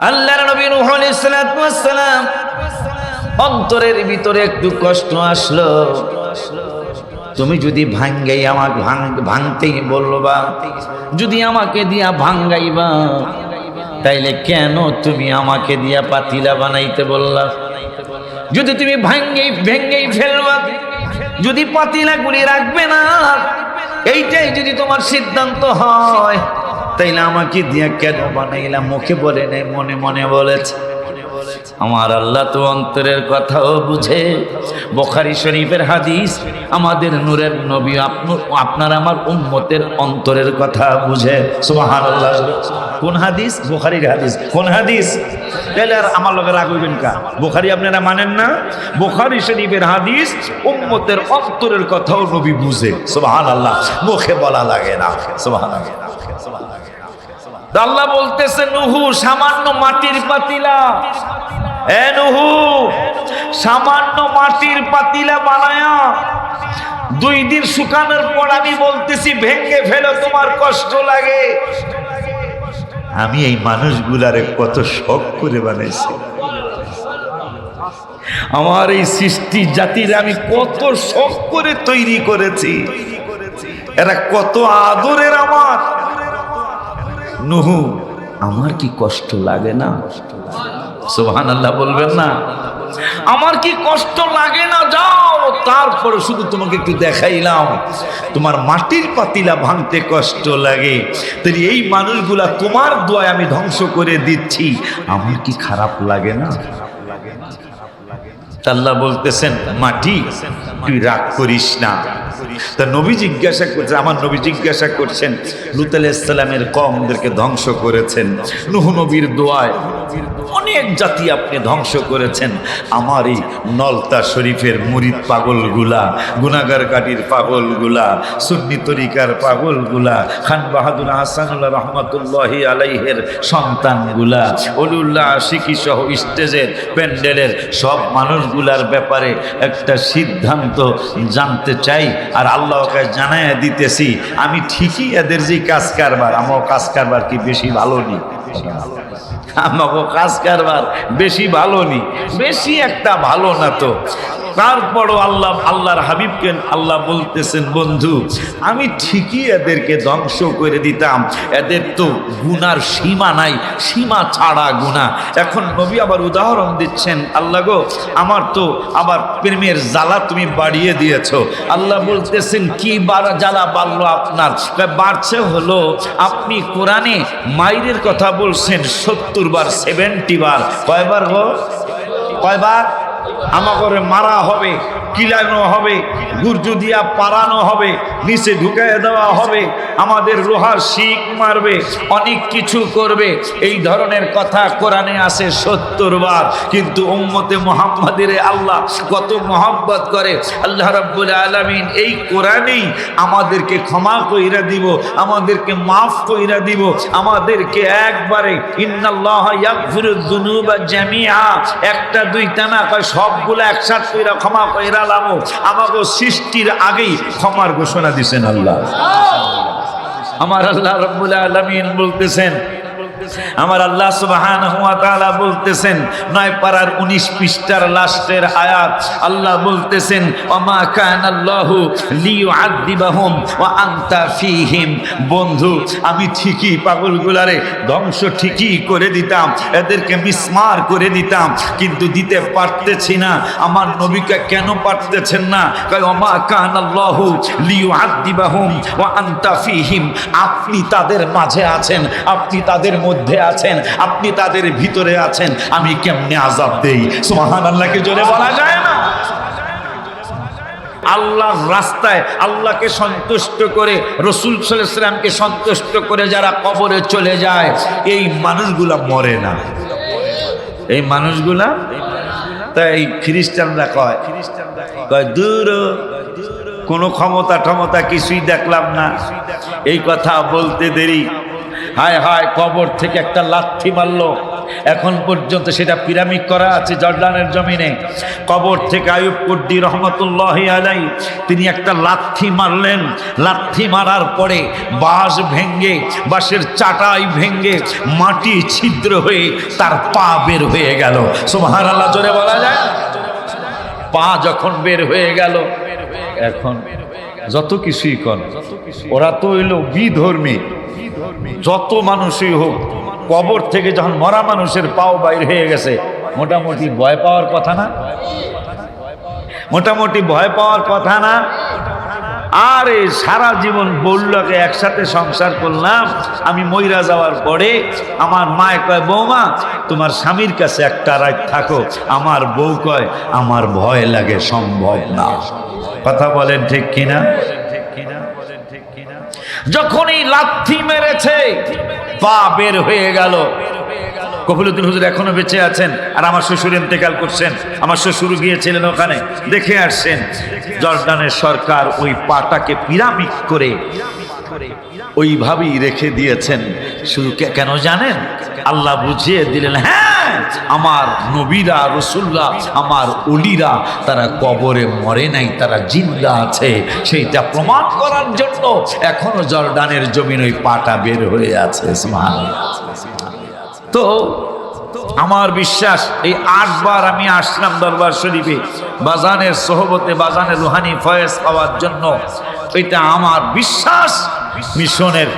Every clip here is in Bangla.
আল্লাহর নবী নূহ আলাইহিস সালাতু ওয়াস সালাম অন্তরের ভিতরে একটু কষ্ট আসলো। তুমি যদি ভাঙ্গাই আমাকে ভাঙতেই বলবা, যদি আমাকে দিয়া ভাঙ্গাইবা তাইলে কেন তুমি আমাকে দিয়া পাতিলা বানাইতে বললা? যদি তুমি ভেঙ্গেই ফেলবা, যদি পাতিলা গুলি রাখবে না, এইটাই যদি তোমার সিদ্ধান্ত হয়, তাইলে আমাকে দিয়া কেন বানাইলা? মুখে বলে নাই, মনে মনে বলেছে। আমার আল্লাহ তো অন্তরের কথাও বুঝে। বুখারী শরীফের হাদিস, আমাদের নূরের নবী আপনার আমার উম্মতের অন্তরের কথা বুঝে। সুবহানাল্লাহ। কোন হাদিস? বুখারীর হাদিস। কোন হাদিস? তাহলে আর আমার লগে রাগ হইবেন কা? বুখারী আপনারা মানেন না? বুখারী শরীফের হাদিস, উম্মতের অন্তরের কথাও নবী বুঝে। সুবহানাল্লাহ। মুখে বলা লাগে না। সুবহানাল্লাহ। আল্লাহ বলতেছে, নুহু সামান্য মাটির পাতিলা, এ নুহু সামান্য মাটির পাতিলা বানায়া 2 দিন শুকানোর পর আমি বলতেছি ভেঙে ফেলো, তোমার কষ্ট লাগে। আমি এই মানুষগুলারে কত শখ করে বানাইছি, আমার এই সৃষ্টি জাতির আমি কত শখ করে তৈরি করেছি, এরা কত আদরের আমার। নুহু আমার কি কষ্ট লাগে না? সুবহানাল্লাহ বলবেন না? আমার কি কষ্ট লাগে না? যাও, তারপরে শুধু তোমাকে একটু দেখাইলাম তোমার মাটির পাতিলা ভাঙতে কষ্ট লাগে, তাহলে এই মানুষগুলা তোমার দোয়ায় আমি ধ্বংস করে দিচ্ছি, আমার কি খারাপ লাগে না? আল্লাহ বলতেছেন, মাটি তুই রাগ করিস না। তা নবী জিজ্ঞাসা করছেন, আমার নবী জিজ্ঞাসা করছেন, লূত আলাইহিস সালামের কওমদেরকে ধ্বংস করেছেন, নূহ নবীর দোয়ায় অনেক জাতি আপনি ধ্বংস করেছেন, আমার এই নলতা শরীফের মুরিদ পাগলগুলা, গুনাহগার কাটির পাগলগুলা, সুন্নি তরিকার পাগলগুলা, খান বাহাদুর হাসানুল্লাহ রহমাতুল্লাহি আলাইহির সন্তানগুলা, ওলিউল্লাহ আশিকি সহ স্টেজের প্যান্ডেলের সব মানুষগুলার ব্যাপারে একটা সিদ্ধান্ত জানতে চাই, আর আল্লাহকে জানাইয়া দিতেছি আমি ঠিকই এদের যে কাজ কারবার, আমার কাজ কারবার কি বেশি ভালো নেই? আমাকে কাজ কারবার বেশি ভালো নেই, বেশি একটা ভালো না তো। তারপরও আল্লাহর হাবিবকে আল্লাহ বলতেছেন, বন্ধু আমি ঠিকই এদেরকে ধ্বংস করে দিতাম, এদের তো গুনার সীমা নাই, সীমা ছাড়া গুনাহ। এখন নবী আবার উদাহরণ দিচ্ছেন, আল্লাহ গো আমার তো আবার প্রেমের জ্বালা তুমি বাড়িয়ে দিয়েছো। আল্লাহ বলতেছেন, কি জ্বালা বাড়লো আপনার? বাড়ছে হলো আপনি কোরআনে মাইরের কথা বলছেন 70 বার, 70 বার। কয়বার গো? কয়বার? আমাকে মারা হবে, কিলানো হবে, গুর্জু দিয়া পারানো হবে, নিচে ঢুকাইয়া দেওয়া হবে, আমাদের লোহার শিক মারবে, অনেক কিছু করবে, এই ধরনের কথা কোরআনে আছে 70 বার। কিন্তু উম্মতে মুহাম্মাদের আল্লাহ কত মহব্বত করে। আল্লাহ রাব্বুল আলামিন এই কোরআনেই আমাদেরকে ক্ষমা কইরা দিব, আমাদেরকে মাফ কইরা দিব, আমাদেরকে একবারে ইন্নাল্লাহা ইয়াগফিরুয যুনুবা জামিআ, একটা দুইটা না, সবগুলো একসাথে কইরা ক্ষমা কইরা লামো। আমাকে সৃষ্টির আগেই ক্ষমার ঘোষণা দিয়েছেন আল্লাহ। আমার আল্লাহ রাব্বুল আলামিন বলতেছেন, আমার আল্লাহ সুবহানাহু ওয়া তাআলা বলতেছেন 9 পারার 19 পৃষ্ঠার লাস্টের আয়াত, আল্লাহ বলতেছেন, ওমা কানাল্লাহু লিয়ুআযিবাহুম ওয়া আনতা ফীহিম। বন্ধু আমি ঠিকই পাগলগুলারে ধ্বংস ঠিকই করে দিতাম, এদেরকে মিসমার করে দিতাম, কিন্তু দিতে পারতেছি না। আমার নবীকে কেন পারতেছেন না? কয় ওমা কানাল্লাহু লিয়ুআযিবাহুম ওয়া আনতা ফীহিম। আপনি তাদের মাঝে আছেন, আপনি তাদের মধ্যে আছেন, আপনি তাদের ভিতরে আছেন, আমি কেমনে আযাব দেই? সুবহানাল্লাহকে জোরে বলা যায় না? আল্লাহর রাস্তায় আল্লাহকে সন্তুষ্ট করে, রাসূল সাল্লাল্লাহু আলাইহি ওয়াসাল্লামকে সন্তুষ্ট করে যারা কবরে চলে যায়, এই মানুষগুলা মরে না। এই মানুষগুলা, তাই খ্রিস্টানরা কয় দূর, কোনো ক্ষমতা কিছুই দেখলাম না। এই কথা বলতে দেরি, হায় হায় কবর থেকে একটা লাথি মারলো, এখন পর্যন্ত সেটা পিরামিড করা আছে জর্ডানের জমিনে। কবর থেকে আইয়ুব কুর্দি রহমতুল্লাহি আলাইহি তিনি একটা লাথি মারলেন, লাথি মারার পরে বাঁশ ভেঙ্গে, বাঁশের চাটাই ভেঙ্গে মাটি ছিদ্র হয়ে তার পা বের হয়ে গেল। সুবহানাল্লাহ জোরে বলা যায়। পা যখন বের হয়ে গেল, এখন যত কিছুই কর, ওরা তো হইল বিধর্মী, যত মানুষই হোক, কবর থেকে যখন মরা মানুষের পাও বাইর হয়ে গেছে, মোটামুটি ভয় পাওয়ার কথা না? মোটামুটি ভয় পাওয়ার কথা না? আরে সারা জীবন বউলাকে একসাথে সংসার করলাম, আমি মইরা যাওয়ার পরে আমার মায় কয়, বৌমা তোমার স্বামীর কাছে একটা রাত থাকো। আমার বউ কয়, আমার ভয় লাগে, সম্ভব না। কথা বলেন ঠিক কিনা? যখনই লাথি মেরেছে পা বের হয়ে গেল। কফিলউদ্দিন হুজুর এখনো বেঁচে আছেন, আর আমার শ্বশুর ইন্তেকাল করছেন। আমার শ্বশুর গিয়েছিলেন ওখানে, দেখে আসছেন। জর্ডানের সরকার ওই পাটাকে পিরামিড করে ওইভাবেই রেখে দিয়েছেন। শুধু কেন জানেন? আল্লাহ বুঝিয়ে দিলেন, হ্যাঁ আমার নবীরা, রসুলরা, আমার ওলিরা তারা কবরে মরে নাই, তারা জিন্দা আছে। সেইটা প্রমাণ করার জন্য এখনো জর্ডানের জমিন ওই পাটা বের হয়ে আছে। তো আমার বিশ্বাস এই 8 বার আমি আসলাম দরবার শরীফে বাজানের সোহবতে, বাজানের রুহানি ফয়েজ পাওয়ার জন্য। এটা আমার বিশ্বাস মিশনের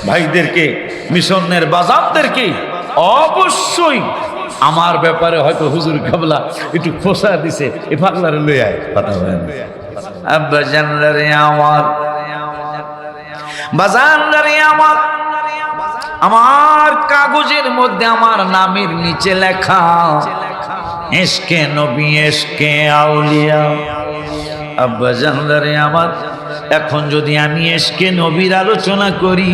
ভাইদেরকে, মিশনের বাজারদেরকে অবশ্যই আমার ব্যাপারে হয়তো হুজুর কাবলা একটু খোসা দিছে, এ পাগলারে লই আয়। কথা বলেন আব্বা জানলারে আমার, বাজানলারে আমার, আমার কাগজের মধ্যে আমার নামের নিচে লেখা ইশকে নবী, ইশকে আউলিয়া। আব্বা জানলারে আমার, এখন যদি আমি ইশকে নবীর আলোচনা করি,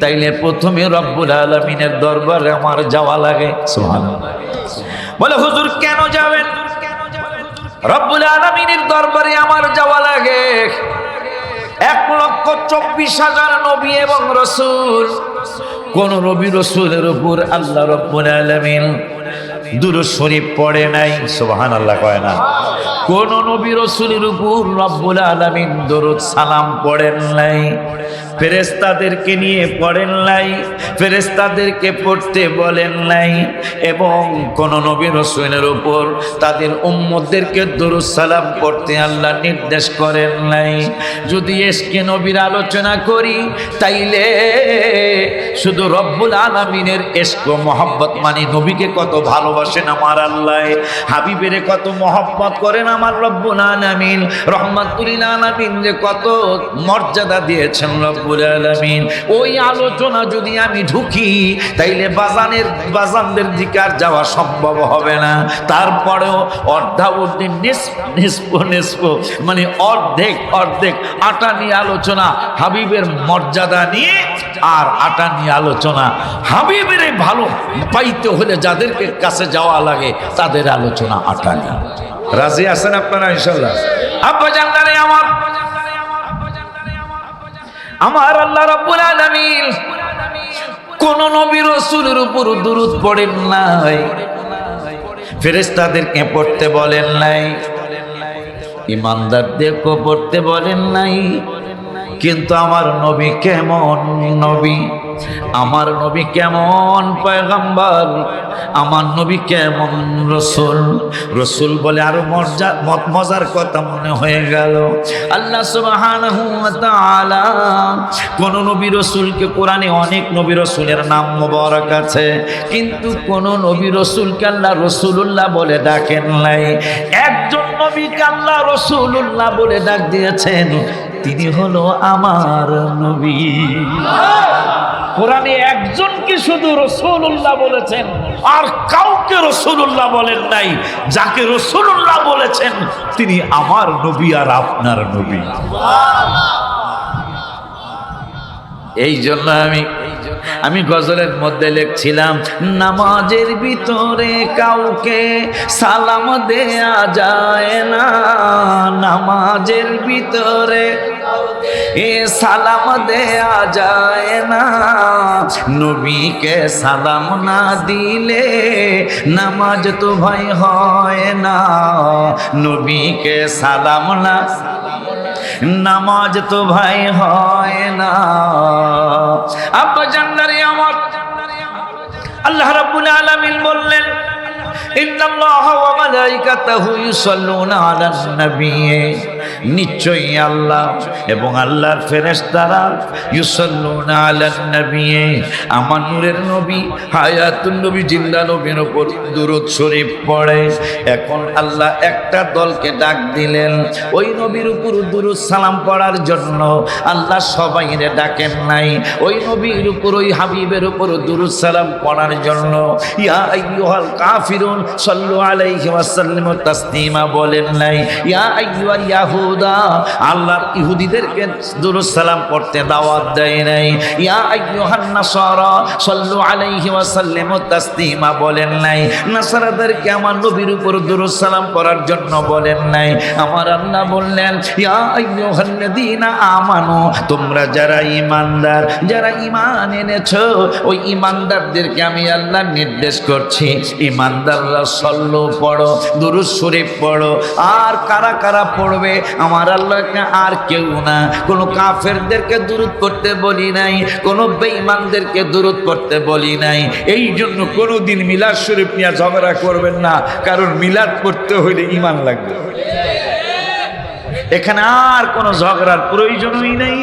তাইলে প্রথমে রব্বুল আলামিনের দরবারে আমার যাওয়া লাগে। সুবহানাল্লাহ। বলে হুজুর কেন যাবেন? রব্বুল আলামিনের দরবারে আমার যাওয়া লাগে। 1,24,000 নবী এবং রসুল, কোন নবী রসুলের উপর আল্লাহ রব্বুল আলামিন দুরূদ শরীফ পড়ে নাই। সুবহানাল্লাহ কয় না? কোন নবী রসুলের উপর রব্বুল আলামিন দরুদ সালাম পড়েন নাই, ফেরেশতাদেরকে নিয়ে পড়েন নাই, ফেরেশতাদেরকে পড়তে বলেন নাই, এবং কোন নবী রাসূলের উপর তাদের উম্মতদেরকে দরুদ সালাম পড়তে আল্লাহ নির্দেশ করেন নাই। যদি ইশকে নবীর আলোচনা করি, তাইলে শুধু রব্বুল আলামিনের ইশক ও মহব্বত, মানে নবীকে কত ভালোবাসেন আমার আল্লাহ, হাবিবের কত মহব্বত করেন আমার রব্বুল আলামিন, রহমাতুল লিল আলামিন যে কত মর্যাদা দিয়েছেন রব্বুল আলামিন, ওই আলোচনা যদি আমি ঢুকি, তাইলে বাজানদের দিকে আর যাওয়া সম্ভব হবে না। তারপরেও অর্ধাবধি নিষ্প মানে অর্ধেক আটা নিয়ে আলোচনা হাবিবের মর্যাদা নিয়ে, আর আটা নিয়ে আলোচনা হাবিবের ভালো পাইতে হলে যাদেরকে কাছে যাওয়া লাগে তাদের আলোচনা আটা নিয়ে। রাজি আছেন আপনারা ইনশাআল্লাহ? আব্বা জানদারে আমার আল্লাহ রাব্বুল আলামিন কোন নবী রাসূলের উপর দুরূদ পড়েন নাই, ফেরেশতাদেরকে পড়তে বলেন নাই, ঈমানদারদেরকে পড়তে বলেন নাই। কিন্তু আমার নবী কেমন নবী, আমার নবী কেমন পয়গম্বর, আমার নবী কেমন রসুল। রসুল বলে আরো মজার কথা মনে হয়ে গেল। আল্লাহ সুবহানাহু ওয়া তাআলা কোন নবী রসুলকে, কোরআনে অনেক নবী রসুলের নাম মোবারক আছে, কিন্তু কোন নবী রসুলকে আল্লাহ রসুলুল্লাহ বলে ডাকেন নাই। একজন নবীকে আল্লাহ রসুলুল্লাহ বলে ডাক দিয়েছেন, তিনি হলো আমার নবী। কোরআনে একজনকে শুধু রাসূলুল্লাহ বলেছেন, আর কাউকে রাসূলুল্লাহ বলেন নাই। যাকে রাসূলুল্লাহ বলেছেন তিনি আমার নবী আর আপনার নবী। এই জন্য আমি আমি গজলের মধ্যে লিখছিলাম, নামাজের ভিতরে কাউকে সালাম দেয়া যায় না, নামাজের ভিতরে এ সালাম দেয়া যায় না, নবীকে সালাম না দিলে নামাজ তো ভাই হয় না, নবীকে সালাম না নামাজ তো ভাই হয় না। আব্বা জান্নারে আমার আল্লাহ রাব্বুল আলামিন বললেন, ইন্নাল্লাহা ওয়া মালাইকাতাহু ইউসাল্লুনা আলান নবী, নিশ্চয়ই আল্লাহ এবং আল্লাহর ফেরেশতারা ইউসাল্লুনা আলান নবী, আমার নূরের নবী হায়াতুন নবী জিন্দা নবীর উপর দুরূদ শরীফ পড়ে। এখন আল্লাহ একটা দলকে ডাক দিলেন ওই নবীর উপর দুরূদ সালাম পড়ার জন্য। আল্লাহ সবাইরে ডাকেন নাই, ওই নবীর উপর ওই হাবিবের উপর দুরূদ সালাম পড়ার জন্য। ইয়া আইয়ুহাল কাফিরুন সাল্লু আলাইহি ওয়া সাল্লিমু তাসলিমা বলেন নাই। ইয়া আইয়ুহাল ইয়াহুদা, আল্লাহর ইহুদিদেরকে দুরূদ সালাম পড়তে দাওয়াত দেয় নাই। ইয়া আইয়ুহান নাসারা সাল্লু আলাইহি ওয়া সাল্লিমু তাসলিমা বলেন নাই। নাসারাদেরকে আমার নবীর উপর দুরূদ সালাম পড়ার জন্য বলেন নাই। আমার আল্লাহ বললেন, ইয়া আইয়ুহাল্লাযীনা আমানু, তোমরা যারা ঈমানদার, যারা ঈমান এনেছো, ওই ঈমানদারদেরকে আমি আল্লাহ নির্দেশ করছি, ঈমানদাররা সাল্লু পড়ো, দুরূদ শরীফ পড়ো। আর কারা কারা পড়বে? আমার আল্লাহকে আর কেউ না। কোনো কাফেরদেরকে দুরূদ পড়তে বলি নাই, কোনো বেঈমানদেরকে দুরূদ পড়তে বলি নাই। এই জন্য কোনোদিন মিলাদ শরীফ নিয়ে ঝগড়া করবেন না, কারণ মিলাদ পড়তে হইলে ঈমান লাগবে। এখানে আর কোনো ঝগড়ার প্রয়োজনই নেই।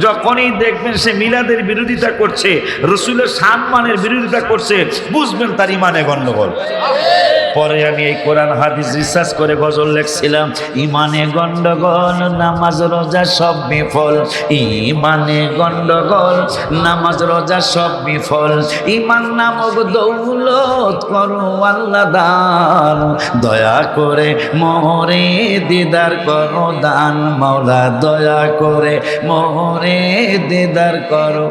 যখনই দেখবেন সে মিলাদের বিরোধিতা করছে, রসুলের সম্মানের বিরোধিতা করছে, বুঝবেন তার ইমানে গন্ডগোল। পরে আমি এই কোরআন হাদিস রিসার্চ করে গজল লিখছিলাম, ইমানে গন্ডগোল নামাজ রোজা সব বিফল, ইমানে গন্ডগোল নামাজ রোজা সব বিফল, ইমান নামক দৌলত করো আল্লাহ দান, দয়া করে মোরে দিদার করো দান, মাওলা দয়া করে মোরে দিদার করো।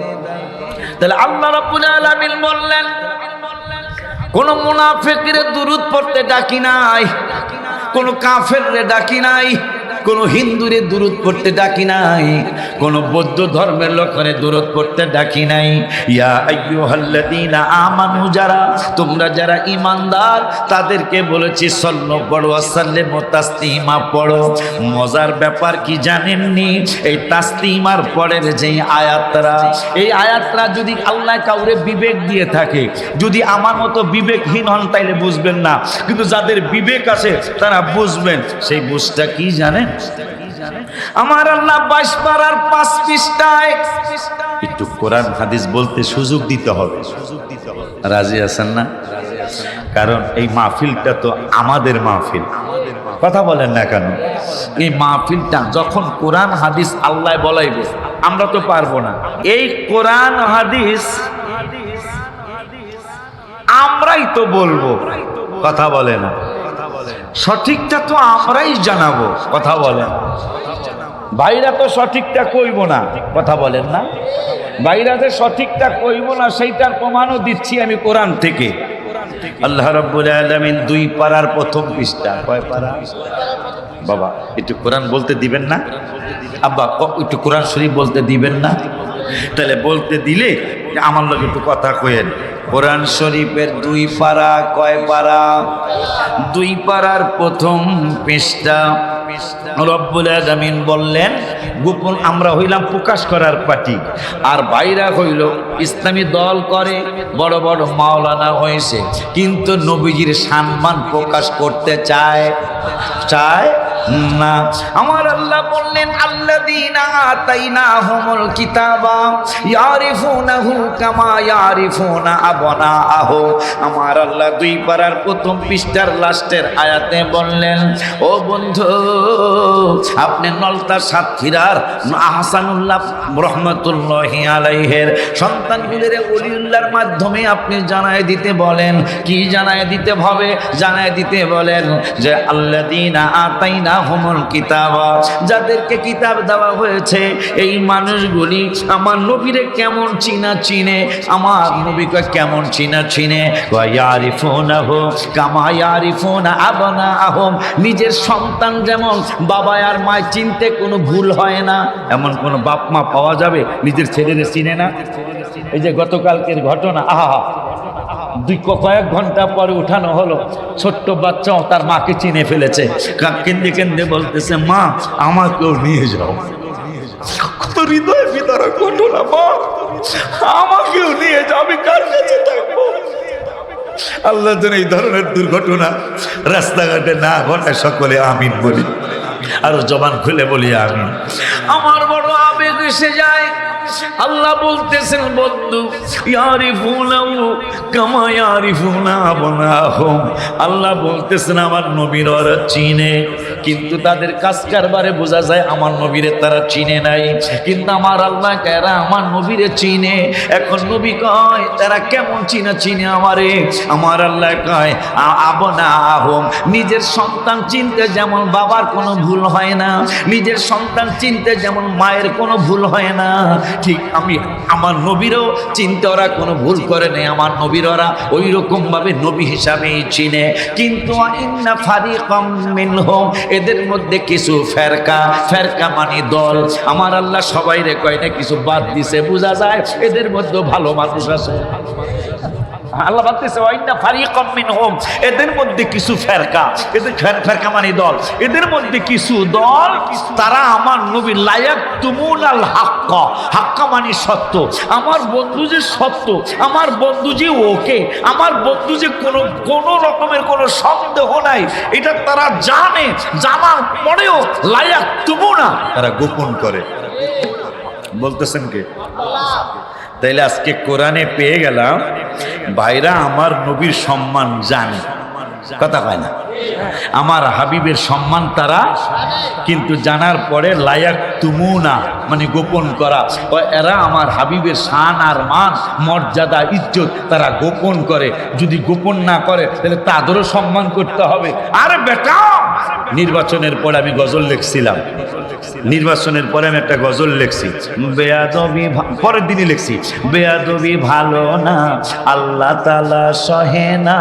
তাহলে আল্লাহ রাব্বুল আলামিন বললেন, কোন মুনাফিকরে দুরূদ পড়তে ডাকি নাই, কোন কাফেররে ডাকি নাই, কোন হিন্দুরে দুরূদ পড়তে ডাকি নাই, কোন বৌদ্ধ ধর্মের লোকরে দুরূদ পড়তে ডাকি নাই। ইয়া আইয়ুহাল্লাযীনা আমানু, যারা তোমরা যারা ঈমানদার তাদেরকে বলেছি সাল্লু পড়ো, সাল্লিমু তাসলিমা পড়ো। মজার ব্যাপার কি জানেননি? এই তাসলিমার পরের যে আয়াতরা, এই আয়াতরা যদি আল্লাহ কাউরে বিবেক দিয়ে থাকে, যদি আমার মতো বিবেকহীন হন তাইলে বুঝবেন না, কিন্তু যাদের বিবেক আছে তারা বুঝবেন। সেই বুঝটা কি জানেন? আমার আল্লাহ 22 পারার 5 পৃষ্ঠায় একটু কোরআন হাদিস বলতে সুযোগ দিতে হবে। রাজি আছেন না? কারণ এই মাহফিলটা তো আমাদের মাহফিল, কথা বলেন না কেন? এই মাহফিলটা যখন কোরআন হাদিস আল্লাহ বলাইবে, আমরা তো পারবো না। এই কোরআন হাদিস আমরাই তো বলবো, কথা বলে না। সঠিকটা তো আমরাই জানাবো, কথা বলেন। ভাইরা তো সঠিকটা কইব না, কথা বলেন না। ভাইরা যে সঠিকটা কইব না সেইটার প্রমাণও দিচ্ছি আমি কোরআন থেকে। আল্লাহ রাব্বুল আলামিন 2 পারার প্রথম পৃষ্ঠা। কয় পারা? বাবা একটু কোরআন বলতে দিবেন না? আব্বা একটু কোরআন শরীফ বলতে দিবেন না? তাহলে বলতে দিলে আমার লোক একটু কথা কইেন। কোরআন শরীফের 2 পারা। কয় পারা? 2 পারার প্রথম পৃষ্ঠা। রব্বুল আলামিন বললেন, গোপন আমরা হইলাম প্রকাশ করার পার্টি, আর বাইরা হইল ইসলামী দল করে, বড় বড় মাওলানা হয়েছে, কিন্তু নবীজির সম্মান প্রকাশ করতে চায় না। আমার আল্লাহ বললেন, আল্লাযীনা আতাইনাহুমুল কিতাবা ইয়ারিফুনাহু কামা ইয়ারিফুনা আবনাআহু। আমার আল্লাহ 2 পারার প্রথম পৃষ্ঠার লাস্টের আয়াতে বললেন, ও বন্ধু, আপনি নলতা সাতক্ষীরার আহসানুল্লাহ রহমাতুল্লাহি আলাইহির সন্তানগুলির ওলিউল্লাহর মাধ্যমে আপনি জানায় দিতে বলেন। কি জানায় দিতে হবে? জানায় দিতে বলেন যে আল্লাযীনা আতাইনা আতাইনাহুমুল কিতাবা, যাদেরকে কিতাব দেওয়া হয়েছে এই মানুষগুলি আমার নবীরে কেমন চিনে, আমার নবীকে কেমন চিনে, ওয়া ইয়ারিফুনাহু কামা ইয়ারিফুনা আবনাআহুম, নিজের সন্তান যেমন বাবা আর মা চিনতে কোনো ভুল হয় না, এমন কোনো বাপ মা পাওয়া যাবে নিজের ছেলেরে চিনে না? এই যে গতকালকের ঘটনা, আহা, কয়েক ঘন্টা পরে উঠানো হলো, ছোট্ট বাচ্চাও তার মাকে চিনে ফেলেছে, কেন্দে কেন্দে বলতেছে, মা আমাকেও নিয়ে যাও। কত হৃদয় বিদারক ঘটনা, মা আমাকেও নিয়ে যাও, আমি কার কাছে থাকবো? আল্লাহ যেন এই ধরনের দুর্ঘটনা রাস্তাঘাটে না ঘটায়, সকলে আমিন বলি, আর জবান খুলে বলি আমিন। আমার বড় আবেগ এসে যায়। আল্লাহ বলতেছেন, বন্ধু ইয়ারিফুনাহু কামা ইয়ারিফুনা আবনাহুম, আল্লাহ বলতেছেন আমার নবীর ওরা চিনে, কিন্তু তাদের কাজ কারবারে বোঝা যায় আমার নবীরে তারা চিনে নাই, কিন্তু আমার আল্লাহ এরা আমার নবীরে চিনে। এখন নবী কয় তারা কেমন চিনে আমারে, আমার আল্লাহ কয় আবনাহুম, নিজের সন্তান চিনতে যেমন বাবার কোনো ভুল হয় না, নিজের সন্তান চিনতে যেমন মায়ের কোনো ভুল হয় না, ঠিক আমি আমার নবীরও চিনতে ওরা কোনো ভুল করে নেই, আমার নবীর ওরা ওই রকম ভাবে নবী হিসাবেই চিনে। কিন্তু ইন্না ফারিকাম মিনহুম, এদের মধ্যে কিছু ফেরকা মানে দল, আমার আল্লাহ সবাই রে কয় না, কিছু বাদ দিছে, বোঝা যায় এদের মধ্যে ভালো মানুষ আছে। আল্লাহ বলতেছে ওয়াইন্না ফারিকাম মিনহুম, এদের মধ্যে কিছু ফেরকা মানে দল, এদের মধ্যে কিছু দল তারা আমার নবী লায়াকতুমুনাল হাক্কা মানে সত্য, আমার বন্ধু যে সত্য, আমার বন্ধু যে ওকে, আমার বন্ধু যে কোনো রকমের কোনো সন্দেহ নাই, এটা তারা জানে, জানার পরেও লায়াকতুমুনা, তারা গোপন করে। বলতেছেন কে? তাইলে আজকে কোরআনে পেয়ে গেলাম ভাইরা আমার নবীর সম্মান জানে, কথা কয় না, আমার হাবিবের সম্মান তারা কিন্তু জানার পরে লায়াকতুমুনা মানে গোপন করা, এরা আমার হাবিবের শান আর মান মর্যাদা ইজ্জত তারা গোপন করে, যদি গোপন না করে তাহলে তাদেরও সম্মান করতে হবে। আরে বেটা, নির্বাচনের পরে আমি গজল লিখছিলাম, নির্বাচনের পরে আমি একটা গজল লিখছি, বেয়াদবি পরের দিনই লিখছি, বেয়াদবি ভালো না আল্লাহ তাআলা সহে না,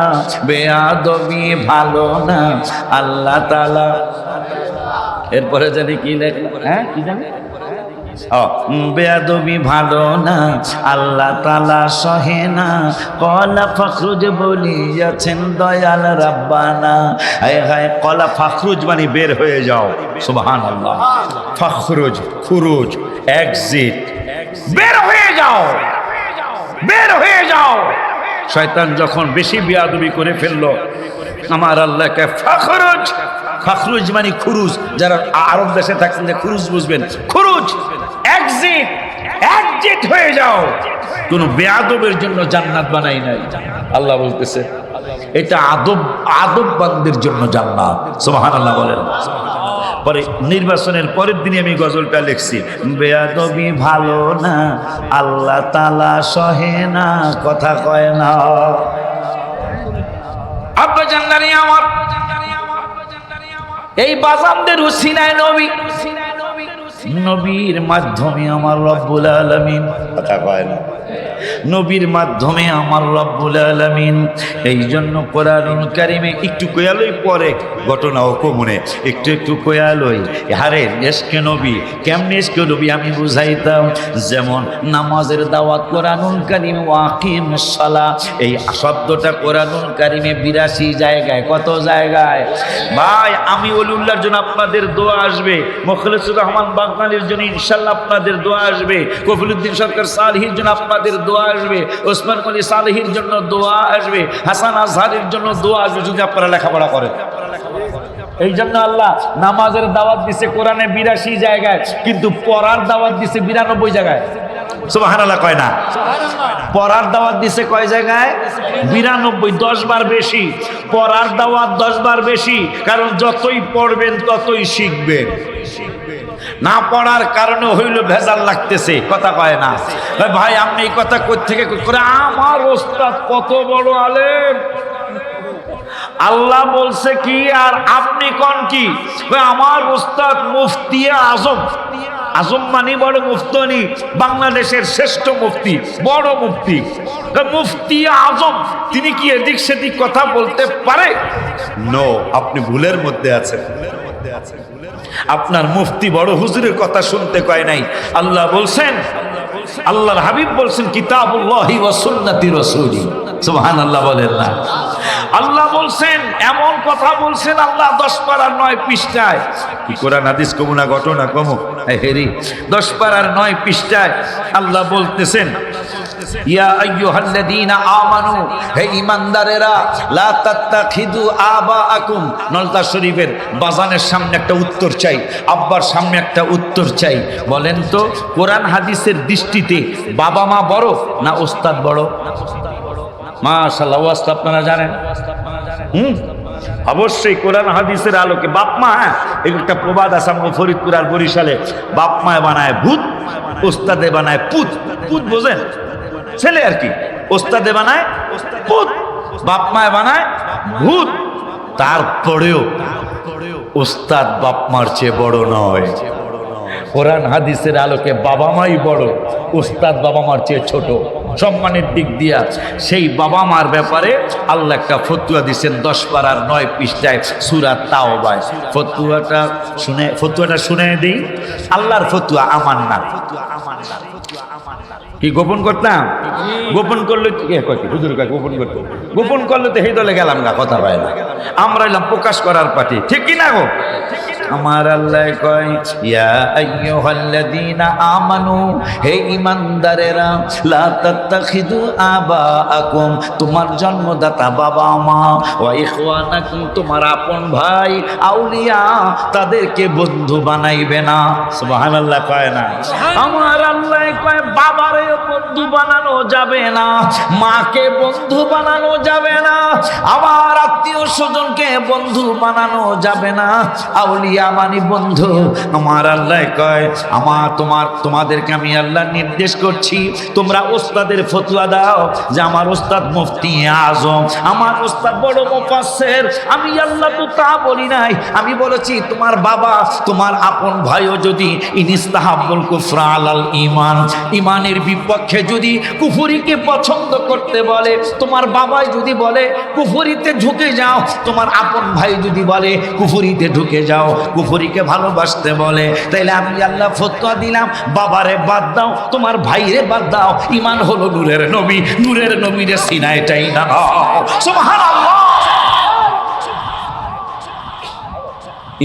বেয়াদবি ভালো না আল্লাহ তাআলা, এরপরে জানি কি লেখলাম, হ্যাঁ কি জানি, বেয়াদবি ভালো না আল্লাহ তাআলা সহে না, কলা ফখরুজ বলিয়াছেন দয়াল রাব্বানা, হায় কলা ফখরুজ মানে বের হয়ে যাও, সুবহানাল্লাহ, ফখরুজ খুরুজ এক্সিট, বের হয়ে যাও, বের হয়ে যাও। শয়তান যখন বেশি বেয়াদবি করে ফেললো, আমার আল্লাহকে ফখরুজ মানে খুরুজ, যারা আরব দেশে থাকছেন যে খুরুজ বুঝবেন, খুরুজ এক্সিট হয়ে যাও, কোন বেয়াদবের জন্য জান্নাত বানাই নাই। আল্লাহ বলতেছে এটা আদববানদের জন্য জান্নাত, সুবহানাল্লাহ বলেন। পরে নির্বাচনের পরের দিনে আমি গজলটা লিখছি, বেয়াদবি ভালো না আল্লাহ তাআলা সহে না, কথা কয় না। আব্বা জান্নারি আমার এই বাজানদের উসিলায় নবীর মাধ্যমে আমার রব্বুল আলামিন, কথা কয় না, নবীর মাধ্যমে আমার রব্বুল আলামিন, এই জন্য কোরআনুল কারীমে একটু কয়ালই পরে ঘটনাও কমনে একটু কয়ালই, হারে এসকে নবী কেমনে এসকে নবী আমি বুঝাইতাম, যেমন নামাজের দাওয়াত কোরআনুল কারীম ওয়াকিমুস সালাহ, এই শব্দটা কোরআনুল কারীমে 82 জায়গায়, কত জায়গায় ভাই, আমি ওলিউল্লাহর জন্য আপনাদের দোয়া আসবে, মুখলেসুর রহমান বাগনালির জন্য ইনশাআল্লাহ আপনাদের দোয়া আসবে, কফিলউদ্দিন সরকার সালেহীর জন্য আপনাদের দোয়া আসবে, ওসমান গনি সালেহীর জন্য দোয়া আসবে, হাসান আজহারের জন্য দোয়া আসবে, যদি আপনারা লেখাপড়া করেন। এই জন্য আল্লাহ নামাজের দাওয়াত দিছে কোরআনে 82 জায়গায়, কিন্তু পড়ার দাওয়াত দিছে 92 জায়গায়, সুবহানাল্লাহ কয় না, পড়ার দাওয়াত দিছে কয় জায়গায়? 92, 10 বার বেশি পড়ার দাওয়াত, 10 বার বেশি, কারণ যতই পড়বেন ততই শিখবেন, না পড়ার কারণে হইল ভেজাল লাগতেছে, কথা কয় না ভাই। আপনি এই কথা কোথা থেকে করে, আমার ওস্তাদ কত বড় আলেম, আল্লাহ বলছে কি আর আপনি কোন কি? আমার উস্তাদ মুফতি আজম। আজম মানে বড় মুফতি, বাংলাদেশের শ্রেষ্ঠ মুফতি, বড় মুফতি, মুফতি আজম। তিনি কি এদিক সেদিক কথা বলতে পারে? নো, আপনি ভুলের মধ্যে আছেন। আপনার মুফতি বড় হুজুরের কথা শুনতে কয় নাই। আল্লাহ বলছেন, আল্লাহর হাবিব বলছেন কিতাবুল্লাহি ওয়া সুন্নতি রাসূলি। সুবহানাল্লাহ বলেন না? আল্লাহ বলছেন, এমন কথা বলছেন আল্লাহ 10 পারার 9 পৃষ্ঠায়। কি কোরআন হাদিস কমু না ঘটনা কমু? হেরি 10 পারার 9 পৃষ্ঠায় আল্লাহ বলতেছেন, ইয়া আইয়ুহাল্লাযীনা আমানু, হে ঈমানদারেরা, লা তাত্তাখিযু আবাআকুম। নলতা শরীফের বাজানের সামনে একটা উত্তর চাই, আব্বার সামনে একটা উত্তর চাই। বলেন তো, কোরআন হাদিসের দৃষ্টিতে বাবা মা বড় না ওস্তাদ বড়? মাশাআল্লাহ, ওয়াস্ত আপনারা জানেন। অবশ্যই কোরআন হাদিসের আলোকে বাপ মা, হ্যাঁ, একটা প্রবাদ আছে আমাদের ফরিদপুর আর বরিশালে, বাপ মায় বানায় ভূত, ওস্তাদে বানায় পুত। পুত বোঝেন? ছেলে আর কি। ওস্তাদে বানায় পুত, বাপ মায় বানায় ভূত। তারপরেও ওস্তাদ বাপ মার চেয়ে বড় নয়। কোরআন হাদিসের আলোকে বাবা মাই বড়, ওস্তাদ বাবা মার চেয়ে ছোট সম্মানের দিক দিয়া। সেই বাবা মার ব্যাপারে আল্লাহ একটা ফতুয়া দিচ্ছেন 10 পারার 9 পৃষ্ঠায় সূরা তাওবায়। ফতুয়াটা শুনে দিই। আল্লাহর ফতুয়া, আমার না। কি গোপন করতাম? গোপন করলে হুজুর গোপন করতে, গোপন করলে তো এই দলে গেলাম না, কথা পায় না। আমরা এলাম প্রকাশ করার পার্টি, ঠিক কি না গো? আমার আল্লাহ কয়, ইয়া আইয়ুহাল্লাযীনা আমানু, হে ঈমানদারেরা, লা তাত্তাখিযু আবাআকুম, তোমার জন্মদাতা বাবা মা, ওয়া ইখওয়ানাকুম, তোমার আপন ভাই, আউলিয়া, তাদেরকে বন্ধু বানাইবে না। সুবহানাল্লাহ কয় না? আমার আল্লাহ কয়, বাবারে বন্ধু বানানো যাবে না, মাকে বন্ধু বানানো যাবে না, আমার আত্মীয় স্বজনকে বন্ধু বানানো যাবে না। আউলিয়া মানে বন্ধু। আমার আল্লাহ কয়, তোমাদেরকে আমি আল্লাহ নির্দেশ করছি, তোমরা ওস্তাদের ফতোয়া দাও যে আমার ওস্তাদ মুফতি আজম, আমার ওস্তাদ বড় মুফাসসির। আমি আল্লাহ তো তা বলি নাই, আমি বলেছি তোমার বাবা, তোমার আপন ভাইও যদি ইনিস্তাহাবুল কুফরা আলাল ঈমান, ঈমানের বিপক্ষে যদি কুফরিকে পছন্দ করতে বলে, তোমার বাবাই যদি বলে কুফরিতে ঢুকে যাও, তোমার আপন ভাই যদি বলে কুফরিতে ঢুকে যাও, কুফরিকে ভালোবাসতে বলে, তাইলে আমি আল্লাহ ফতোয়া দিলাম, বাবারে বাদ দাও, তোমার ভাইরে বাদ দাও। ঈমান হলো নূরের নবী, নূরের নবীরে সিনায় টাই না। সুবহানাল্লাহ।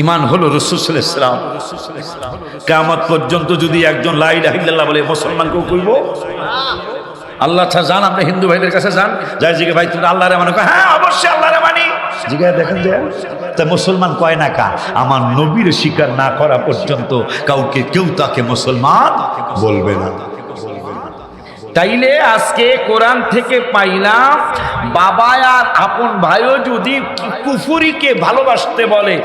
ঈমান হলো রাসূল সাল্লাল্লাহু আলাইহি ওয়াসাল্লাম। কিয়ামত পর্যন্ত যদি একজন লা ইলাহা ইল্লাল্লাহ বলে, মুসলমানকেও কইব আল্লাহ ছাড়া। যান আপনি হিন্দু ভাইদের কাছে যান, যাই জিজ্ঞে ভাই তুমি আল্লাহরে মানো? হ্যাঁ অবশ্যই আল্লাহরে মানি। জিজ্ঞাসা দেখেন যে তা মুসলমান কয় না কা? আমার নবীর স্বীকার না করা পর্যন্ত কেউ তাকে মুসলমান বলবে না। তাইলে আজকে কোরআন থেকে পাইলাম, বাবা আর আপন ভাইও যদি কুফরিকে ভালোবাসতে বলে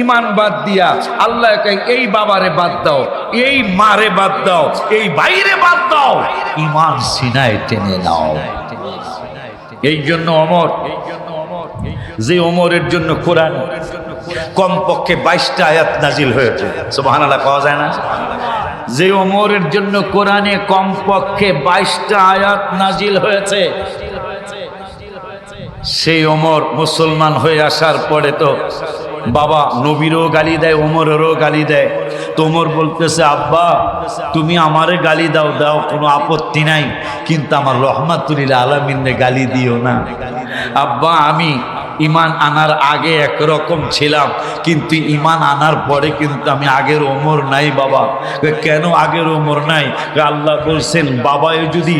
ঈমান বাদ দিয়া, আল্লাহ কয় এই বাবারে বাদ দাও, এই মারে বাদ দাও, এই ভাইরে বাদ দাও, ঈমান সিনায় টেনে নাও। এই জন্য ওমর, যে ওমরের জন্য কোরআন কমপক্ষে 22টা আয়াত নাজিল হয়েছে। সুবহানাল্লাহ পাওয়া যায় না? যে ওমরের জন্য কোরআনে কমপক্ষে 22টা আয়াত নাজিল হয়েছে, সেই ওমর মুসলমান হয়ে আসার পরে তো বাবা নবীরও গালি দেয়, ওমরেরও গালি দেয়। তো ওমর বলতেছে, আব্বা তুমি আমারে গালি দাও, দাও, কোনো আপত্তি নাই, কিন্তু আমার রহমাতুল আলামিনে গালি দিও না। আব্বা আমি ঈমান আনার আগে একরকম ছিলাম, কিন্তু ঈমান আনার পরে কিন্তু আমি আগের ওমর নাই। বাবা কেন আগের ওমর নাই? আল্লাহ বলছেন, বাবায় যদি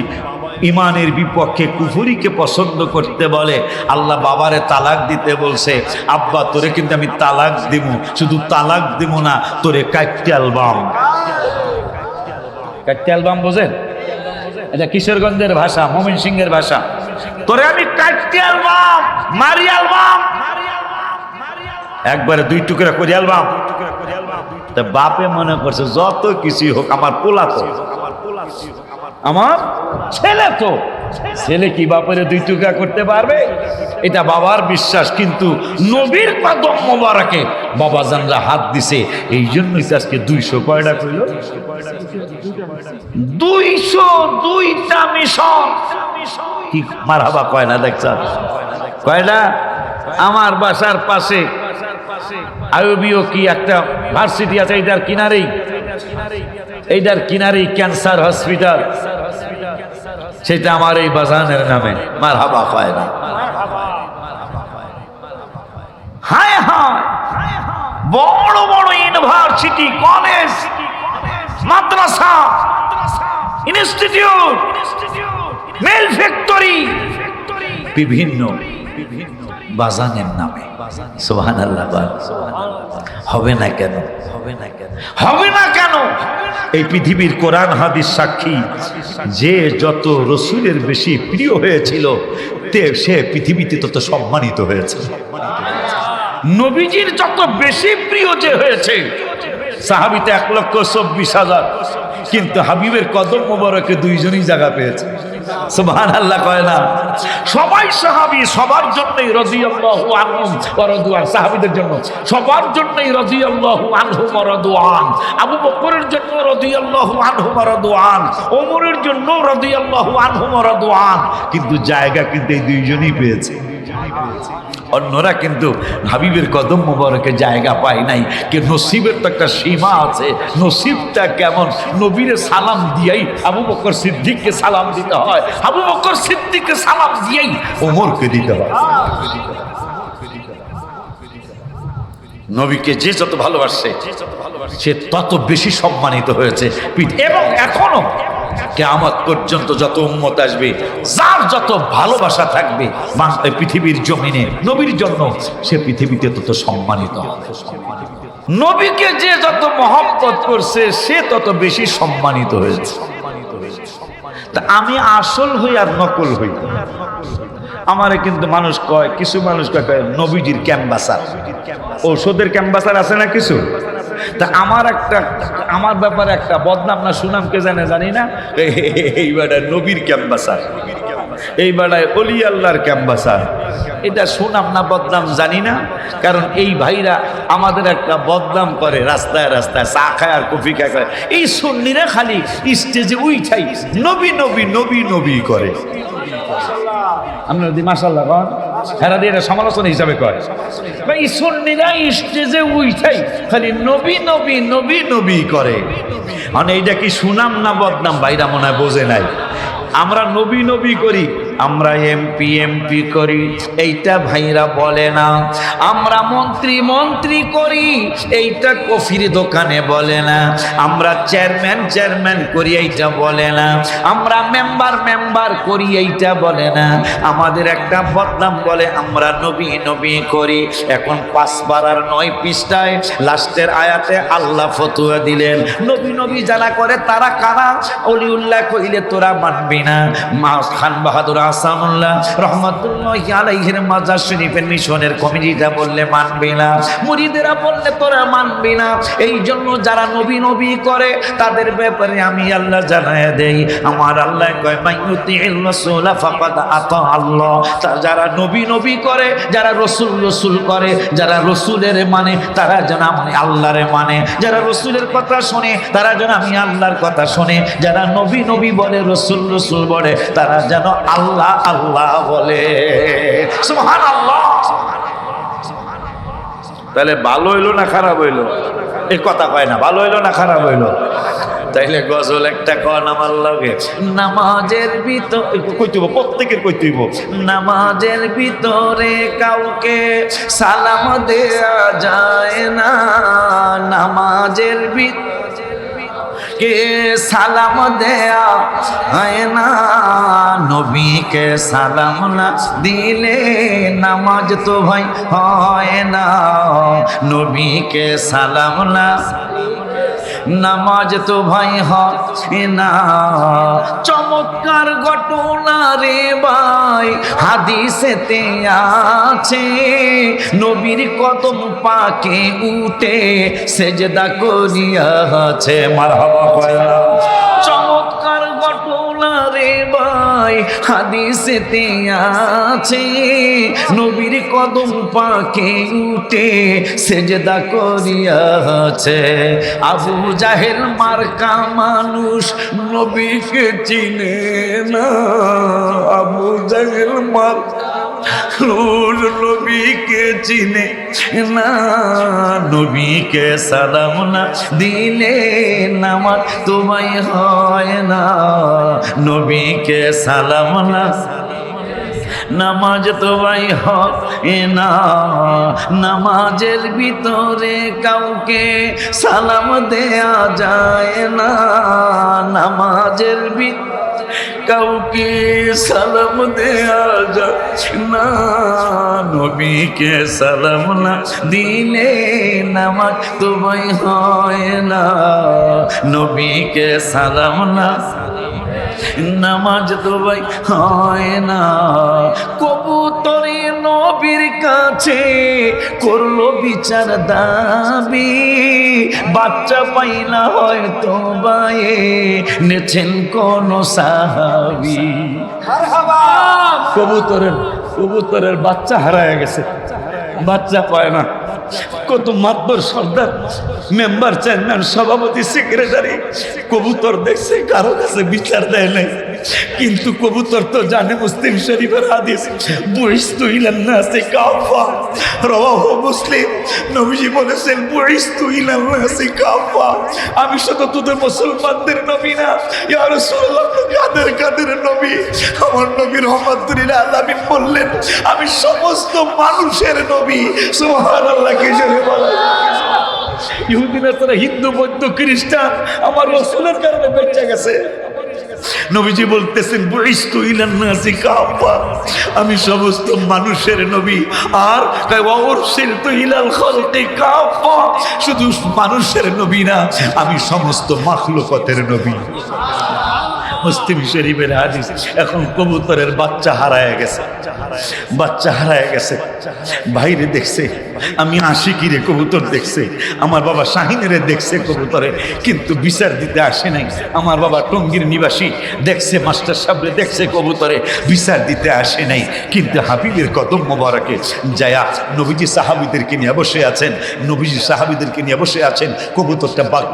ঈমানের বিপক্ষে কুফরিকে পছন্দ করতে বলে, আল্লাহ বাবারে তালাক দিতে বলছে। আব্বা তোরে কিন্তু আমি তালাক দিব, শুধু তালাক দিব না, তোরে কাটতে অ্যালবাম। কাটতে অ্যালবাম বোঝেন? এটা কিশোরগঞ্জের ভাষা, ময়মনসিংহের ভাষা। তোরে আমি কাটতে অ্যালবাম, মারি অ্যালবাম, একবারে 2 টুকরা করে অ্যালবাম। তা বাপে মনে করছে যত কিছু হোক আমার পোলা তো, আমার ছেলে তো, ছেলে কি বাপের 2 টুকরা করতে পারবে? এটা বাবার বিশ্বাস, কিন্তু নবীর কদম মোবারকে বাবা জানরা হাত দিছে, এই জন্যই তো আজকে 200 কয়টা কইল, 202টা মিশন। কি মারহাবা কয় না দেখছেন? কয়টা? আমার বাসার পাশে আইবিও কি একটা ভার্সিটি আছে, এইটার কিনারেই ক্যান্সার হসপিটাল, সেটা আমার এই বাজানের নামে। মারহাবা কয় না? হায় হায়, বড় বড় ইউনিভার্সিটি, কলেজ, মাদ্রাসা, ইনস্টিটিউট, মিল ফ্যাক্টরি, বিভিন্ন বাজানের নামে। সুবহানাল্লাহ। হবে না কেন? হবে না কেন? এই পৃথিবীর কোরআন হাদিস সাক্ষী, যে যত রসুলের বেশি প্রিয় হয়েছিল সে পৃথিবীতে তত সম্মানিত হয়েছে। নবীজির যত বেশি প্রিয় যে হয়েছে, সাহাবীতে 1,24,000, কিন্তু হাবিবের কদম মোবারকে 2 জনই জায়গা পেয়েছে। সুবহানাল্লাহ কয় না? সবাই সাহাবী, সবার জন্যই রাদিয়াল্লাহু আনহুম ওয়া রাদওয়ান। সাহাবীদের জন্য সবার জন্যই রাদিয়াল্লাহু আনহুম ওয়া রাদওয়ান। আবু বকরের জন্য রাদিয়াল্লাহু আনহুম ওয়া রাদওয়ান, ওমরের জন্য রাদিয়াল্লাহু আনহুম ওয়া রাদওয়ান, কিন্তু জায়গা কিন্তু এই 2 জনই পেয়েছে। অন্যরা কিন্তু হাবিবের কদম মোবারকে জায়গা পায় নাই। কে নসিবের তো একটা সীমা আছে। নসিবটা কেমন? নবীরে সালাম দিয়েই আবু বকর সিদ্দিককে সালাম দিতে হয়, আবু বকর সিদ্দিককে সালাম দিয়েই ওমরকে দিতে হয়। নবীকে যে যত ভালোবাসে সে তত বেশি সম্মানিত হয়েছে। এবং এখনো কিয়ামত পর্যন্ত যত উম্মত আসবে, যার যত ভালোবাসা থাকবে পৃথিবীর জমিনে নবীর জন্য, সে পৃথিবীতে তত সম্মানিত হবে। নবীকে যে যত মহব্বত করছে সে তত বেশি সম্মানিত হয়েছে। তা আমি আসল হই আর নকল হই? আমারে কিন্তু মানুষ কয়, কিছু মানুষ কয় নবীজির ক্যাম্বাসার, ঔষধের ক্যাম্বাসার আছে না কিছু। তা আমার ব্যাপারে একটা বদনাম না সুনাম কে জানে জানি না, এই বেড়ায় নবীর ক্যাম্বাসার, এই বেড়ায় অলি আল্লাহর ক্যাম্বাসার। এটা সুনাম না বদনাম জানি না, কারণ এই ভাইরা আমাদের একটা বদনাম করে, রাস্তায় রাস্তায় চা খায় আর কফি খায়। এই সুন্নিরা খালি স্টেজে উঠাই নবী নবী নবী নবী করে। আমরা যদি মাশাআল্লাহ কন, হেরা দিয়ে এটা সমালোচনা হিসাবে কয়। ভাই সুন্নিরা স্টেজে উঠাই খালি নবী নবী নবী নবী করে। মানে এইটা কি সুনাম না বদনাম? ভাইরা মনে হয় বোঝে নাই। আমরা নবী নবী করি, আমরা এমপি করি, এইটা ভাইরা বলে না। আমরা মন্ত্রী করি, এইটা কফির দোকানে বলে না। আমরা চেয়ারম্যান করি, এইটা বলে না। আমরা মেম্বার করি, এইটা বলে না। আমাদের একটা বদনাম বলে আমরা নবী করি। এখন 5 পারার 9 পৃষ্ঠায় লাস্টের আয়াতে আল্লাহ ফতোয়া দিলেন, নবী যারা করে তারা কারা? অলিউল্লাহ কইলে তোরা মানবি না। মা খান বাহাদুর আহসানুল্লাহ রহমাতুল্লাহি আলাইহির মাজার শরীফের মিশনের কমিটিটা বললে মানবি না, মুরিদেরা বললে তোরা মানবি না। এই জন্য যারা নবী করে তাদের ব্যাপারে আমি আল্লাহ জানায় দেই, আমার আল্লাহ কয় মাইয়ুতিল রাসূল ফাকাদ আতা আল্লাহ। যারা নবী করে, যারা রসুল করে, যারা রসুলের মানে তারা যেন আমি আল্লাহর মানে, যারা রসুলের কথা শোনে তারা যেন আমি আল্লাহর কথা শোনে, যারা নবী বলে রসুল বলে তারা যেন আল্লাহ আল্লাহ বলে। সুবহানাল্লাহ। তাহলে ভালো হইলো না খারাপ হইলো? এই কথা কয় না, ভালো হইলো না খারাপ হইলো? তাইলে গজল একটা কন আমার লাগে। নামাজের ভিতরে কইতেইব, প্রত্যেকের কইতেইব, নামাজের ভিতরে কাউকে সালাম দেয়া যায় না, নামাজের ভিতরে কে সালাম দেয়া হয় না, নবীকে সালাম না দিলে নামাজ তো ভাই হয় না, নবীকে সালাম না নামাজ তো ভাই হয় না। চমৎকার ঘটনা রে ভাই হাদিসেতে আছে, নবীর কদম পাকে উঠে সেজদা করিয়াছে। মারহাবা কয়া। চমৎকার ঘটনা রে ভাই তোমায় হাদিসেতে আছে, নবীর কদম পাকে উঠে সেজদা করিয়াছে। আবু জাহেল মার্কা মানুষ নবীকে চিনে না, আবু জাহেল মার্কা নবীকে চিনে না, নবীকে সালাম না দিলে নামাজ তোমায় হয় না, নবীকে সালাম না নামাজ তোমায় হয় না। নামাজের ভিতরে কাউকে সালাম দেয়া যায় না, নামাজের ভিতরে কাউকে সালাম দেয়া যায় না, নবীকে সালাম না দিলে নামাজ তোমায় হয় না, নবীকে সালাম না নামাজ তোমায় হয় না। কবুতরে নবীর কাছে করলো বিচার দাবি, বাচ্চা পাইলা হয়তো বায়ে নেছেন কোন সাহাবী। কবুতরের বাচ্চা হারায় গেছে, বাচ্চা পায় না। কত মাতবর সর্দার, মেম্বার, চেয়ারম্যান, সভাপতি, সেক্রেটারি কবুতর দেখছে, কারো কাছে বিচার দেয় নাই। কিন্তু কবুতর তো জানে মুসলিম শরীফের হাদিস, বুইস্তু ইলান নাসি কাফা, রাওয়াহু মুসলিম। নবীজি বলেছেন বুইস্তু ইলান নাসি কাফা, আমি শুধু তোদের মুসলমানদের নবী না, ইয়া রাসূলুল্লাহ কাদের কাদের নবী। আমার নবী রহমাতুল লিল আলামিন বললেন আমি সমস্ত মানুষের নবী। সুবহানাল্লাহ, কি জোরে বলেন। ইহুদি নাসারা, হিন্দু, বৌদ্ধ, খ্রিস্টান আমার রাসূলের কারণে বেঁচে গেছে। নবীজি বলতেছেন বুইস্তু ইলান নাসি কাফা, আমি সমস্ত মানুষের নবী। আর ওয়া উরসিলতু ইলাল খালকি কাফা, শুধু মানুষের নবী না, আমি সমস্ত মাখলুকাতের নবী। মুসলিম শরীফের হাদিস। এখন কবুতরের বাচ্চা হারায় গেছে, বাচ্চা হারায় গেছে। ভাইরে দেখছে, আমি আশিকিরে কবুতর দেখছে, আমার বাবা শাহিনেরে দেখছে কবুতরে, কিন্তু বিচার দিতে আসে নাই। আমার বাবা টঙ্গীর নিবাসী দেখছে, মাস্টার সাহেবরে দেখছে কবুতরে, বিচার দিতে আসে নাই। কিন্তু হাবিবের কদম মোবারকে যায়া নবীজি সাহাবীদেরকে নিয়ে বসে আছেন, নবীজি সাহাবীদেরকে নিয়ে বসে আছেন, কবুতরটা বাক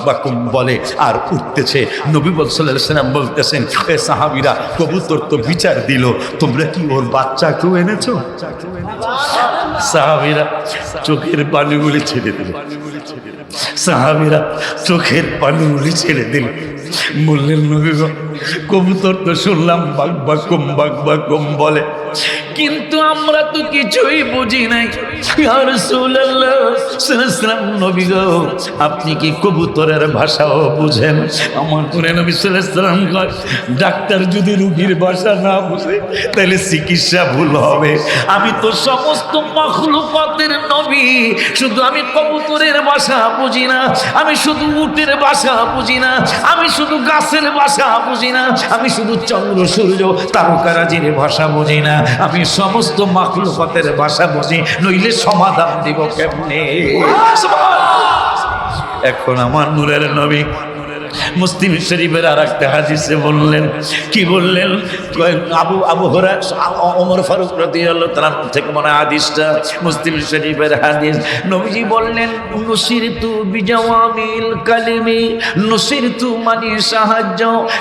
বাকুম বলে আর উঠতেছে। নবী সাল্লাল্লাহু আলাইহি ওয়াসাল্লাম বলতেছেন এ সাহাবীরা, কবুতর তো বিচার দিল, তোমরা কি ওর বাচ্চাকেও এনেছো? সাহাবীরা চোখের পানিগুলি ছেড়ে দিল, সাহাবীরা চোখের পানিগুলি ছেড়ে দিল। বললেন নবী গো, কবুতর তো শুনলাম বাক বাকুম বলে, কিন্তু আমরা তো কিছুই বুঝি নাই। ইয়া রাসূলুল্লাহ সাল্লাল্লাহু আলাইহি ওয়াসাল্লাম, নবী গো আপনি কি কবুতরের ভাষাও বুঝেন? আমার পরে নবী সাল্লাল্লাহু আলাইহি ওয়াসাল্লাম কয়, ডাক্তার যদি রোগীর ভাষা না বুঝে তাহলে চিকিৎসা ভুল হবে। আমি তো সমস্ত মাখলুকাতের নবী, শুধু আমি কবুতরের ভাষা বুঝি না, আমি শুধু উটের ভাষা বুঝি না, আমি শুধু গাছের ভাষা বুঝি না, আমি শুধু চন্দ্র সূর্য তারকারাজির ভাষা বুঝি না, আমি সমস্ত মাখলুকাতের ভাষা বুঝি, নইলে সমাধান দিব কেমনে? এখন আমার নূরের নবী মুসলিম শরীফের আর একটা হাদিসে বললেন, কি বললেন? আবু হুরায়রা, ওমর ফারুক রাদিয়াল্লাহু তাআলা থেকে মনে হাদিসটা, মুসলিম শরীফের হাদিস। নবীজি বললেন নুসিরতু বিজাওয়ামিল কালিমি, নুসিরতু মানে সাহায্য,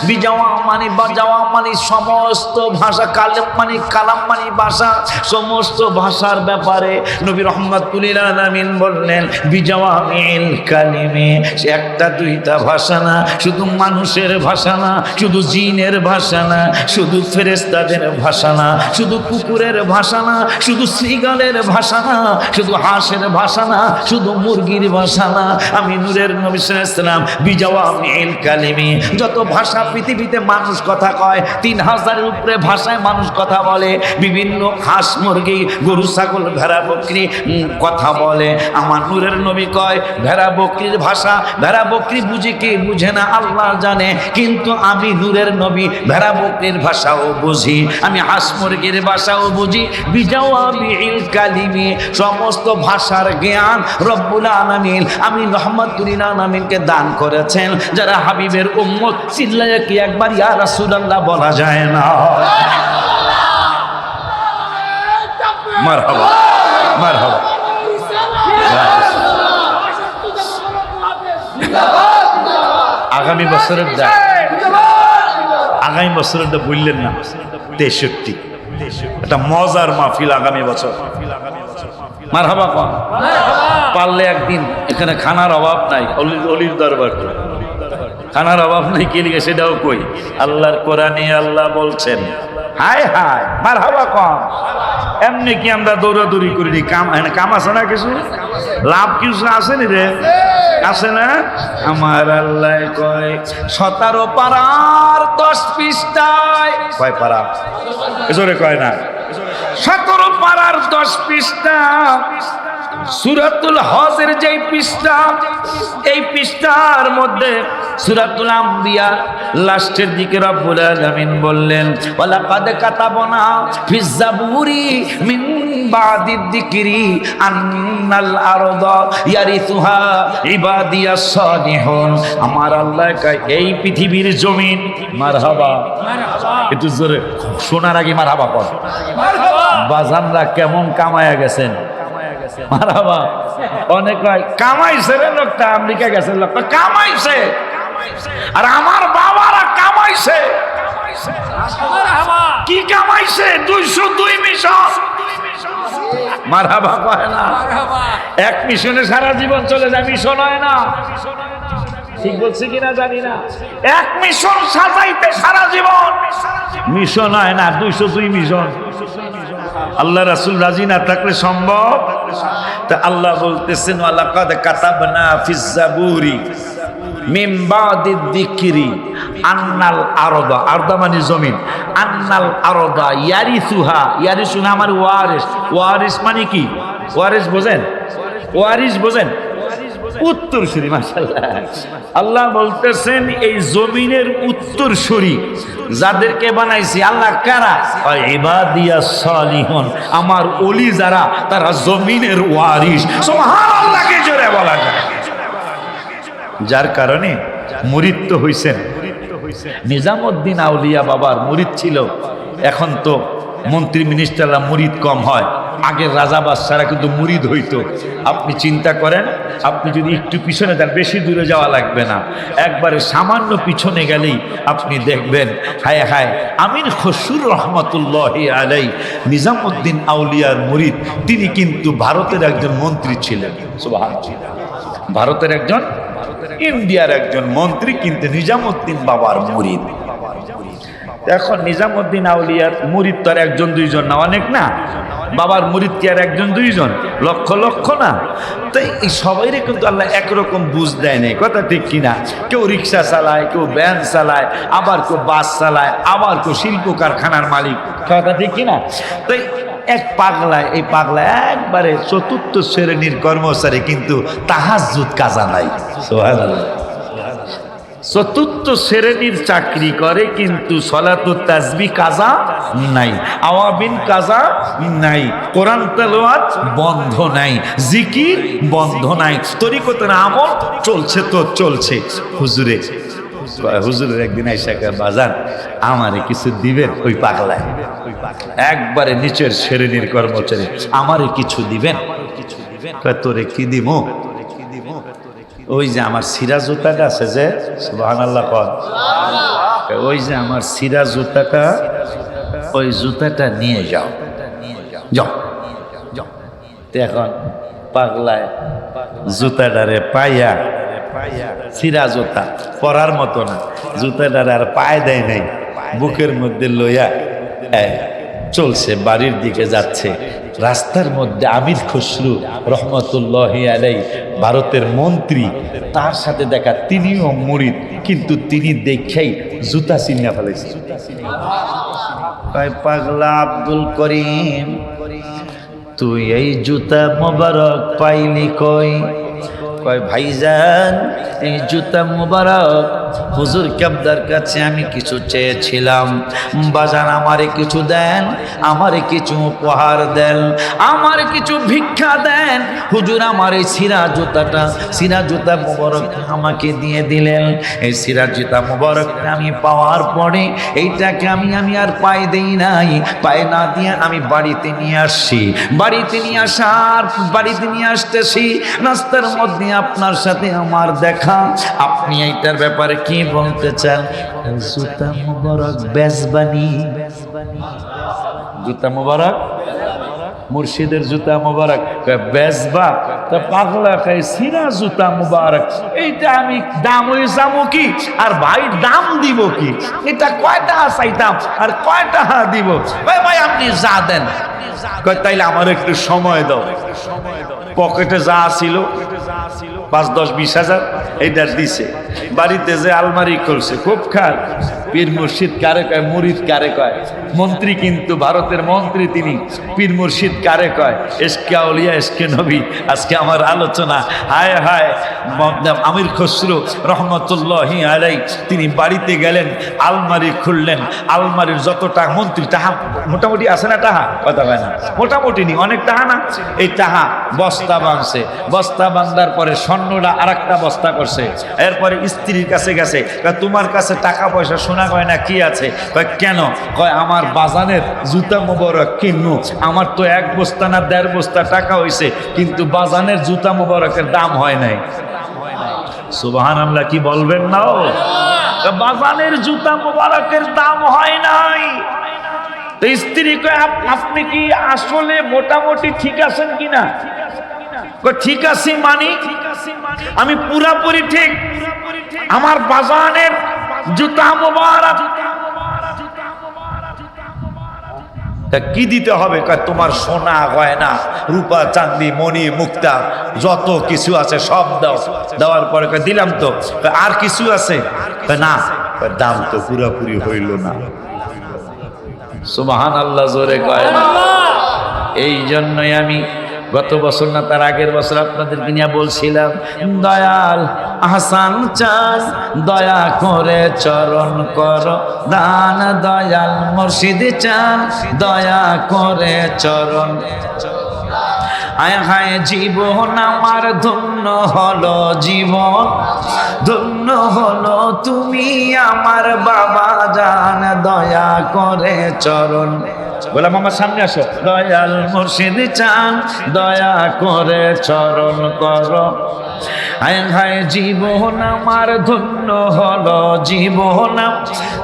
বিজাওয়া মানে বাজাওয়া মানে সমস্ত ভাষা, কালাম মানে কালাম মানে ভাষা, সমস্ত ভাষার ব্যাপারে নবী রাহমাতুল লিল আলামিন বললেন বিজাওয়ামিল কালিমি, একটা দুইটা ভাষা না, শুধু মানুষের ভাষা না, শুধু জিনের ভাষা না, শুধু ফেরেশতাদের ভাষা না, শুধু কুকুরের ভাষা না, শুধু শ্রীগালের ভাষা না, শুধু হাঁসের ভাষা না, শুধু মুরগির ভাষা না, আমি নূরের নবী সাল্লাল্লাহু আলাইহি ওয়াসাল্লাম বিজাওয়ামিল কালিমি, যত ভাষা পৃথিবীতে মানুষ কথা কয় 3000-এর উপরে ভাষায় মানুষ কথা বলে, বিভিন্ন হাঁস মুরগি গরু ছাগল ভেড়া বকরি কথা বলে। আমার নূরের নবী কয় ভেড়া বকরির ভাষা, ভেড়া বকরি বুঝে কে বুঝে না আল্লাহ জানে, কিন্তু আমি নূরের নবী ভেড়া বকরির ভাষাও বুঝি, আমি হাঁস মুরগির ভাষাও বুঝি। বিজাওয়াবিল কালিমি, সমস্ত ভাষার জ্ঞান রব্বুল আলামিন আমি রহমাতুল লিল আলামিনকে দান করেছেন। যারা হাবিবের উম্মত, চিল্লায়ে কি একবার ইয়া রাসূলুল্লাহ বলা যায় না? মারহাবা মারহাবা। আগামী বছরের বললেন না 63, একটা মজার মাহফিল আগামী বছর। মারহাবা কোন, পারলে একদিন এখানে খানার অভাব নাই, অলির দরবার খানার অভাব নাই, কি লিখে সেটাও কই। আল্লাহর কোরআনে আল্লাহ বলছেন, হায় হায় মারহাবা কোন। এমনি কি আমরা দৌড়াদৌড়ি করি? কাম আছে না, কিছু লাভ কিছু আছে নি রে? আছে না? আমার আল্লাহ কয় 17 পারার 10 পৃষ্ঠায়, কয় পারা এজোরে কয় না, 17 পারার 10 পৃষ্ঠা সূরাতুল হজের যেই পৃষ্ঠা, এই পৃষ্ঠার মধ্যে সূরাতুল আম্বিয়া লাস্টের দিকে রব্বুল আলামিন বললেন, ওয়ালাকাদ কাতাবনা ফিজ জাবুরি মিন বাদিদ যিকরি আন্নাল আরদা ইয়ারিসুহা ইবাদিয়াস সালিহুন। আমার আল্লাহ কয় এই পৃথিবীর জমিন, মারহাবা একটু জোরে শোনার আগে মারহাবা কর। বাজানরা কেমন কামায়া গেছেন, মারহাবা। অনেক কামাইছে রে লোকটা, আমেরিকা গেছে লোকটা কামাইছে, আর আমার বাবারা কামাইছে। কি কামাইছে? 202 মিশন। মারহাবা কয় না? এক মিশনে সারা জীবন চলে যায়, মিশন হয় না। ঠিক বলছি কিনা জানি না। এক মিশন সাজাইতে সারা জীবন মিশন হয় না, 202 মিশন। আল্লাহ রাসূল রাজি না থাকলে সম্ভব? তা আল্লাহ বলতেছেন, ওয়ালাকাদ কাতাবনা ফিজ জাবুরি মিন বাদিদ যিকরি আন্নাল আরদা, আরদা মানে জমিন, আন্নাল আরদা ইয়ারিসুহা, ইয়ারিসুহা মানে ওয়ারিস। ওয়ারিস মানে কি? ওয়ারিস বোঝেন? ওয়ারিস বোঝেন? উত্তরসূরি। মাশাআল্লাহ। আল্লাহ বলতেছেন এই জমিনের উত্তরসূরি যাদেরকে বানাইছি আল্লাহ কারা? ইবাদিয়াস সালিহুন, আমার ওলি যারা, তারা জমিনের ওয়ারিস। সুবহানাল্লাহকে জোরে বলা যায়। যার কারণে মুরিদ তো হইছেন। নিজামউদ্দিন আউলিয়া বাবার মুরিদ ছিল। এখন তো মন্ত্রী মিনিস্টাররা মুরিদ কম হয়, আগের রাজা বাদশারা কিন্তু মুরিদ হইতো। আপনি চিন্তা করেন, আপনি যদি একটু পিছনে যান, বেশি দূরে যাওয়া লাগবে না, একবারে সামান্য পিছনে গেলেই আপনি দেখবেন, হায় হায় আমির খসরু রহমতুল্লাহি আলাই নিজামউদ্দিন আউলিয়ার মুরিদ, তিনি কিন্তু ভারতের একজন মন্ত্রী ছিলেন। সুবহানাল্লাহ। ভারতের একজন, ইন্ডিয়ার একজন মন্ত্রী, কিন্তু নিজামউদ্দিন বাবার মুরিদ। এখন নিজামউদ্দিন আউলিয়ার মুরিদ তো আর একজন দুইজন না, অনেক না। বাবার মুরিদ কি আর একজন দুইজন? লক্ষ লক্ষ না। তো এই সবাইরে কিন্তু আল্লাহ একরকম বুঝ দেয় নাই, কথা ঠিক কিনা? কেউ রিক্সা চালায়, কেউ ভ্যান চালায়, আবার কেউ বাস চালায়, আবার কেউ শিল্প কারখানার মালিক, কথা ঠিক কিনা? তো এক পাগলায়, এই পাগলা একবারে 4র্থ শ্রেণীর কর্মচারী, কিন্তু তাহাজ্জুদ কাজা নাই। সুবহানাল্লাহ। 4র্থ শ্রেণীর চাকরি করে, কিন্তু সলাতুত তাসবিহ কাজা নাই, আওয়াবিন কাজা নাই, কোরআন তেলাওয়াত বন্ধ নাই, জিকির বন্ধ নাই, তরিকতের আমল চলছে তো চলছে। হুজুরের একদিন আইসা কয়, বাজান আমারে কিছু দিবেন? ওই পাগলায় একবারে নিচের শ্রেণীর কর্মচারী, আমারে কিছু দিবেন? কয় তোরে কি দিব? ওই যে আমার সিরা জুতাটা আছে যে, সুবহানাল্লাহ কর, ওই যে আমার সিরা জুতাটা, ওই জুতাটা নিয়ে যাও, যাও। এখন পাগলায় জুতাটারে পাইয়া, সিরা জুতা পরার মতো না, জুতাটারে আর পায়ে দেয় নাই, বুকের মধ্যে লইয়া চলছে, বাড়ির দিকে যাচ্ছে। রাস্তার মধ্যে আমির খসরু রহমতুল্লাহি আলাইহি, ভারতের মন্ত্রী, তার সাথে দেখা, তিনিও মুরিদ, কিন্তু তিনি দেখেই জুতা চিনিয়া ফেলেছে। কয় পাগলা আব্দুল করিম, তুই এই জুতা মোবারক পাইলি কই? কয় ভাইজান এই জুতা মোবারক হুজুর কেবলার কাছে আমি কিছু চেয়েছিলাম, বাজান আমারে কিছু দেন, আমারে কিছু উপহার দেন, আমার কিছু ভিক্ষা দেন। হুজুর আমার এই সিরা জুতা মুবারক আমাকে দিয়ে দিলেন। এই সিরা জুতা মুবারক আমি পাওয়ার পরে এইটাকে আমি আর পায়ে দেই নাই, পায়ে না দিয়ে আমি বাড়িতে নিয়ে আসছি। বাড়িতে নিয়ে আসতেছি, রাস্তার মধ্যে আপনার সাথে আমার দেখা। আপনি এইটার ব্যাপারে কি বলতে চান? জুতা মুবারক বেজবানি, জুতা মুবারক মুর্শিদের জুতা মুবারক বেজবা তা পাগলা খাই সিরা জুতা মুবারক, এইটা আমি দাম হয়ে যাবো কি আর ভাই দাম দিব কি? এটা কয় টাকা চাইতাম আর কয় টাকা দিব? ভাই আপনি যা দেন। তাইলে আমার একটু সময় দাও। পকেটে যা ছিল 5, 10, 20 হাজার এইটা দিছে। বাড়িতে যে আলমারি করছে খুব খার। পীর মুর্শিদ কারে কয়, মুরিদ কারে কয়? মন্ত্রী কিন্তু ভারতের মন্ত্রী তিনি। পীর মুর্শিদ কারে কয়? এসকে আউলিয়া এসকে নবী। আজকে আমার আলোচনা হায় হায় আমির খসরু রহমতুল্লাহি আলাই তিনি বাড়িতে গেলেন, আলমারি খুললেন, আলমারির যত টাকা মন্ত্রী টাহা মোটামুটি আছে না, টাহা কথা হয় না, মোটামুটি নি অনেক টাহা না, এই টাহা বস্তা বাঁধছে। বস্তা বাঁধার পরে স্বর্ণটা আর একটা বস্তা করছে। এরপরে স্ত্রীর কাছে গেছে, তোমার কাছে টাকা পয়সা সোনা গয়না কি আছে? কেন? কয় আমার বাজানের জুতা মুবারক কিনবো। আমার তো 1 বস্তা না 1.5 বস্তা টাকা হয়েছে, কিন্তু বাজানের জুতা মুবারকের দাম হয় নাই। সুবহানাল্লাহ কি বলবেন না? বাজানের জুতা মুবারকের দাম হয় নাই। তো স্ত্রী কয় আপনি কি আসলে মোটামুটি ঠিক আছেন কিনা? ঠিক আছি মানে আমি পুরাপুরি ঠিক। আমার বাজানের জুতা মুবারক কি দিতে হবে? তোমার সোনা গয়না রূপা চাঁদি মণি মুক্তা যত কিছু আছে সব দাও। দেওয়ার পরে দিলাম তো, আর কিছু আছে না, দাম তো পুরাপুরি হইল না। সুবহানাল্লাহ জোরে কয় না? এই জন্যই আমি গত বছর না তার আগের বছর আপনাদেরকে নিয়ে বলছিলাম, দয়াল আহসান চান দয়া করে চরণ কর দান, দয়াল মুর্শিদ চান দয়া করে চরণ। হায় হায় জীবন আমার ধন্য হলো, জীবন ধন্য হলো, তুমি আমার বাবা জান দয়া করে চরণ। বললাম আমার সামনে আসো। দয়াল মুর্শিদ চান দয়া করে চরণ কর। হায় হায় জীবন আমার ধন্য হলো, জীবন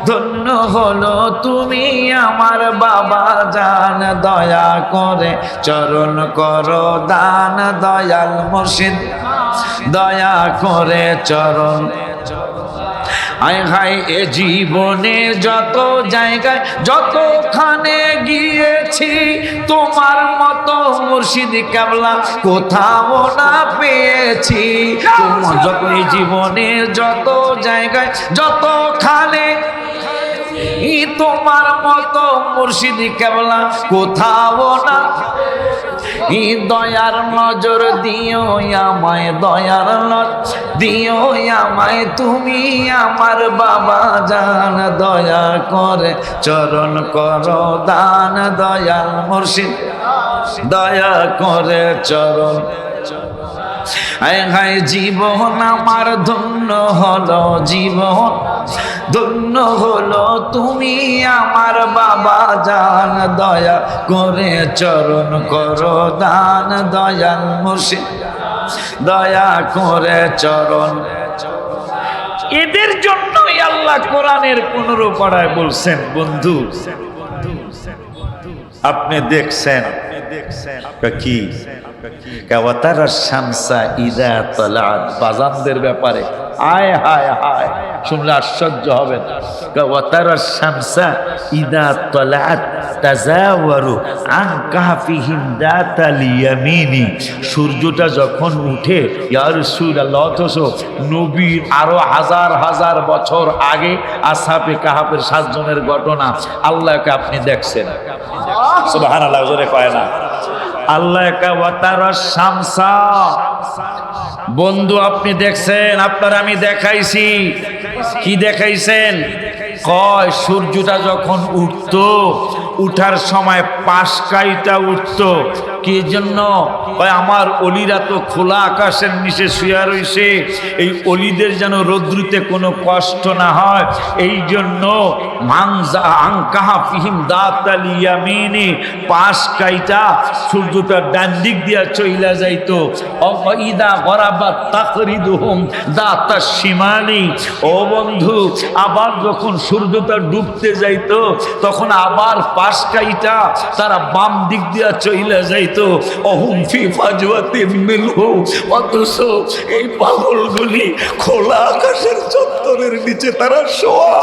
ধন্য হলো, তুমি আমার বাবা জান দয়া করে চরণ করো দান, দয়াল মুর্শিদ দয়া করে চরণ। হায় হায় এ জীবনে যত জায়গায় যতখানে গিয়েছি, তোমার মতো মুর্শিদ কেবলা কোথাও না পেয়েছি। তোমার যত এই জীবনে যত জায়গায় যতখানে, তোমার মতো মুর্শিদ কেবলা কোথাও না। দয়ার নজর দিও আমায়, দয়ার নজর দিও আমায়, তুমি আমার বাবা জান দয়া করে চরণ করো দান, দয়াল মুর্শিদ দয়া করে চরণ। হায় হায় জীবন আমার ধন্য হলো, জীবন ধন্য হলো, তুমি আমার বাবা জান দয়া করে চরণ করো দান, দয়াল মুর্শিদ দয়া করে চরণ। এদের জন্যই আল্লাহ কোরআনের 15 পারায় বলছেন, বন্ধু আপনি দেখছেন কি বাজানদের ব্যাপারে আয় হায় হায় শুনলে আশ্চর্য হবেন। সূর্যটা যখন উঠে অথচ নবীর আরো হাজার হাজার বছর আগে আসহাবে কাহাফের 7 জনের ঘটনা আল্লাহকে আপনি দেখছেন। সুবহানাল্লাহ জোরে কয় না? আল্লাহ একা ওয়াতারা শামসা। বন্ধু আপনি দেখছেন, আপনার আমি দেখাইছি। কি দেখাইছেন? কয় সূর্যটা যখন উঠতো, উঠার সময় পাশকাইটা উঠতো। কি জন্য? কয় আমার অলিরা তো খোলা আকাশের নিচে শুয়ে রইছে, এই অলিদের যেন রৌদ্রুতে কোনো কষ্ট না হয়, এই জন্য মানজা আনকাহা ফিহিম দাতাল ইয়ামিনি, পাশকাইটা সূর্যটা ডান দিক দিয়া চইলা যাইতো। অইদা গরাবাত তাকরিদুহুম দাতাশ শিমালি। ও বন্ধু, আবার যখন সূর্যটা ডুবতে যাইতো, তখন আবার পাশকাইটা তারা বাম দিক দিয়া চইলা যাইতো। অহুম ফি ফাজওয়াতিন মিনহু। অথচ এই পাগলগুলি খোলা আকাশের চত্বরের নিচে তারা শোয়া।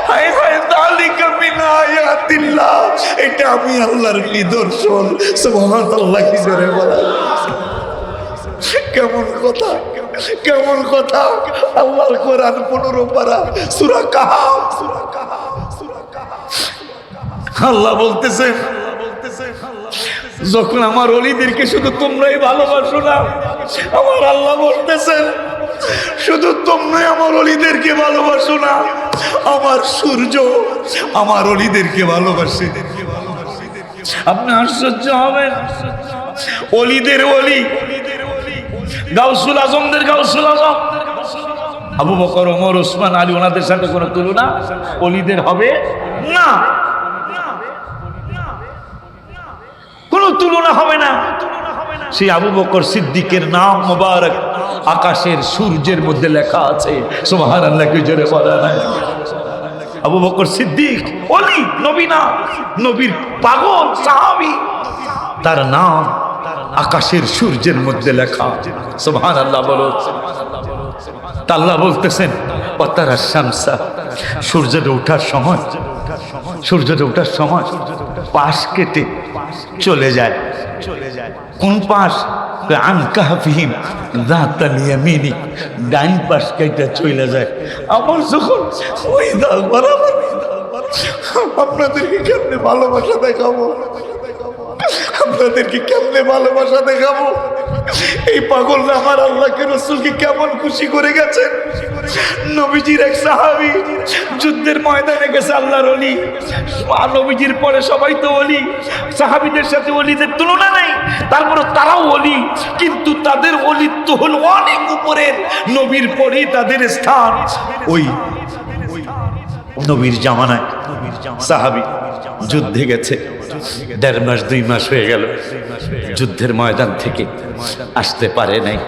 হায় হায়, যালিকা মিন আয়াতিল্লাহ। এটা আমি আল্লাহর নিদর্শন। সুবহানাল্লাহ। কি করে বলা, কেমন কথা, কেমন কথা। আল্লাহর কোরআন 15 পারা সূরা কাহাফ। আল্লাহ বলতেছেন, যখন আমার ওলিদেরকে শুধু তোমরাই ভালোবাসো না, আমার আল্লাহ বলতেছেন শুধু তোমরাই আমার ওলিদেরকে ভালোবাসো না, আমার সূর্য আমার ওলিদেরকে ভালোবাসে। আপনি আশ্চর্য হবেন, ওলিদের ওলি, গাউসুল আজমদের গাউসুল আজম আবু বকর, ওমর, ওসমান, আলী, ওনাদের সাথে কোনো তুলনা ওলিদের হবে না, কোনো তুলনা হবে না। সেই আবু বকর সিদ্দিকের নাম মোবারক আকাশের সূর্যের মধ্যে লেখা আছে। সুবহানাল্লাহ। কি জোরে বলা নাই? আবু বকর সিদ্দিক ওলি, নবী না, নবীর পাগল সাহাবী, তার নাম আকাশের সূর্যের মধ্যে লেখা। সুবহানাল্লাহ বলো। আল্লাহ বলতেছেন ওয়াতারা শামসা, সূর্যটা ওঠার সময়, সূর্যটা ওঠার সময় পাশ কেটে চলে যায়। কোন পাশ? আনকাহফিহিম যাতাল ইয়ামিনি, ডাইন পাশ কেটে চলে যায়। আমার যখন ওই দাল বরাবর, আপনাদেরকে কেমনে ভালোবাসা দেখাবো, আপনাদেরকে কেমনে ভালোবাসা দেখাবো। এই পাগলরা আমার আল্লাহকে রাসূলকে কেমন খুশি করে গেছেন। নবীজির এক সাহাবী যুদ্ধের ময়দানে গেছে, আল্লাহর ওলি। নবীজির পরে সবাই তো ওলি, সাহাবীদের সাথে ওলিদের তুলনা নাই, তারপরে তারাও ওলি, কিন্তু তাদের ওলিত্ব হল অনেক উপরের। নবীর পরেই তাদের স্থান। ওই নবীর জামানায় সাহাবী যুদ্ধে গেছে, 1.5 মাস 2 মাস হয়ে গেল, যুদ্ধের ময়দান থেকে আসতে পারে নাই।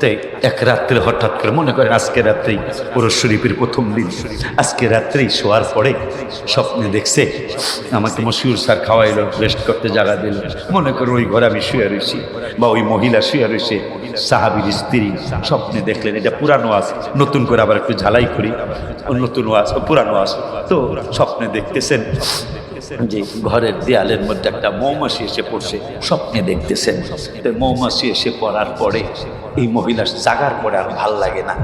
তাই এক রাত্রে হঠাৎ করে, মনে করেন আজকে রাত্রেই পুরো শরীফের প্রথম দিন, আজকে রাত্রেই শোয়ার পরে স্বপ্নে দেখছে, আমাকে মশিউর স্যার খাওয়াইলো, রেস্ট করতে জায়গা দিল। মনে করো ওই ঘরে আমি শুয়ে রয়েছি, বা ওই মহিলা শুয়ে রয়েছে, সাহাবীর স্ত্রী। স্বপ্নে দেখলেন, এটা পুরানো আজ, নতুন করে আবার একটু ঝালাই করি, নতুন ওয়াজ পুরানো আজ। তো স্বপ্নে দেখতেছেন যে ঘরের দেয়ালের মধ্যে একটা মৌমাছি এসে পড়ছে, স্বপ্নে দেখতেছেন। মৌমাছি এসে পড়ার পরে এই মহিলার জাগার পরে আর ভাল লাগে না,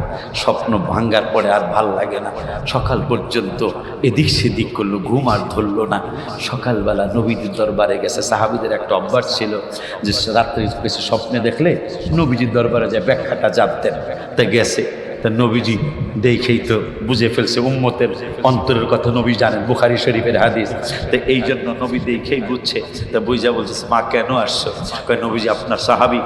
স্বপ্ন ভাঙ্গার পরে আর ভাল লাগে না। সকাল পর্যন্ত এদিক সেদিক করলো, ঘুম আর ধরলো না। সকালবেলা নবীজির দরবারে গেছে। সাহাবীদের একটা অভ্যাস ছিল যে রাত্রে কিছু স্বপ্নে দেখলে নবীজির দরবারে যায় ব্যাখ্যাটা জানতেন। তা গেছে, তা নবীজি দেখেই তো বুঝে ফেলছে, উম্মতের অন্তরের কথা নবী জানেন, বুখারী শরীফের হাদিস। তো এই জন্য নবী দেখেই বুঝছে। তা বুঝা বলছে, মা কেন আসছো? কয় নবীজি আপনার সাহাবী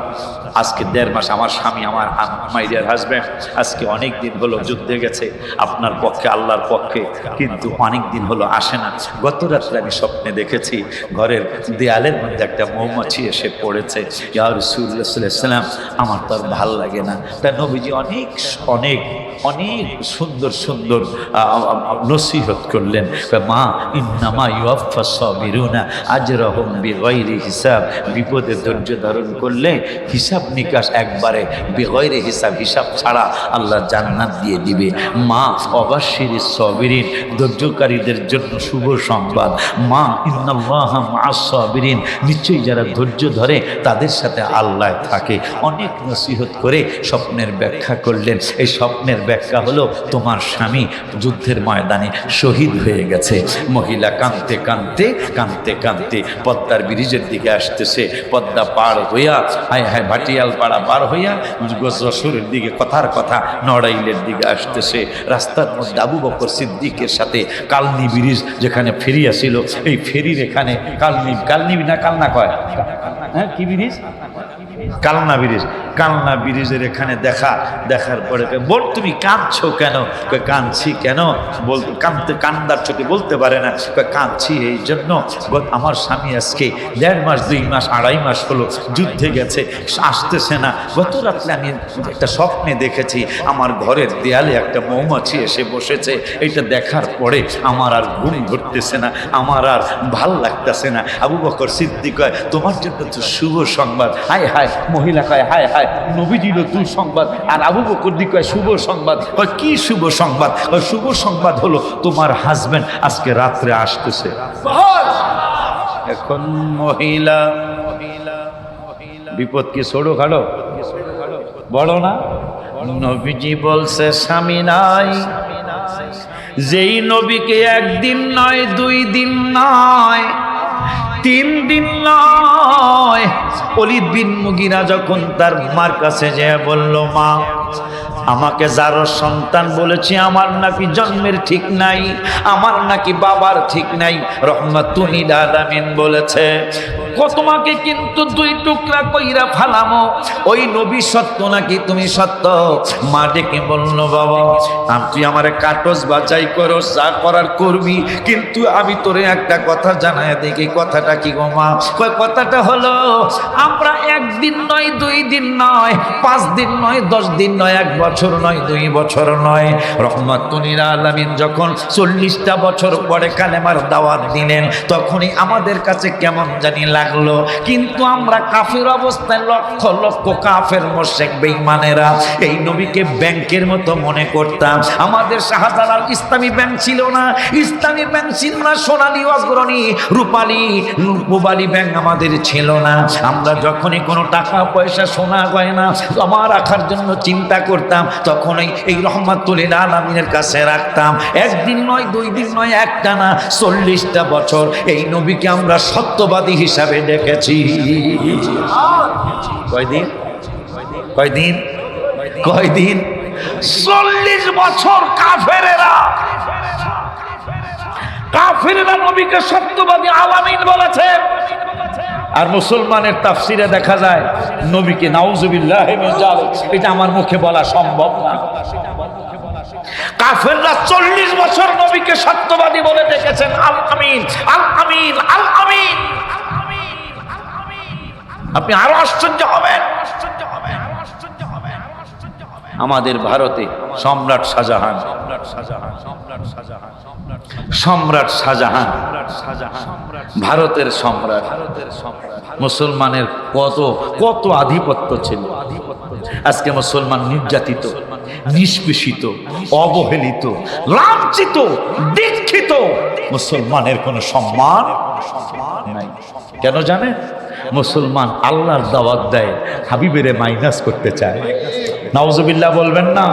আজকে 1.5 মাস, আমার স্বামী, আমার মাই ডিয়ার হাজব্যান্ড আজকে অনেক দিন হলো যুদ্ধে গেছে আপনার পক্ষে, আল্লাহর পক্ষে, কিন্তু অনেক দিন হলো আসে না। গত রাত্রে আমি স্বপ্নে দেখেছি ঘরের দেয়ালের মধ্যে একটা মৌমাছি এসে পড়েছে। ইয়া রাসূলুল্লাহ সাল্লাল্লাহু আলাইহি ওয়াসাল্লাম, আমার তো আর ভাল লাগে না। তা নবীজি অনেক অনেক অনেক সুন্দর সুন্দর নসিহত করলেন। মা ইন্নামা ইউয়াফাস সাবিরুনা আজরাহুম বিগাইরি হিসাব, বিপদে ধৈর্য ধারণ করলে হিসাব নিকাশ একবারে বিগাইরি হিসাব, হিসাব ছাড়া আল্লাহ জান্নাত দিয়ে দিবে। মা অবাশশিরিস সাবিরিন, ধৈর্যকারীদের জন্য শুভ সংবাদ। মা ইন্নাল্লাহা মাআস সাবিরিন, নিশ্চয়ই যারা ধৈর্য ধরে তাদের সাথে আল্লাহ থাকে। অনেক নসিহত করে স্বপ্নের ব্যাখ্যা করলেন। এই স্বপ্নের ব্যাখ্যা হলো তোমার স্বামী যুদ্ধের ময়দানে শহীদ হয়ে গেছে। মহিলা কাঁদতে কাঁদতে কাঁদতে কাঁদতে পদ্মার ব্রিজের দিকে আসতেছে, পদ্মা পার হইয়া হায় হায় ভাটিয়াল পাড়া পার হইয়া যশোরের দিকে কথার কথা নড়াইলের দিকে আসতেছে। রাস্তার মধ্যে আবু বকর সিদ্দিকের সাথে কালনি ব্রিজ যেখানে ফেরি আসিল, এই ফেরির এখানে কালনি না কালনা কয়, হ্যাঁ কি ব্রিজ? কালনা ব্রিজ। কালনা ব্রিজের এখানে দেখার পরে বল তুমি কাঁদছো কেন? কাঁদছি কেন বলতে কান্দার চোখে বলতে পারে না, কাঁদছি এই জন্য আমার স্বামী আজকে 1.5 মাস 2 মাস 2.5 মাস হলো যুদ্ধে গেছে, আসতেছে না। গত রাত্রে আমি একটা স্বপ্নে দেখেছি আমার ঘরের দেয়ালে একটা মৌমাছি এসে বসেছে। এটা দেখার পরে আমার আর ঘুম ধরতেছে না, আমার আর ভাল লাগতেছে না। আবু বকর সিদ্দিক কয় তোমার জন্য তো শুভ সংবাদ। হায় হায় মহিলা কয় হায় হায় নবীজিরও দুঃসংবাদ, আর আবু বকর দিক কয় শুভ সংবাদ। কয় কি শুভ সংবাদ? শুভ সংবাদ হলো তোমার হাজবেন্ড আজকে রাত্রে আসতেছে। এখন মহিলা বিপদ কি ছোড়ো খাড়ো বড় না? নবীজি বলছে স্বামী নাই, যেই নবীকে 1 দিন নয় 2 দিন নয় 3 দিন নয়, ওলীদ বিন মুগীরা যখন তার মার কাছে যেয়ে বলল মা আমাকে যারো সন্তান বলেছে আমার নাকি জন্মের ঠিক নাই, আমার নাকি বাবার ঠিক নাই, রহমাতুল লিল আলামিন বলেছে তোমাকে কিন্তু 2 টুকরা কইরা ফালামো, ওই নবী সত্য নাকি তুমি সত্য? মা ডেকে বলল বাবা তুই আমারে কাটস বাঁচাই করো, যা করার করবি, কিন্তু আমি তোরে একটা কথা জানায় দেখি। কথাটা কি গো মা? কয় কথাটা হলো আমরা 1 দিন নয় 2 দিন নয় 5 দিন নয় 10 দিন নয় 1 বছর নয় 2 বছর নয়, রহমাতুল লিল আলামিন যখন 40টা বছর পরে কালেমার দাওয়াত দিলেন তখনই আমাদের কাছে কেমন জানি লাগলো, কিন্তু আমরা কাফের অবস্থায় লক্ষ লক্ষ কাফের মুশরিক বেঈমানেরা এই নবীকে ব্যাংকের মতো মনে করতাম। আমাদের শাহজালাল ইসলামী ব্যাংক ছিল না, ইসলামী ব্যাংক ছিল না, সোনালী অগ্রণী রূপালী ব্যাংক আমাদের ছিল না। আমরা যখনই কোনো টাকা পয়সা সোনা গয়না জমা রাখার জন্য চিন্তা করতাম তখনই এই রহমাতুল লিল আলামিনের কাছে রাখতাম। 1 দিন নয় 2 দিন নয় একটানা 40টা বছর এই নবীকে আমরা সত্যবাদী হিসাবে দেখেছি। কয়দিন কয়দিন কয়দিন 40 বছর কাফেরেরা নবীকে সত্যবাদী আলামিন বলেছে। আর মুসলমানের তাফসিরে দেখা যায় নবীকে নাউজুবিল্লাহি মিন যালিক, এটা আমার মুখে বলা সম্ভব না। কাফেররা 40 বছর নবীকে সত্যবাদী বলে দেখেছেন। আল আমিন আল আমিন আল আমিন। আপনি আরো আশ্চর্য হবেন, আমাদের ভারতে সম্রাট শাহজাহান ভারতের সম্রাট, মুসলমানের কত কত আধিপত্য ছিল। আজকে মুসলমান নির্যাতিত, নিষ্পেষিত, অবহেলিত, লাঞ্ছিত, দীক্ষিত। মুসলমানের কোনো সম্মান নাই। কেন জানেন? মুসলমান আল্লাহর দাওয়াত দেয়, হাবিবেরে মাইনাস করতে চায়। নাউজুবিল্লাহ বলবেন না?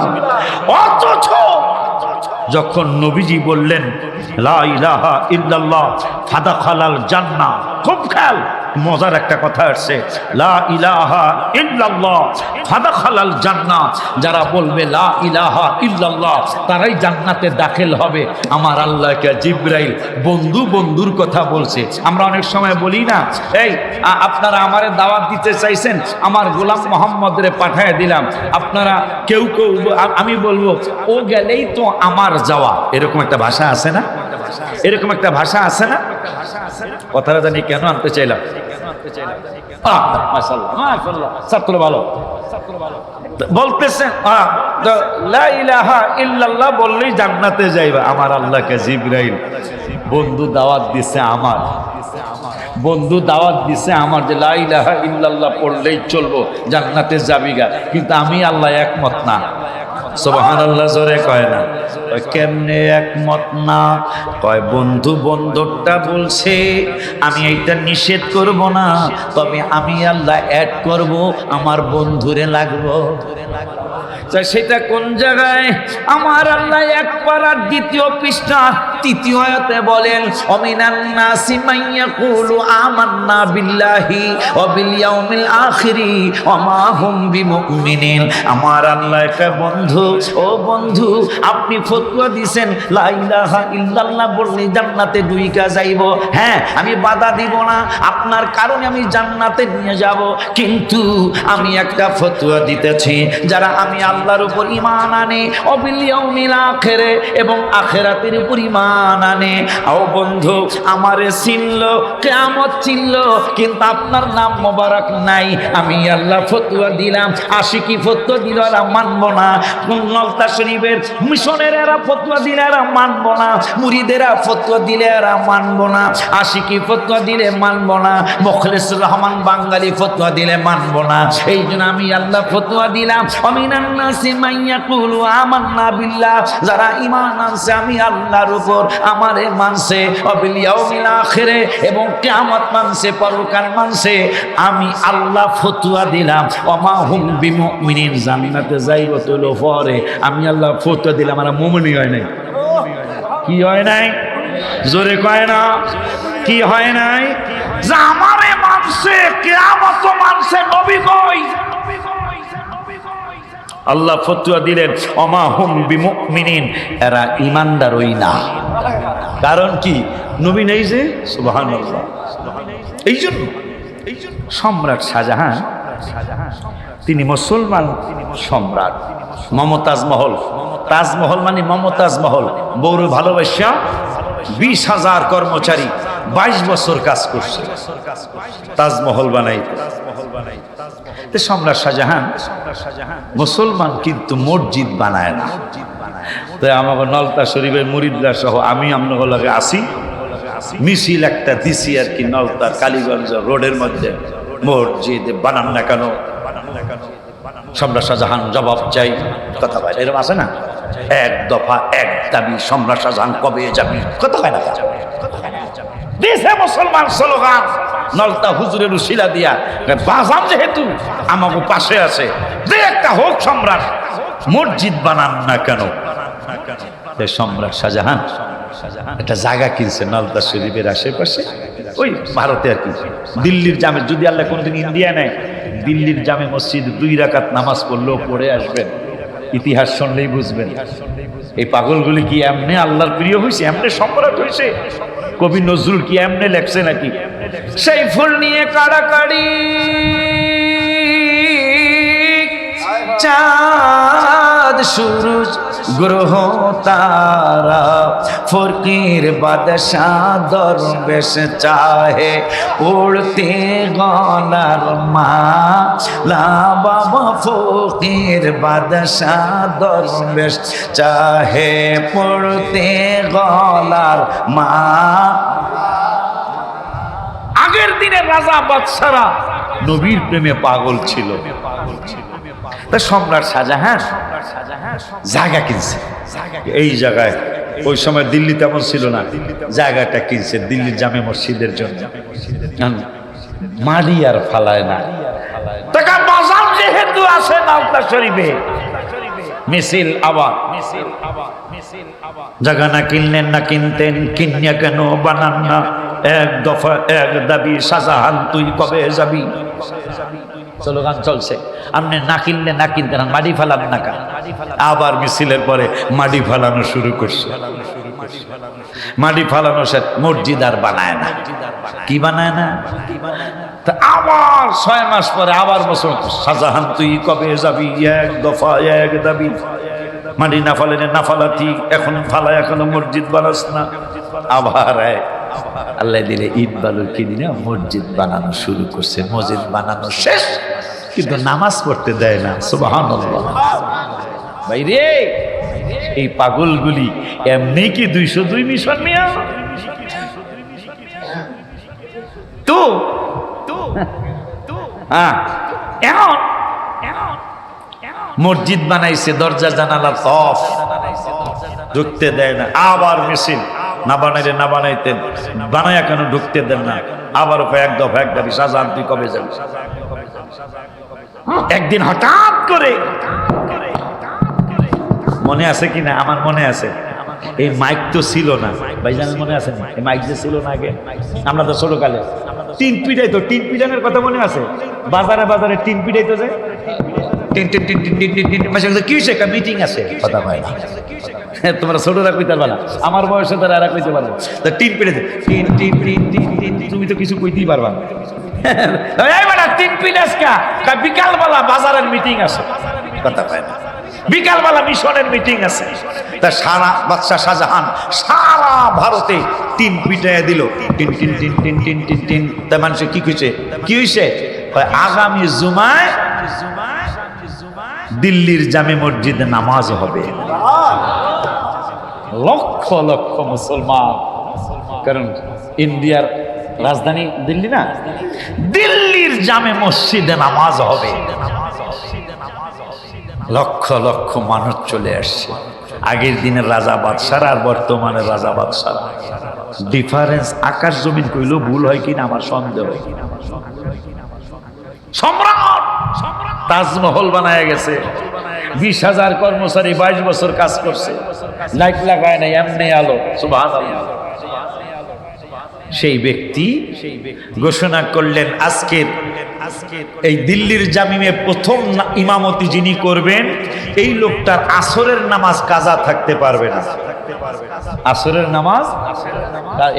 অথচ যখন নবীজি বললেন লা ইলাহা ইল্লাল্লাহ ফাদাখালাল জান্নাহ, খুব খেয়াল, মজার একটা কথা আসছে, লা ইলাহা ইল্লাল্লাহ ফাদাখালাল জান্নাহ, যারা বলবে লা ইলাহা ইল্লাল্লাহ তারাই জান্নাতে দাখিল হবে। আমার আল্লাহকে জিবরাইল বন্ধুর কথা বলছে। আমরা অনেক সময় বলি না, এই আপনারা আমারে দাওয়াত দিতে চাইছেন, আমার গোলাম মোহাম্মদরে পাঠায় দিলাম, আপনারা কেউ কেউ আমি বলবো ও গেলেই তো আমার যাওয়া, এরকম একটা ভাষা আছে না? এরকম একটা ভাষা আছে না? কথাটা জানি কেন আনতে চাইলাম। বলতেছেন লা ইলাহা ইল্লাল্লাহ বললেই জান্নাতে যাইবা। আমার আল্লাহকে জিবরাইল বন্ধু দাওয়াত দিছে, আমার বন্ধু দাওয়াত দিছে আমার যে লা ইলাহা ইল্লাল্লাহ পড়লেই চলবো, জান্নাতে যাবিগা। কিন্তু আমি আল্লাহ একমত না। সুবহানাল্লাহ জোরে কয় না? কেমনে একমত না? কয় বন্ধুরটা বলছে আমি এইটা নিষেধ করব না, তবে আমি আল্লাহ অ্যাড করব, আমার বন্ধুরে লাগবো। সেটা কোন জায়গায়? আমার আল্লাহ এক পারার দ্বিতীয় পৃষ্ঠা তৃতীয় আয়াতে বলেন, অমিনান নাসি মাইয়াকুলু আমান্না বিল্লাহি ওয়া বিল ইয়াউমিল আখিরি ওয়া মা হুম বিমুমিনিন। আমার আল্লাহ একটা বন্ধু, ও বন্ধু আপনি ফতোয়া দিবেন লা ইলাহা ইল্লাল্লাহ বললে জান্নাতে ঢুইকা যাইব। হ্যাঁ, আমি বাধা দিব না, আপনার কারণে আমি জান্নাতে নিয়ে যাব, কিন্তু আমি একটা ফতোয়া দিতেছি, যারা আমি আল্লাহর উপর ঈমান আনে ও বিল ইয়াউমিল আখিরে এবং আখিরাতের উপর ঈমান আনে। ও বন্ধু আমারে চিনলো, কিয়ামত চিনলো, কিন্তু আপনার নাম মোবারক নাই। আমি আল্লাহ ফতোয়া দিলাম, আশিকি ফতোয়া দিল আর মানবো না, নলতা শরীফের মিশনের এরা ফতোয়া দিলে এরা মানবো না, মুরিদেরা ফতোয়া দিলে এরা মানবো না, আশিকি ফতোয়া দিলে মানবো না, মুখলেসুর রহমান বাঙালি ফতোয়া দিলে মানবো না। এই জন্য আমি আল্লাহ ফতোয়া দিলাম, অমিনান নাসি মাইয়াকুলু আমান্না বিল্লাহ, যারা ঈমান আনছে আমি আল্লাহর উপর, আমারে মানছে, ওয়া বিল ইয়াউমিল আখিরে এবং কিয়ামত মানছে, পরকাল মানছে, আমি আল্লাহ ফতোয়া দিলাম ওয়া মা হুম বিমুমিনিন, জান্নাতে যাইব তোলো পরে। আমি আল্লাহ ফতোয়া দিলাম, আর মুমিন হয় নাই। কি হয় নাই? জোরে কয় না, কি হয় নাই? যে আমারে মানছে, কিয়ামত মানছে, নবী কই? আল্লাহ ফতোয়া দিলেন ওমা হুম বিমুমিনিন, এরা ঈমানদারই না। কারণ কি? নবী নেই যে। সুবহানাল্লাহ। এই জন্য সম্রাট শাহজাহান তিনি মুসলমান সম্রাট। মমতাজ মহল, তাজমহল মানে মমতাজ মহল, বউর ভালোবাসা 20,000 কর্মচারী 22 বছর কাজ করছে তাজমহল বানাইতে। সম্রাট শাহজাহান মুসলমান কিন্তু মসজিদ বানায় না। তাই আমাকে নলতা শরীফের মুরিদরা সহ আমি আপনার লাগে আসি, মিছিল একটা দিছি আর কি, নলতার কালীগঞ্জ রোডের মধ্যে মসজিদ বানান না কেন? সম্রাট শাহজাহান জবাব চাই, কথা হয় এরকম আছে না? এক দফা এক দাবি, সম্রাট শাহজাহান কবে যাবি? কথা হয় না? দেশে মুসলমান স্লোগান, নলতা হুজুরের উশিলা দিয়া বাজাম যেহেতু আমাকে পাশে আছে, যে একটা হোক সম্রাট, মসজিদ বানান না কেন? সম্রাট শাহজাহান একটা জায়গা কিনছে নলতা শরীফের আশেপাশে, ওই ভারতে আর কি, দিল্লির জামে, যদি আল্লাহ কোনোদিন ইন্ডিয়া নেয়, দিল্লির জামে মসজিদ 2 রাকাত নামাজ পড়লেও পড়ে আসবেন, ইতিহাস শুনলেই বুঝবেন। এই পাগলগুলি কি এমনি আল্লাহর প্রিয় হয়েছে, এমনি সম্রাট হয়েছে? কবি নজরুল কি এমনি লেখছে নাকি? সেই ফুল নিয়ে কাড়াকাড়ি, চাঁদ সূরজ গ্রহ তারা, ফকির বাদশাহ দরবেশ চাহে উড়তে গলার মালা, বাবা ফকির বাদশাহ দরবেশ চাহে পড়তে গলার মালা। আগের দিনের রাজা বাদশারা নবীর প্রেমে পাগল ছিল। সম্রাট শাহজাহান জায়গা কিনছে এই জায়গায়, ওই সময় দিল্লি তেমন ছিল না, জায়গাটা কিনছে দিল্লির জামে মসজিদের জন্য। মারি আর ফালায় না, টাকা বাজার যেহেতু আছে নলতা শরীফে, মিছিল আবার জায়গা না কিনলেন না কিনতেন, কিনিয়া কেন বানান না? এক দফা এক দাবি, শাহজাহান তুই কবে যাবি? স্লোগান চলছে, আপনি না কিনলে না কিনতেন, মাটি ফালান না কেন? আবার মিছিলের পরে মাটি ফালানো শুরু করছে। মাটি ফালানো সে মসজিদ আর বানায় না। কি বানায় না? আবার 6 মাস পরে আবার বছর, শাহজাহান তুই কবে যাবি? এক দফা এক দাবি, মাটি না ফালেনে না ফালাতি, এখন ফালায়, এখনো মসজিদ বানাস না। আবার আল্লাহ দিলে ঈদ বালুর কিনে মসজিদ বানানো শুরু করছে। মসজিদ বানানো শেষ, কিন্তু নামাজ পড়তে দেয় না। সুবহানাল্লাহ। ভাইরে, এই পাগলগুলি এমনি কি 202 মিশন মিয়া? তো এখন মসজিদ বানাইছে, দরজা জানালা তফ, ঢুকতে দেয় না। আবার মিছিল, না বানাইলে না বানাইতেন, বানায়া কেন ঢুকতে দেন না? আবার এক দফা এক দাবি, শাহজাহান তুই কবে যাবি? একদিন হঠাৎ করে মনে আছে কি না? আমার মনে আছে। এই মাইক তো ছিল না ভাইজানের মনে আছে না? এই মাইক যে ছিল না আগে, আমরা তো ছোটকালে টিন পিটাইতো, টিন পিটানোর কথা মনে আছে? বাজারে বাজারে টিন পিটাইতো যে tin tin tin tin tin tin tin, কি হয়েছে? একটা মিটিং আছে, কথা হয় না। তোমরা ছোটরা কইতে পারবা না, আমার বয়সে তারা এরা কইতে পারবে। তো টিন পিটাইতে tin tin tin tin tin, তুমি তো কিছু কইতেই পারবা না। এই বেটা টিন পিটাস কা? বিকালবেলা বাজারের মিটিং আছে, কথা হয় না। বিকালবেলা মিশনের মিটিং আছে। তা সারা বাদশা শাহজাহান সারা ভারতে টিন পিটাইয়া দিল, tin tin tin tin tin tin tin. তা মানুষে কি কইছে? কি হইছে? আগামী জুমায় দিল্লির জামে মসজিদে নামাজ হবে। লক্ষ লক্ষ মুসলমান, কারণ ইন্ডিয়ার রাজধানী দিল্লি না, দিল্লির জামে মসজিদে নামাজ হবে। লক্ষ লক্ষ মানুষ চলে আসছে। আগের দিনের রাজা বাদশারা আর বর্তমানের রাজা বাদশারা ডিফারেন্স আকাশ জমিন, কইলেও ভুল হয় কিনা আমার সন্দেহ। সম্রাট তাজমহল বানায় গেছে, 20,000 কর্মচারী 22 বছর কাজ করছে, লাইট লাগায় নাই, এমনি আলো। সুবহানাল্লাহ। সেই ব্যক্তি ঘোষণা করলেন আজকের এই দিল্লির জামিমে প্রথম ইমামতি যিনি করবেন, এই লোকটার আসরের নামাজ কাজা থাকতে পারবে না। আসরের নামাজ,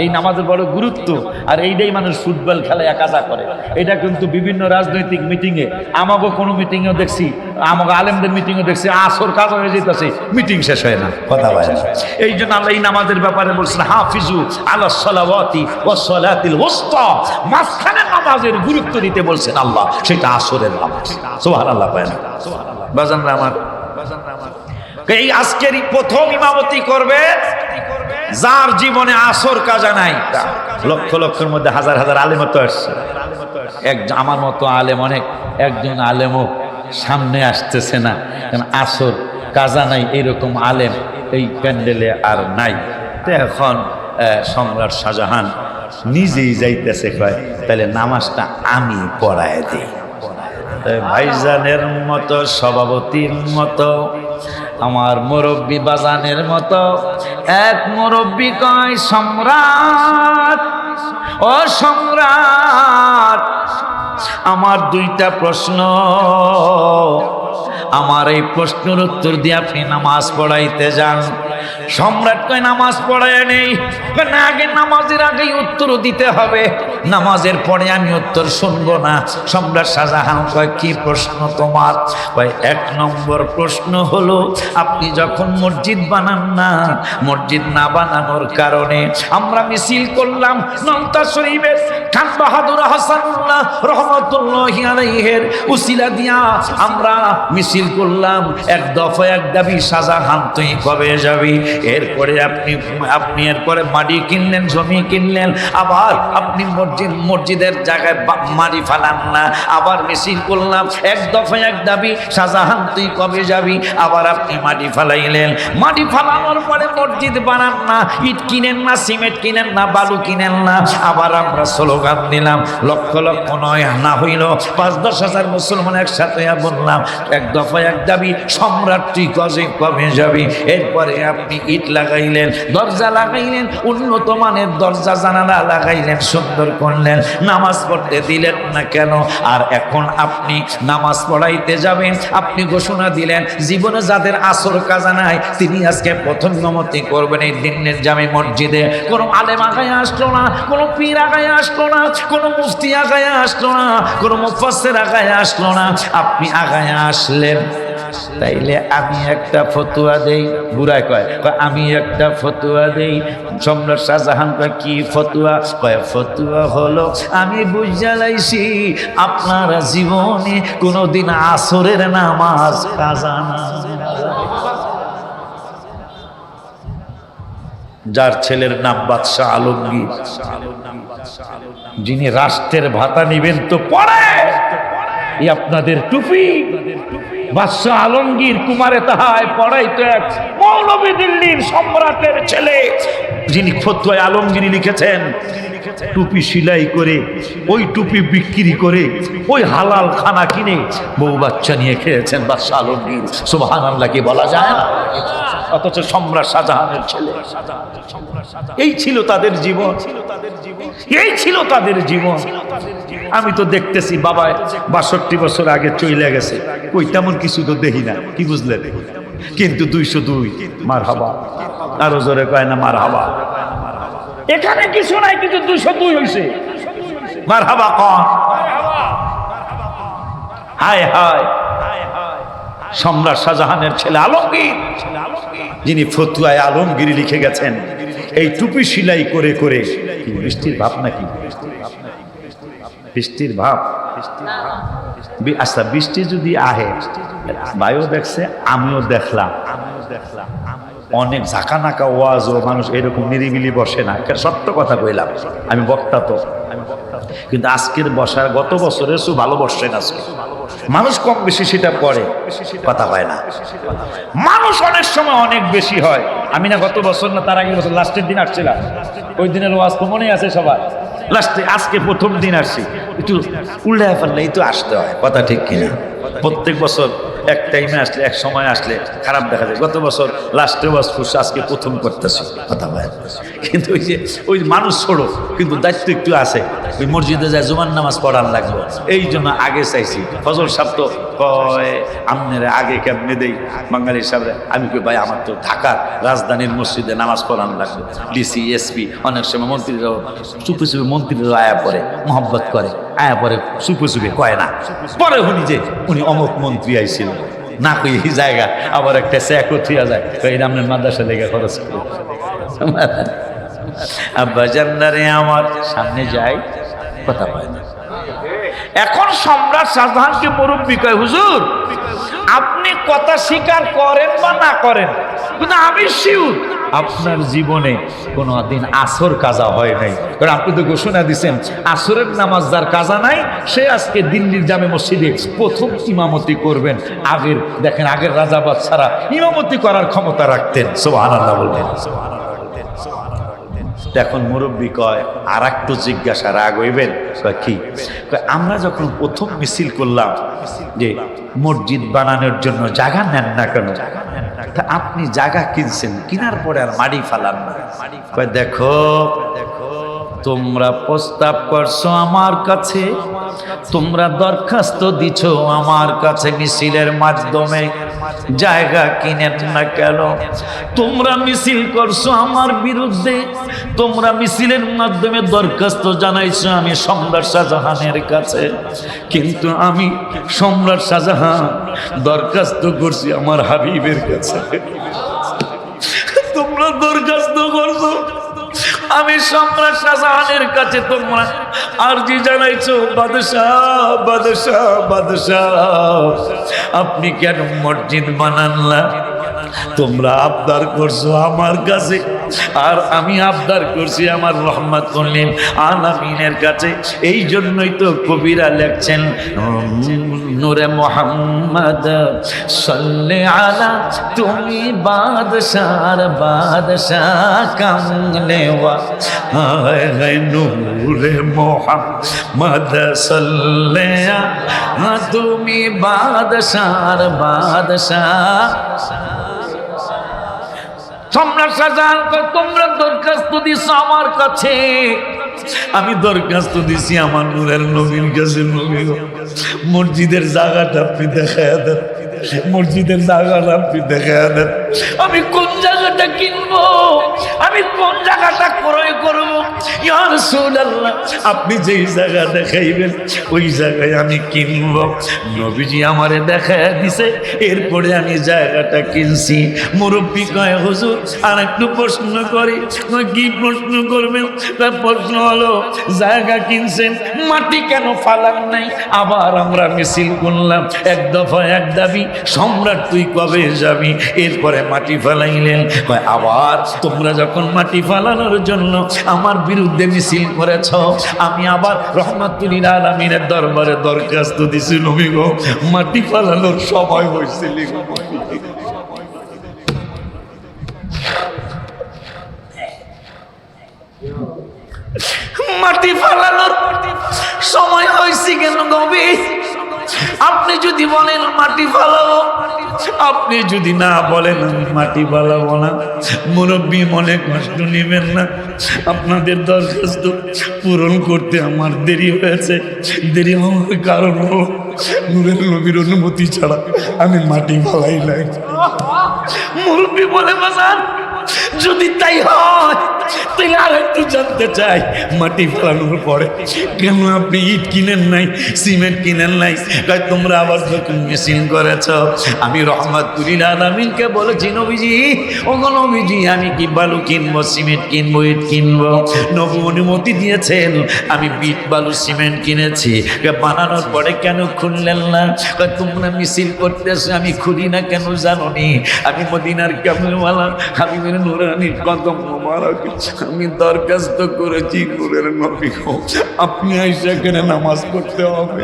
এই নামাজের বড় গুরুত্ব। আর এইটাই মানুষ ফুটবল খেলায় কাজা করে। এটা কিন্তু বিভিন্ন রাজনৈতিক মিটিংয়ে, আমাকে কোনো মিটিংয়েও দেখছি, আমাকে আলেমদের মিটিংও দেখছি, আসর কাজা হয়ে যেতেছে, মিটিং শেষ হয় না, কথা বলে না। এই জন্য আল্লাহ এই নামাজের ব্যাপারে বলছেন হাফিজু আলাস সালাওয়াতি ওয়াস সালাতিল উসতা, মাঝখানে নামাজের গুরুত্ব দিতে বলছেন আল্লাহ, সেটা আসরের নামাজ। সুবহানাল্লাহ। বাজানরা আমার, এই আজকেরই প্রথম ইমামতি করবে যার জীবনে আসর কাজা নাই। লক্ষ লক্ষের মধ্যে হাজার হাজার আলেম তো আসছে, আমার মতো আলেম অনেক, একজন আলেমও সামনে আসতেছে না, কারণ আসর কাজা নাই এরকম আলেম এই প্যান্ডেলে আর নাই। তো এখন সম্রাট শাহজাহান নিজেই যাইতেছে, কয় তাহলে নামাজটা আমি পড়ায় দিই। ভাইজানের মতো, সভাপতির মতো, আমার মুরব্বী বাজানের মতো এক মুরব্বী কয়, সম্রাট, ও সম্রাট, আমার 2টা প্রশ্ন, আমার এই প্রশ্নের উত্তর দিয়ে আপনি নামাজ পড়াইতে যান। সম্রাট কয় নামাজ পড়ায় নেই, না আগে নামাজের আগেই উত্তর দিতে হবে, নামাজের পরে আমি উত্তর শুনবো না। সম্রাট শাহজাহান কয় কি প্রশ্ন তোমার? কয় 1 নম্বর প্রশ্ন হলো, আপনি যখন মসজিদ বানান না, মসজিদ না বানানোর কারণে আমরা মিছিল করলাম নলতা শরীফের খান বাহাদুর হাসানুল্লাহ রহমতুল্লাহি আলাইহির উসিলা দিয়া আমরা মিছিল করলাম, এক দফা এক দাবি, শাহজাহান তুই কবে যাবি? এরপরে আপনি এরপরে মাটি কিনলেন, জমি কিনলেন, আবার আপনি মসজিদের জায়গায় মাটি ফালান না, আবার মিছিল করলাম, এক দফা এক দাবি, শাহজাহান তুই কবে যাবি? আবার আপনি মাটি ফালাইলেন, মাটি ফালানোর পরে মসজিদ বানান না, ইট কিনেন না, সিমেন্ট কিনেন না, বালু কিনেন না, আবার আমরা স্লোগান দিলাম, লক্ষ লক্ষ নয় না হইল 5-10 হাজার মুসলমান একসাথে বললাম, এক দফা এক দাবি, সম্রাট তুই কবে যাবি? এরপরে আপনি ইট লাগাইলেন, দরজা লাগাইলেন, উন্নত মানের দরজা জানালা লাগাইলেন, সুন্দর করলেন, নামাজ পড়তে দিলেন না কেন? আর এখন আপনি নামাজ পড়াইতে যাবেন, আপনি ঘোষণা দিলেন জীবনে যাদের আসর কাজা নাই তিনি আজকে প্রথম ইমামতি করবেন এই দিনের জামে মসজিদে। কোনো আলেম আগায় আসলো না, কোনো পীর আগায় আসলো না, কোনো মুফতি আগায় আসলো না, কোনো মুফাসসির আগায় আসলো না, আপনি আগায় আসলেন। তাইলে আমি একটা ফতোয়া দেই, বুড়ায় কয় আমি একটা ফতোয়া দেই। সম্রাট শাহজাহান কয় কি ফতোয়া? কয় ফতোয়া হলো আমি বুঝা লাইছি আপনারা জীবনে কোনোদিন আসরের নামাজ কাজা না। যার ছেলের নাম বাদশাহ আলমগীর, যিনি রাষ্ট্রের ভাতা নিবেন তো পরে এই আপনাদের টুপি, বাদশাহ আলমগীর কুমারে তাহায় পড়াই তো এক মৌলভী দিল্লির সম্রাটের ছেলে, যিনি ফতোয়া আলমগীরি লিখেছেন। টুপি সেলাই করে, ওই টুপি বিক্রি করে, ওই হালাল খানা কিনে বউ বাচ্চা নিয়ে খেয়েছেন বাদশা আলমগীর। সুবহানাল্লাহ কি বলা যায় না? অথচ সম্রাট শাহজাহানের ছেলে। এই ছিল তাদের জীবন, এই ছিল তাদের জীবন। আমি তো দেখতেছি বাবা 62 বছর আগে চলে গেছে, ওই তেমন কিছু তো দেখি না, কি বুঝলেন? কিন্তু 202 মারহাবা, আরো জোরে কয় না মারহাবা। এখানে কিছু নাই, কিন্তু 202 হইছে। মারহাবা কন। হায় হায়, সম্রাট শাহজাহানের ছেলে আলমগীর, যিনি ফতুয়ায় আলমগীর লিখে গেছেন, এই টুপি সেলাই করে করে। কি বৃষ্টির ভাব নাকি? বৃষ্টির ভাব? আচ্ছা, বৃষ্টি যদি আহে, ভাইও দেখছে আমিও দেখলাম, অনেক ঝাঁকা নাকা ওয়াজ ও মানুষ এরকম নিরিবিলি বসে না। সত্য কথা কইলাম, আমি বক্তা তো, কিন্তু আজকের বসার গত বছরের সু ভালো বসছেন আজকে। মানুষ কম বেশি সেটা পড়ে, কথা হয় না। মানুষ অনেক সময় অনেক বেশি হয়। আমি না গত বছর না তার আগের বছর লাস্টের দিন আসছিলাম, ওই দিনের ওয়াজ তো মনে আছে সবার। লাস্টে আজকে প্রথম দিন আসছি, একটু উল্টায় ফেললেই তো আসতে হয়, কথা ঠিক কিনা? প্রত্যেক বছর এক টাইমে আসলে, এক সময় আসলে খারাপ দেখা যায়। গত বছর লাস্টে ওয়াজ করছে, আজকে প্রথম করতেছি, কথা হয়। কিন্তু ওই যে ওই মানুষ ছোড়ো, কিন্তু দায়িত্ব একটু আছে। ওই মসজিদে যায় জুমার নামাজ পড়ার লাগবে, এই জন্য আগে চাইছি। ফজল সাহেব তো কয় আমনের আগে কেমনে দেই বাঙালি সাহেব। আমি কই ভাই, আমার তো ঢাকার রাজধানীর মসজিদে নামাজ পড়ান লাগবে। ডিসি, এসপি, অনেক সময় মন্ত্রীরাও চুপে চুপে, মন্ত্রীরাও আয়া পড়ে, মহব্বত করে, আয়া পরে চুপে চুপে কয় না। পরে শুনি যে উনি অমুক মন্ত্রী আইছিল, না কই এই জায়গা আবার একটা চেকও থিয়া যায়, এই আপনার মাদ্রাসা লেগে খরচ করে। আব্বা জান্নারে আমার সামনে যাই, কথা পায় না। এখন সম্রাট শাহজাহানকে মুরব্বি কয়, হুজুর আপনি কথা স্বীকার করেন বা না করেন, কিন্তু আমি শিওর আপনার জীবনে কোনোদিন আসর কাজা হয় নাই। কারণ আপনি তো ঘোষণা দিচ্ছেন আসরের নামাজ যার কাজা নাই, সে আজকে দিল্লির জামে মসজিদে প্রথম ইমামতি করবেন। আগের দেখেন, আগের রাজা বাদশারা ইমামতি করার ক্ষমতা রাখতেন। সুবহানাল্লাহ বলবেন। এখন মুরব্বী কয়, আর একটু জিজ্ঞাসা, রাগ হইবেন? কয় কি? আমরা যখন প্রথম মিছিল করলাম যে মসজিদ বানানোর জন্য জায়গা নেন না কেন, তা আপনি জায়গা কিনছেন, কিনার পরে আর মাটি ফালান না। কয় দেখো, তোমরা প্রস্তাব করছো আমার কাছে, তোমরা দরখাস্ত দিছ আমার কাছে মিছিলের মাধ্যমে, জায়গা কিনেন না কেন? তোমরা মিছিল করছো আমার বিরুদ্ধে, তোমরা মিছিলের মাধ্যমে দরখাস্ত জানাইছো আমি সম্রাট শাহজাহানের কাছে, কিন্তু আমি সম্রাট শাহজাহান দরখাস্ত করছি আমার হাবিবের কাছে। তোমরা দরখাস্ত করছো আমি সম্রাট শাহজাহানের কাছে, তোমরা আরজি জানাইছো বাদশাহ বাদশাহ বাদশাহ আপনি কেন মসজিদ বানান না? তোমরা আবদার করছো আমার কাছে, আর আমি আবদার করছি আমার রহমাতুল লিল আলামিনের কাছে। এই জন্যই তো কবিরা লেখছেন, নূরে মুহাম্মদ সাল্লি আলা, তুমি বাদশার বাদশাহ কামলেওয়া, হায় হায় নূরে মুহাম্মদ সাল্লি আলা, তুমি বাদশার বাদশাহ। সম্রাট শাহজাহান, তোমরা দরখাস্ত দিছো আমার কাছে, আমি দরখাস্ত দিছি আমার নূরের নবীর কাছে। নবী মসজিদের জায়গাটা আপনি দেখায় দেন, মসজিদের জায়গাটা আপনি দেখায় দেন। আমি কোন জায়গাটা কিনবো, আমি কোন জায়গাটা ক্রয় করবো? ইয়া রাসূলুল্লাহ, আপনি যেই জায়গা দেখাইবেন ওই জায়গায় আমি কিনবো। নবীজি আমারে দেখায় দিছে, এরপরে আমি জায়গাটা কিনছি। মুরব্বী কয়, হুজুর আর একটু প্রশ্ন করি। কি প্রশ্ন করবেন? তার প্রশ্ন হলো, জায়গা কিনছেন, মাটি কেন ফালান নাই? আবার আমরা মিছিল করলাম, এক দফা এক দাবি, সম্রাট তুই কবে যাবি? এরপরে মাটি ফালাইলেন। আবার তোমরা যখন মাটি ফালানোর জন্য আমার বিরুদ্ধে মিছিল করেছ, আমি আবার রহমাতুল লিল আলামিনের দরবারে দরখাস্ত দিছি, নবী গো মাটি ফালানোর সময় হয়েছিল, মাটি ফালানোর সময় হয়েছে কেন গবি? আপনি যদি বলেন মাটি ফালাবো, আপনি যদি না বলেন আমি মাটি ফালাবো না, মুরব্বী মনে কষ্ট নেবেন না। আপনাদের দরখাস্ত পূরণ করতে আমার দেরি হয়েছে। দেরি হওয়ার কারণ হলো নূরের নবীর অনুমতি ছাড়া আমি মাটি ফালাই নাই। মুরব্বী বলে বাজান যদি তাই হয় তাহলে আর একটু জানতে চাই, মাটি ফেলানোর পরে কেন আপনি ইট কিনেন নাই, সিমেন্ট কিনেন নাই? তোমরা আবার যখন মেশিন করেছ, আমি রহমাতুল আলামিনকে বলেছি নবীজি, ওগো নবীজি আমি কি বালু কিনবো, সিমেন্ট কিনবো, ইট কিনবো? নবী অনুমতি দিয়েছেন, আমি বিট বালু সিমেন্ট কিনেছি। বানানোর পরে কেন খুললেন না? তোমরা মিছিল করতেছো, আমি খুলি না কেন জানো নি? আমি মদিনার কামলিওয়ালা হাবিবের নুরানির কদম মোবারক আমি দরখাস্ত করেছি, নূরের নবী আপনি আইসা কেন নামাজ পড়তে হবে?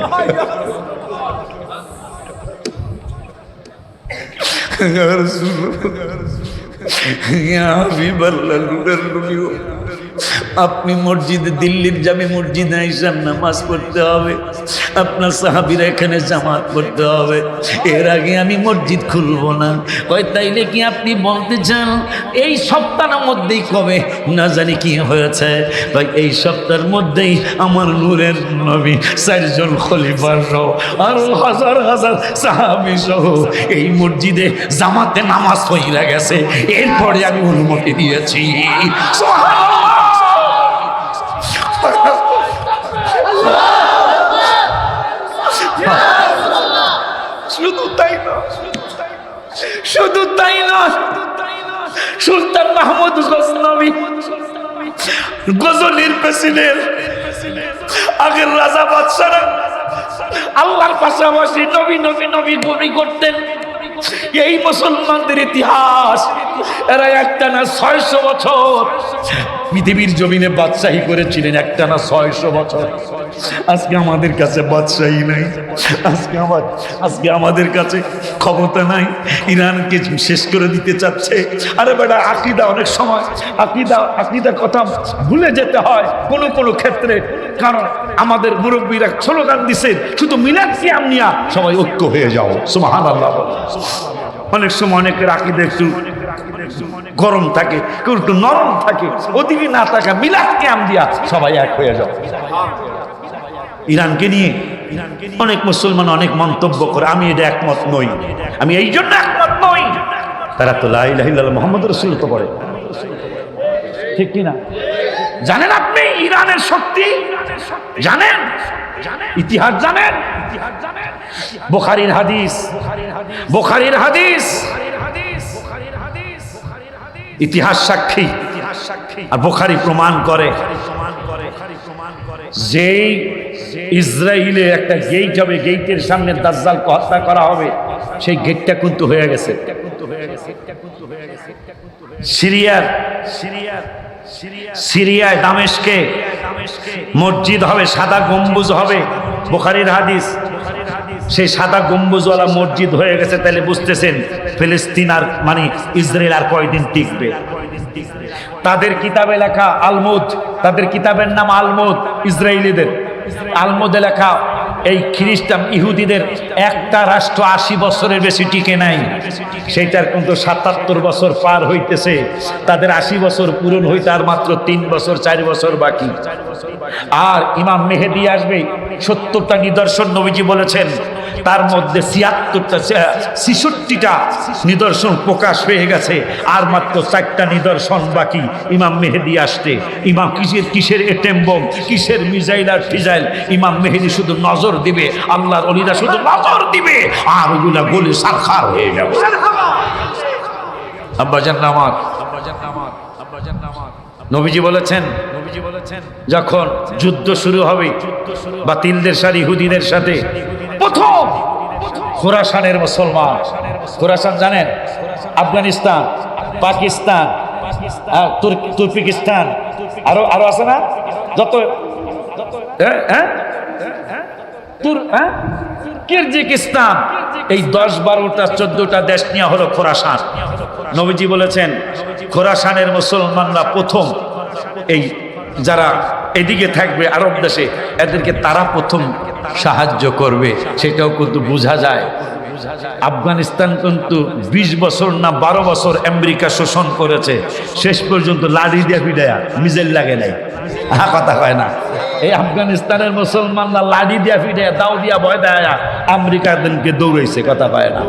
আপনি মসজিদে, দিল্লির জামে মসজিদে আইসান নামাজ পড়তে হবে, আপনার সাহাবীরা এখানে জামাত পড়তে হবে, এর আগে আমি মসজিদ খুলবো না। কয় তাইলে কি আপনি বলতে চান এই সপ্তাহের মধ্যেই? কবে না জানি কি হয়েছে, ভাই এই সপ্তাহের মধ্যেই আমার নূরের নবী 4 জন খলিফার সহ আর হাজার হাজার সাহাবী সহ এই মসজিদে জামাতে নামাজ হয়ে গেছে, এরপরে আমি অনুমতি দিয়েছি। শুধু তাই নয়, শুধু তাই নয়, সুলতান মাহমুদ গজনবী, গজনীর প্রেসিডেন্ট, আগের রাজা বাদশারা আল্লাহর পাশাপাশি নবী নবী নবী গুণী করতেন। এই মুসলমানদের ইতিহাস, এরা একটানা 600 বছর পৃথিবীর জমিনে বাদশাহী করেছিলেন, একটানা 600 বছর। আজকে আমাদের কাছে বাদশাহী নাই, আজকে আমাদের কাছে ক্ষমতা নাই, ইরানকে শেষ করে দিতে চাচ্ছে। আরে বেটা, আকীদা অনেক সময় আকীদা কথা ভুলে যেতে হয় কোনো ক্ষেত্রে, কারণ আমাদের মুরব্বীরা স্লোগান দিছেন শুধু মিলাদ কিয়াম নিয়া সবাই ঐক্য হয়ে যাও, সুবহানাল্লাহ। অনেক সময় অনেকের আকীদা একটু গরম থাকে, কেউ একটু নরম থাকে, ওদিকে না থাকা মিলাদ কিয়াম দিয়া সবাই এক হয়ে যাও। ইরানকে নিয়ে অনেক মুসলমান অনেক মন্তব্য করে, আমি এটা একমত নই। আমি এই জন্য একমত নই, তারা তো লা ইলাহা ইল্লাল্লাহ মুহাম্মাদুর রাসূল তো পড়ে, ঠিক কিনা? জানেন আপনি ইরানের শক্তি? জানেন? ইতিহাস জানেন? বুখারীর হাদিস, বুখারীর হাদিস ইতিহাস সাক্ষী, আর বুখারী প্রমাণ করে যেই ইসরায়েলে একটা গেট হবে, গেটের সামনে দাজ্জালকে হত্যা করা হবে, সেই গেটটা কিন্তু হয়ে গেছে। সিরিয়ায় দামেস্কে মসজিদ হবে, সাদা গম্বুজ হবে, বুখারীর হাদিস। সেই সাদা গম্বুজওয়ালা মসজিদ হয়ে গেছে, তাহলে বুঝতেছেন ফিলিস্তিন আর মানে ইসরায়েল আর কয়দিন টিকবে? তাদের কিতাবে লেখা আলমুদ, তাদের কিতাবের নাম আলমুদ, ইসরায়েলিদের আলমুদে লেখা এই খ্রিস্টান ইহুদিদের একটা রাষ্ট্র 80 বছরের বেশি টিকে নাই, সেইটার কিন্তু 77 বছর পার হইতেছে। তাদের 80 বছর পূরণ হইতে আর মাত্র 3 বছর 4 বছর বাকি। আর ইমাম মেহেদী আসবে, 70টা নিদর্শন নবীজি বলেছেন, তার মধ্যে 66টা নিদর্শন প্রকাশ হয়ে গেছে, আর মাত্র 4টা নিদর্শন বাকি ইমাম মেহেদী আসতে। ইমাম কিসের এটেম বোম, কিসের মিসাইল আর ফিজাইল, ইমাম মেহেদী শুধু নজর দিবে, আল্লাহর ওলিরা শুধু নজর দিবে, আর ওগুলা গলে সারখার হয়ে যাবে। আব্বাজান আমার নবীজি বলেছেন, যখন যুদ্ধ শুরু হবে বাতিলদের সাথে ইহুদিদের সাথে, প্রথম খোরাসানের মুসলমান, খোরাসান জানেন? আফগানিস্তান, পাকিস্তান, তুর্কিস্তান, আরো আছে না যত, কিরজিস্তান, এই 10, 12টা 14টা দেশ নিয়ে হলো খোরাসান। নবীজি বলেছেন খোরাসানের মুসলমানরা প্রথম এই যারা এদিকে থাকবে আরব দেশে, এদেরকে তারা প্রথম সাহায্য করবে, সেটাও কিন্তু বোঝা যায়। আফগানিস্তান কিন্তু 20 বছর না 12 বছর আমেরিকা শোষণ করেছে, শেষ পর্যন্ত লাড়ি দিয়া পিডায়া মিজেল লাগে নাই। কথা কয় না, এই আফগানিস্তানের মুসলমানরা লাড়ি দিয়া পিডায়া দাও দিয়া ভয় দেয় আমেরিকাদেরকে দৌড়াইছে। কথা কয় না,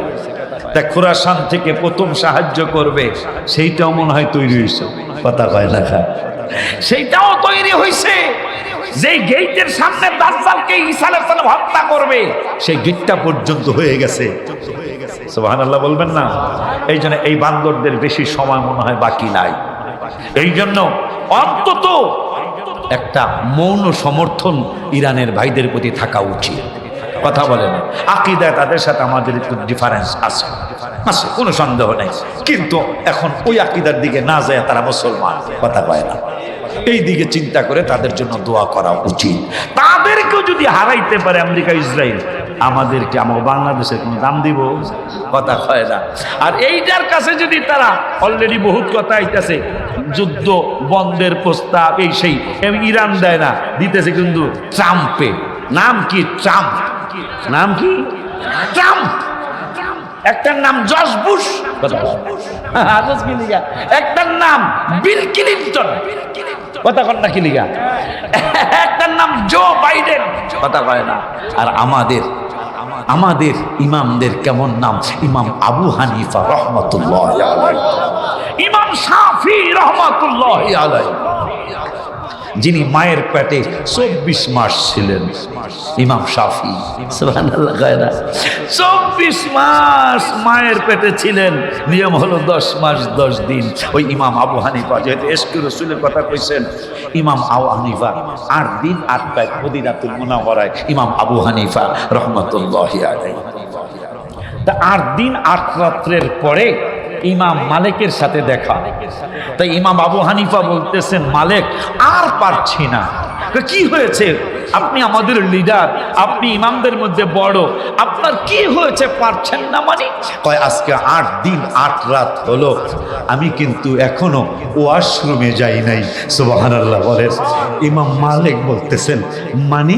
তা খোরাসান থেকে প্রথম সাহায্য করবে, সেইটাও মনে হয় তৈরি হয়েছে। কথা কয় না, সেইটাও তৈরি হয়েছে। যেই গেটের সামনে দাজ্জালকে ঈসা আলাইহিস সালাম হত্যা করবে, সেই গেটটা পর্যন্ত হয়ে গেছে। সুবহানাল্লাহ বলবেন না? এই জন্য এই বান্দরদের বেশি সময় মনে হয় বাকি নাই। এই জন্য অন্তত একটা মৌন সমর্থন ইরানের ভাইদের প্রতি থাকা উচিত। কথা বলে না, আকীদায় তাদের সাথে আমাদের একটু ডিফারেন্স আছে, আছে, কোনো সন্দেহ নেই, কিন্তু এখন ওই আকীদার দিকে না যায় তারা মুসলমান। কথা কয় না, এই দিকে চিন্তা করে তাদের জন্য দোয়া করা উচিত। তাদেরকেও যদি হারাইতে পারে আমেরিকা ইসরায়েল, আমাদেরকে আমার বাংলাদেশের কোনো দাম দিব? কথা হয় না। আর এইটার কাছে যদি তারা অলরেডি বহুত কথা আইতেছে, যুদ্ধ বন্ধের প্রস্তাব, এই সেই, ইরান দেয় না, দিতেছে কিন্তু ট্রাম্পে। নাম কি? ট্রাম্প। নাম কি? ট্রাম্প। একটার নাম জর্জ বুশ, একটার নাম বিল ক্লিনটন, কথা কন না কি লিগা, একটার নাম জো বাইডেন, কথা কয় না। আর আমাদের ইমামদের কেমন নাম? ইমাম আবু হানিফা রহমাতুল্লাহি আলাইহি, ইমাম শাফি রহমাতুল্লাহি আলাইহি, যিনি মায়ের পেটে 24 মাস ছিলেন। ইমাম শাফি, সুবহানাল্লাহ, 24 মাস মায়ের পেটে ছিলেন। নিয়ম হলো 10 মাস 10 দিন। ওই ইমাম আবু হানিফা, যেহেতু এশকে রাসূলের কথা কইছেন, ইমাম আবু হানিফা 8 দিন 8 রাত মদিনাতুল মুনাওয়ারায় ইমাম আবু হানিফা রহমাতুল্লাহি আলাইহি। তা 8 দিন 8 রাত্রের পরে ইমাম মালিকের সাথে দেখা। তাই ইমাম আবু হানিফা বলতেছেন, মালিক আর পারছি না। কি হয়েছে? আপনি আমাদের লিডার, আপনি ইমামদের মধ্যে বড়, আপনার কি হয়েছে পারছেন না? মানে কয় আজকে 8 দিন 8 রাত হলো আমি কিন্তু এখনো ওয়াশরুমে যাই নাই। সুবহানাল্লাহ বলেন। ইমাম মালিক বলতেছেন, মানে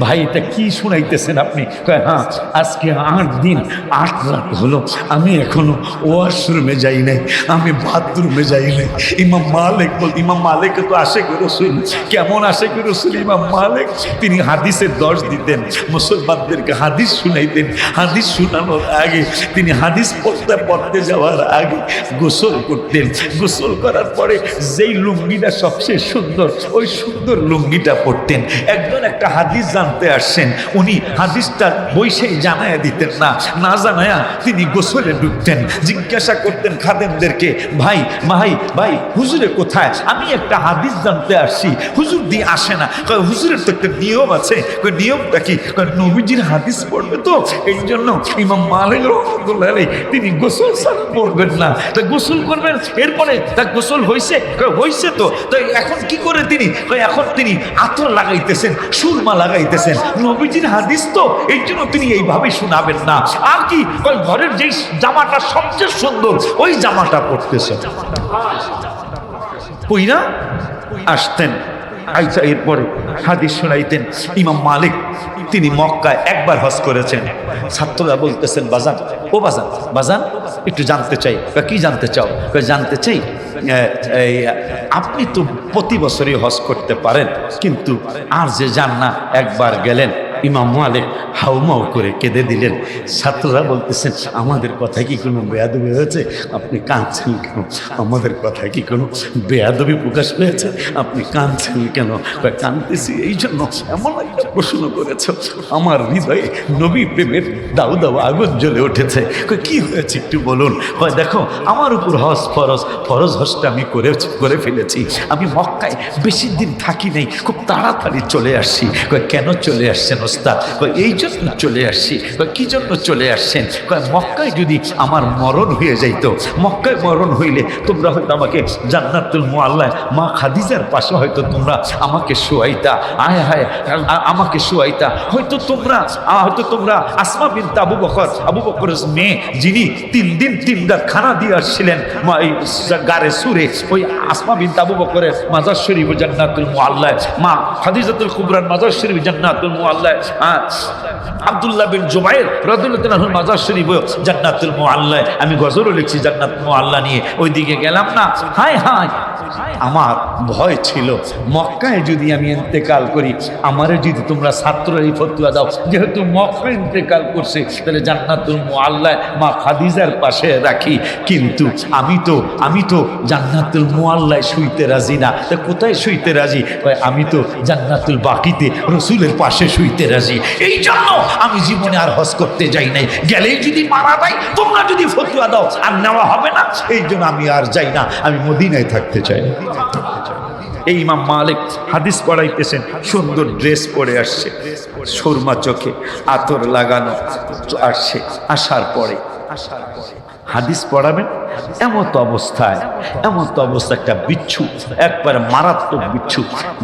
ভাই এটা কি শুনাইতেছেন আপনি? কয় হ্যাঁ, আজকে 8 দিন 8 রাত হলো আমি এখনো ওয়াশরুমে যাই নাই, আমি বাথরুমে যাই নাই। ইমাম মালিক তো আশিক রাসূল। কেমন আশিক রাসূল ইমাম মালিক? তিনি হাদিসের 10 দিতেন, মুসলমানদেরকে হাদিস শুনাইতেন। হাদিস শোনানোর আগে তিনি হাদিস পড়তে যাওয়ার আগে গোসল করতেন। গোসল করার পরে যেই লুঙ্গিটা সবচেয়ে সুন্দর, ওই সুন্দর লুঙ্গিটা পরতেন। একজন একটা হাদিস জানতে আসছেন, উনি হাদিসটা বইসেই জানায়া দিতেন না, না জানায়া তিনি গোসলে ঢুকতেন। জিজ্ঞাসা করতেন খাদেমদেরকে, ভাই ভাই ভাই হুজুরে কোথায়? আমি একটা হাদিস জানতে আসছি, হুজুর দিয়ে আসে না। হুজুরের তো একটা নিয়ম আছে। নিয়মটা কি? নবীজির হাদিস পড়বে তো, এই জন্য ইমাম মালিক রাহমাতুল্লাহ আলাইহি তিনি গোসল ছাড়া পড়বেন না। তা গোসল করবেন, এরপরে তা গোসল হয়েছে? হয়েছে তো। তো এখন কি করে তিনি? এখন তিনি আতর লাগাইতেছেন, সুরমা লাগাইতেছেন। নবীজির হাদিস তো, এই জন্য তিনি এইভাবে শোনাবেন না। আর কি? ঘরের যেই জামাটা সবচেয়ে সুন্দর, ওই জামাটা পড়তেছেন। কইরা আসতেন, আইসা এরপরে হাদিস শোনাইতেন। ইমাম মালিক তিনি মক্কায় একবার হজ করেছেন। ছাত্ররা বলতেছেন, বাজান ও বাজান, বাজান একটু জানতে চাই। কি জানতে চাও? জানতে চাই আপনি তো প্রতি বছরই হজ করতে পারেন, কিন্তু আর যে যান না, একবার গেলেন। ইমাম মালিক হাউমাউ করে কেঁদে দিলেন। ছাত্ররা বলতেছেন, আমাদের কথায় কি কোনো বেয়াদবি হয়েছে? আপনি কাঁদছেন কেন? আমাদের কথায় কি কোনো বেয়াদবি প্রকাশ পেয়েছে? আপনি কাঁদছেন কেন? কাঁদতেছি এই জন্য এমন একটা প্রশ্ন করেছ, আমার হৃদয়ে নবী প্রেমের দাউ দাউ আগুন জ্বলে উঠেছে। কি হয়েছে একটু বলুন। দেখো, আমার উপর হজ ফরজ হজটা আমি করে ফেলেছি। আমি মক্কায় বেশি দিন থাকি নাই, খুব তাড়াতাড়ি চলে আসছি। কেন চলে আসছেন অবস্থা। এই জন্য চলে আসছি। কি জন্য চলে আসছেন? মক্কায় যদি আমার মরণ হয়ে যাইতো, মক্কায় মরণ হইলে তোমরা হয়তো আমাকে জান্নাতুল মুআল্লায় মা খাদিজার পাশে হয়তো তোমরা আমাকে শোয়াইতা, আয় হায় আমাকে শোয়াইতা। হয়তো তোমরা আসমা বিনতে আবু বকরের মেয়ে, যিনি 3 দিন 3 রাত খানা দিয়ে আসছিলেন গারে সুরে, ওই আসমা বিনতে আবু বকরের মাজার শরীফ জান্নাতুল মুআল্লায়, মা খাদিজাতুল কুবরার মাজার শরীফ জান্নাতুল মুআল্লায়, আব্দুল্লাহ বিন জুবাইর রাদিয়াল্লাহু আনহুর মাজার শরীফ জান্নাতুল মুআল্লায়। আমি গজলও লিখছি জান্নাতুল মুআল্লা নিয়ে, ওইদিকে গেলাম না। হায় হায়, আমার ভয় ছিল মক্কায় যদি আমি ইন্তেকাল করি, আমারে যদি তোমরা ছাত্রই ফতোয়া দাও যেহেতু মক্কায় ইন্তেকাল করছে, তাহলে জান্নাতুল মুআল্লায় মা খাদিজার পাশে রাখি। কিন্তু আমি তো জান্নাতুল মুআল্লায় শুইতে রাজি না। তা কোথায় শুইতে রাজি? আমি তো জান্নাতুল বাকিতে রসুলের পাশে শুইতে রাজি। এই জন্য আমি জীবনে আর হজ করতে যাই নাই। গেলেই যদি মারা যায়, তোমরা যদি ফতোয়া দাও আর নেওয়া হবে না, এই জন্য আমি আর যাই না। আমি মদিনায় থাকতে চাই। এই ইমাম মালিক হাদিস পড়াইতেছেন, সুন্দর ড্রেস পরে আসছে, সুরমা চোখে আতর লাগানো আসছে। আসার পরে হাদিস পড়াবেন, এমন তো অবস্থা একটা বিচ্ছু, একবার মারাত্মক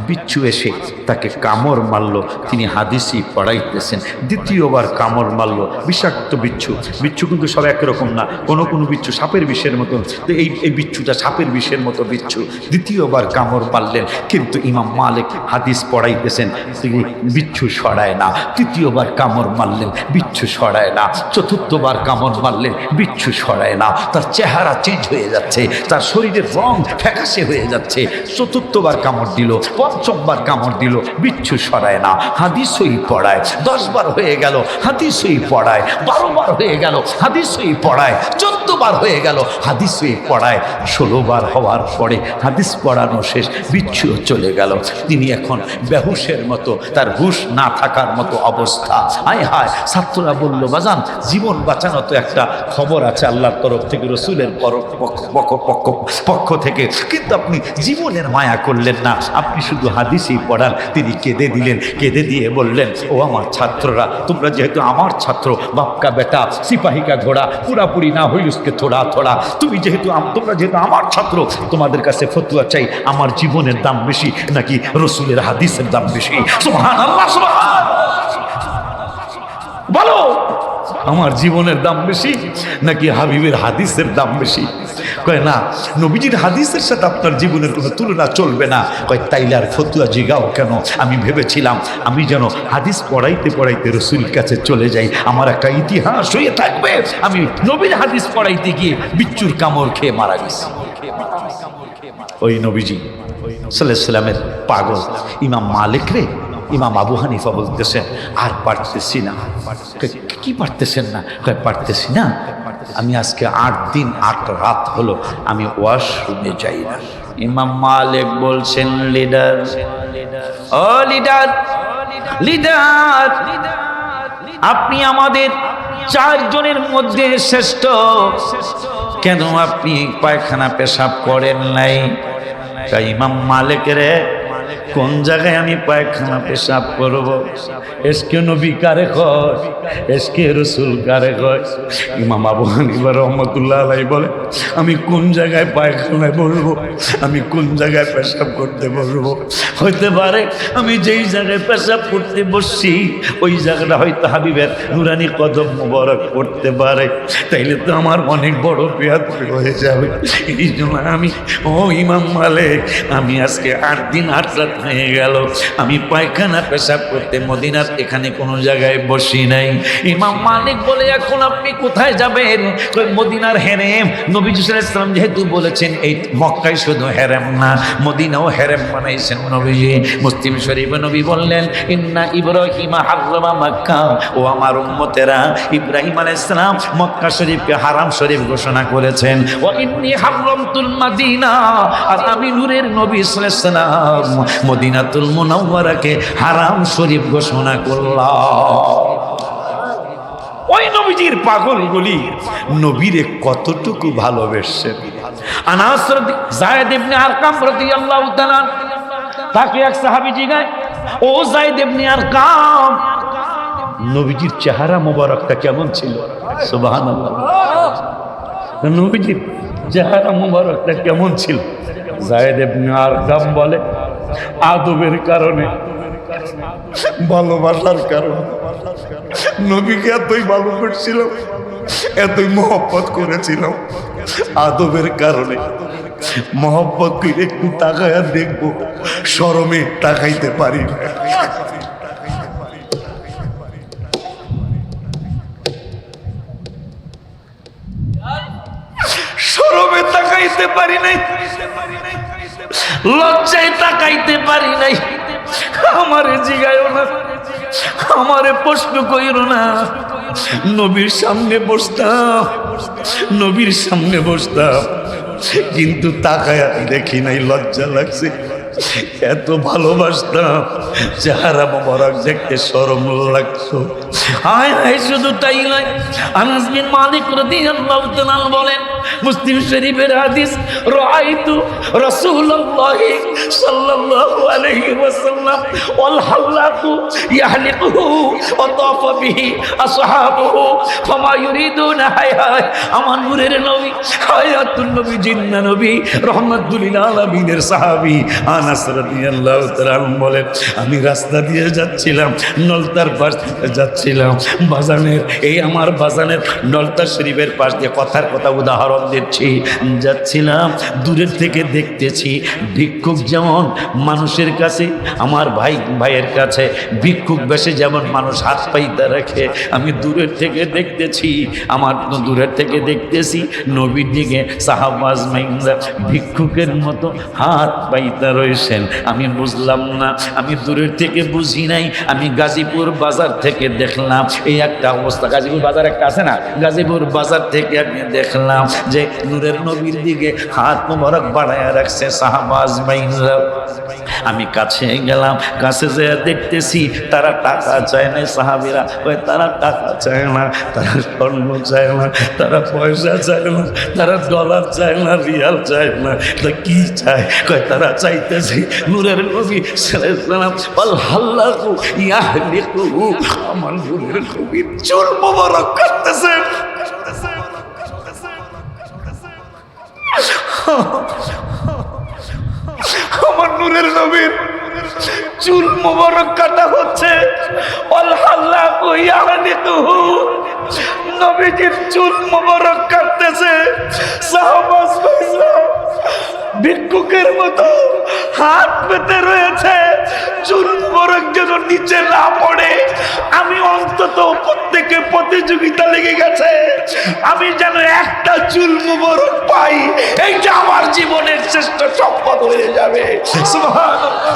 বিচ্ছু এসে তাকে কামড় মারলো। তিনি হাদিসই পড়াইতেছেন, দ্বিতীয়বার কামড় মারলো। বিষাক্ত বিচ্ছু কিন্তু সব একরকম না, কোনো বিচ্ছু সাপের বিষের মতো। তো এই বিচ্ছুটা সাপের বিষের মতো বিচ্ছু। দ্বিতীয়বার কামড় মারলেন, কিন্তু ইমাম মালিক হাদিস পড়াইতেছেন, তিনি বিচ্ছু সরায় না। তৃতীয়বার কামড় মারলেন, বিচ্ছু সরায় না। চতুর্থবার কামড় মারলেন, বিচ্ছু সরায় না। তার চেহারা চেঞ্জ হয়ে যাচ্ছে, তার শরীরের রং ফ্যাকাশে হয়ে যাচ্ছে। চতুর্থবার কামড় দিল, পঞ্চমবার কামড় দিল, বিচ্ছু সরায় না। হাদিসই পড়ায় 10 বার হয়ে গেল, হাদিসই পড়ায় 12 বার হয়ে গেল, হাদিসই পড়ায় 14 বার হয়ে গেল, হাদিসই পড়ায় 16 বার হওয়ার পরে হাদিস পড়ানো শেষ, বিচ্ছুও চলে গেল। তিনি এখন বেহুশের মতো, তার হুশ না থাকার মতো অবস্থা। হায় হায়, ছাত্ররা বলল, বাজান জীবন বাঁচানো তো একটা খবর আছে আল্লাহর তরফ থেকে, রসুলের পক্ষ থেকে, কিন্তু আপনি জীবনের মায়া করলেন না, আপনি শুধু হাদিসই পড়ান। তিনি কেঁদে দিলেন, কেঁদে দিয়ে বললেন, ও আমার ছাত্ররা, তোমরা যেহেতু আমার ছাত্র, বাপকা বেটা সিপাহী কা ঘোড়া পুরাপুরি না হই উসকে থোড়া থোড়া, তোমরা যেহেতু আমার ছাত্র, তোমাদের কাছে ফতোয়া চাই, আমার জীবনের দাম বেশি নাকি রসুলের হাদিসের দাম বেশি? সুবহানাল্লাহ, সুবহানাল্লাহ। বলো, আমার জীবনের দাম বেশি নাকি হাবিবের হাদিসের দাম বেশি? কয় না, নবীজির হাদিসের সাথে আপনার জীবনের কোনো তুলনা চলবে না। কয় তাইলে আর ফতুয়া জিগাও কেন? আমি ভেবেছিলাম আমি যেন হাদিস পড়াইতে রসুল কাছে চলে যাই, আমার একটা ইতিহাস হয়ে থাকবে। আমি নবীর হাদিস পড়াইতে গিয়ে বিচ্ছুর কামড় খেয়ে মারা গেছি। ওই নবীজি সাল্লাল্লাহু আলাইহি সাল্লামের পাগল ইমাম মালিক রে, ইমাম আবু হানিফা বলতেছেন, আর পারতেছি না। কি পারতেছেন না? পারতেছি না, আমি আজকে 8 দিন 8 রাত হলো আমি ওয়াশরুমে যাই না। ইমাম মালিক বলছেন, লিডার, ও লিডার, আপনি আমাদের 4 জনের মধ্যে শ্রেষ্ঠ, কেন আপনি পায়খানা পেশাব করেন নাই? ইমাম মালিক রে, কোন জায়গায় আমি পায়খানা পেশাব করব? এসকে নবী কারে কয়, এসকে রসুল কারে কয়? ইমাম আবু হানিফা রহমতুল্লাহ আলাইহি বলে, আমি কোন জায়গায় পায়খানায় বলবো, আমি কোন জায়গায় পেশাব করতে বলবো? হইতে পারে আমি যেই জায়গায় পেশাব করতে বসছি ওই জায়গাটা হয়তো হাবিবের নুরানি কদম মোবারক পড়তে পারে, তাইলে তো আমার অনেক বড় বিয়াদ হয়ে যাবে। এই জন্য আমি, ও ইমাম মালিক, আমি আজকে 8 দিন 8 রাত হয়ে গেল আমি পায়খানা পেশাব করতে মদিনার এখানে কোনো জায়গায় বসি নাই। ইমাম মালিক বলে, এখন আপনি কোথায় যাবেন? মদিনার হেরেম। নবী সাল্লাল্লাহু আলাইহি ওয়াসাল্লাম যেহেতু বলেছেন এই মক্কায় শুধু হেরেম না, মদিনাও হেরেম বানাইছেন নবীজি। মুসলিম শরীফে নবী বললেন, ইন্না ইব্রাহিমা হাররামা মক্কা, ও আমার উম্মতেরা, ইব্রাহিম আলাইহিস সালাম মক্কা শরীফকে হারাম শরীফ ঘোষণা করেছেন। ও ইন্নী হাররামতুল মাদিনা, আর আমি নূরের নবী সাল্লাল্লাহু আলাইহি ওয়াসাল্লাম মদিনাতুল মুনাওয়ারাকে হারাম শরীফ ঘোষণা করলাম। ওই নবীজির পাগলগুলি নবীরে কতটুকু ভালোবেসেন। আনাস যায়েদ ইবনে আরকাম রাদিয়াল্লাহু তাআলা, তাকে এক সাহাবী জিগায়, ও যায়েদ ইবনে আরকাম, নবীজির চেহারা মোবারকটা কেমন ছিল? সুবহানাল্লাহ। নবীজির চেহারা মোবারকটা কেমন ছিল? যায়েদ ইবনে আরকাম বলে, আদবের কারণে, ভালোবাসার কারণে নবীকে এতই ভালো করছিলাম, এতই মহব্বত করেছিলাম, আদবের কারণে মহব্বত করে একটু তাকায়া দেখবো, শরমে তাকাইতে পারি না। শরমে তাকাইতে পারি নাই, লজ্জায় তাকাইতে পারি নাই। আমারে জিগায়ও না, আমারে প্রশ্ন কইরো না। নবীর সামনে বসতাম, নবীর সামনে বসতাম, কিন্তু তাকায়া দেখি নাই, লজ্জা লাগছে। এত ভালোবাসতাম, চেহারা মোবারক দেখতে শরম লাগতো। হায় হায়, শুধু তাই নয়, আনাস বিন মালিক রাদিয়াল্লাহু তাআলা বলেন, মুসলিম শরীফের হাদিস, রাআইতু রাসূলুল্লাহি সাল্লাল্লাহু আলাইহি ওয়াসাল্লাম ওয়াল হাল্লাকু ইয়াহলিকুহু ওয়া তাফা বিহি আসহাবুহু ফামা ইউরিদুনা। হায় হায়, আমার নূরের নবী, হায়াতুন নবী, জিন্না নবী, রাহমাতুল লিল আলামিনের সাহাবী আনাস রাদিয়াল্লাহু তাআলা বলেন, আমি রাস্তা দিয়ে যাচ্ছিলাম, নলতার পাশ দিয়ে যাচ্ছিলাম, বাজানের, এই আমার বাজানের নলতা শরীফের পাশ দিয়ে, কথার কথা উদাহরণ দিচ্ছি, যাচ্ছিলাম, দূরের থেকে দেখতেছি ভিক্ষুক যেমন মানুষের কাছে, আমার ভাইয়ের কাছে ভিক্ষুক বেশে যেমন মানুষ হাত পাইতে রাখে, আমি দূরের থেকে দেখতেছি, আমার দূরের থেকে দেখতেছি নবীর দিকে সাহাবা আজমাইনরা ভিক্ষুকের মতো হাত পাইতে রয়েছেন। আমি বুঝলাম না, আমি দূরের থেকে বুঝি নাই, আমি গাজীপুর বাজার থেকে দেখলাম এই একটা অবস্থা। গাজীপুর বাজার একটা আছে না, গাজীপুর বাজার থেকে আমি দেখলাম যে নূরের নবীর দিকে হাত মোবারক বাড়ায় রাখছে সাহাবা আজমাইনরা। আমি কাছে গেলাম, কাছে যেয়ে দেখতেছি তারা টাকা চায় না, সাহাবীরা কয় তারা টাকা চায় না, তারা স্বর্ণ চায় না, তারা পয়সা চায় না, তারা ডলার চায় না, রিয়াল চায় না, তা কি চায়? কয় তারা চাইতেছে নূরের নবী সাল্লাল্লাহু আল হাল্লাকু ইয়াহলিকুহু, আমার নূরের নবীর চুল মোবারক কাটতেছে। আমার নূরের নবীর চুল মোবারক কাটা হচ্ছে। আল হাল্লাকু ইয়াহলিকুহু, নবীজির চুল মোবারক কাটতেছে। সাহাবা ভিক্ষুকের মতো হাত পেতে রয়েছে, চুল মোবারক যেন নিচে না পড়ে। আমি অন্তত প্রত্যেকে প্রতিযোগিতা লেগে গেছে, আমি যেন একটা চুল মোবারক পাই, এইটা আমার জীবনের শ্রেষ্ঠ সম্পদ হয়ে যাবে। সুবহানাল্লাহ।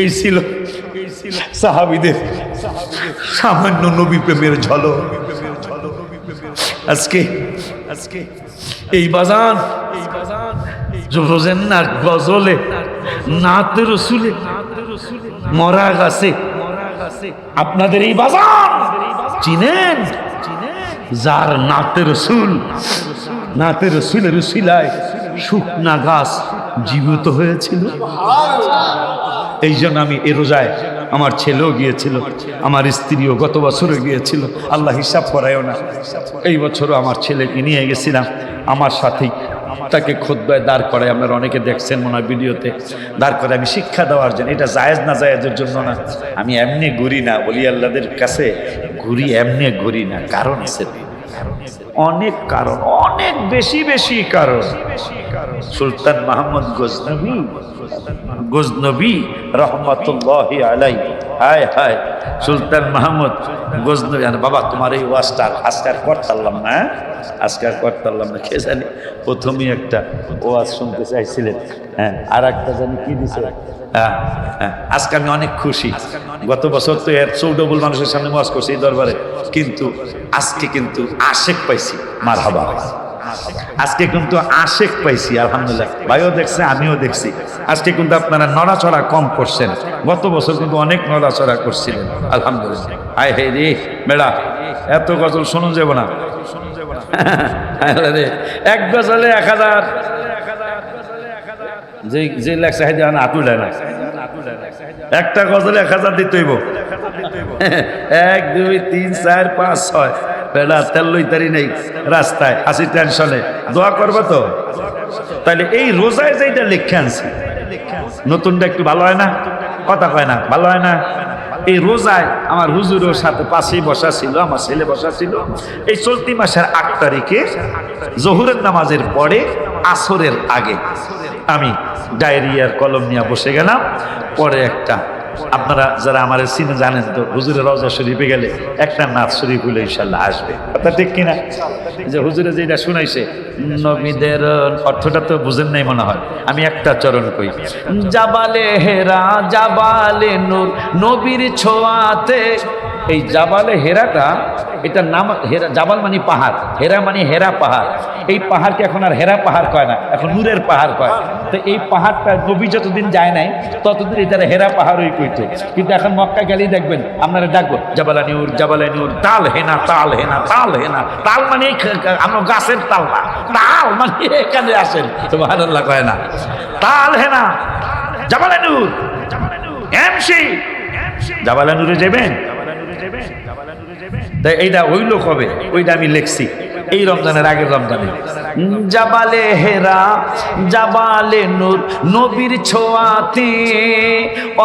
এই ছিল সাহাবীদের সামান্য নবী প্রেমের ঝলক। আজকে এই বাজান রোজেন না গজলে, নাতে রসুলে, মরা গাছে, আপনাদের এই বাজান চিনেন? যার নাতে রসুল, নাতে রসুলের রসিলায় শুকনা গাছ জীবিত হয়েছিল। এই জন্য আমি এ রোজায়, আমার ছেলেও গিয়েছিল, আমার স্ত্রীও গত বছরও গিয়েছিল, আল্লাহ হিসাব করায়ও না। এই বছরও আমার ছেলেকে নিয়ে গেছিলাম, আমার সাথেই তাকে খুতবায় দাঁড় করায়, আপনারা অনেকে দেখছেন মনে হয় ভিডিওতে, দাঁড় করে আমি শিক্ষা দেওয়ার জন্য। এটা জায়েজ না জায়েজের জন্য না, আমি এমনি ঘুরি না, বলি আল্লাহদের কাছে ঘুরি, এমনি ঘুরি না, কারণ আছে, অনেক কারণ, অনেক বেশি কারণ। সুলতান মাহমুদ গজনবী রহমতুল্লাহি আলাইহি, হায় হায়, সুলতান মাহমুদ গজনবী। বাবা তোমার এই ওয়াজটা আজকে আর করতাম না, আজকে আর করতাম না, কে জানি প্রথমেই একটা ওয়াজ শুনতে চাইছিলেন, হ্যাঁ, আর একটা জানি কি দিছে। হ্যাঁ হ্যাঁ, আজকে আমি অনেক খুশি। গত বছর তো এর 14 মানুষের সামনে ওয়াজ করছি এই দরবারে, কিন্তু আজকে কিন্তু আশেক পাইছি। মারহাবা, আজকে কিন্তু আশেক পাইছি, আলহামদুলিল্লাহ। ভাইও দেখছে, আমিও দেখছি। আজকে কিন্তু আপনারা নড়াচড়া কম করছেন, গত বছর কিন্তু অনেক নড়াচড়া করছিলেন, আলহামদুলিল্লাহ। আয় হে রে বেড়া, এত গজল শোনো যাব না, এক গজলে 1000, যে লেখছে হাতে আনা হাতুড়ায় না, একটা গজলে 1000 দিতে হইব। 1 2 3 4 5 6 বেলা তেল লইতারি নেই রাস্তায়, আসি টেনশনে, দোয়া করবো তো। তাহলে এই রোজায় যেটা লিখে আনছি, নতুনটা একটু ভালো হয় না? কথা কয় না, ভালো হয় না? এই রোজায় আমার হুজুরের সাথে পাশেই বসা ছিল, আমার ছেলে বসা ছিল। এই চলতি মাসের 8 তারিখে জোহরের নামাজের পরে আসরের আগে আমি ডায়েরিয়ার কলম নিয়ে বসে গেলাম। পরে একটা, আপনারা যারা আমার সিনে জানেন তো, হুজুরের রওজা শরীফে গেলে একটা নাচ শরীফ হলে ইনশাল্লাহ আসবে, কথা ঠিক কিনা? যে হুজুরে যেটা শুনাইছে নবীদের অর্থটা তো বুঝেন নাই মনে হয়, আমি একটা চরণ কই। জাবালে হেরা জাবালে নূর নবীর ছোঁয়াতে। এই জাবালে হেরাটা, এটার নাম হেরা, জাবাল মানে পাহাড়, হেরা মানে হেরা পাহাড়। এই পাহাড়কে এখন আর হেরা পাহাড় কয় না, এখন নূরের পাহাড় কয়। তো এই পাহাড়টা নবী যতদিন যায় নাই ততদিন এটার হেরা পাহাড়ই কইতো। কিন্তু এখন মক্কা গেলেই দেখবেন আপনারা ডাকবো জাবালা নিউর, জাবালা নিউর, তাল হেনা, তাল হেনা, তাল হেনা। তাল মানে আমরা গাছের তাল না, তাল মানে এখানে আসেন, সুবহানাল্লাহ কয় না, তাল হেনা জাবালা নূর এমসি জাবালা নূরে যাবেন। তাই এইটা ওই লোক হবে, ওইটা আমি লিখছি এই রমজানের আগের রমজানে। জাবালে হেরা জাবালে নূর নবীর ছোঁয়াতে,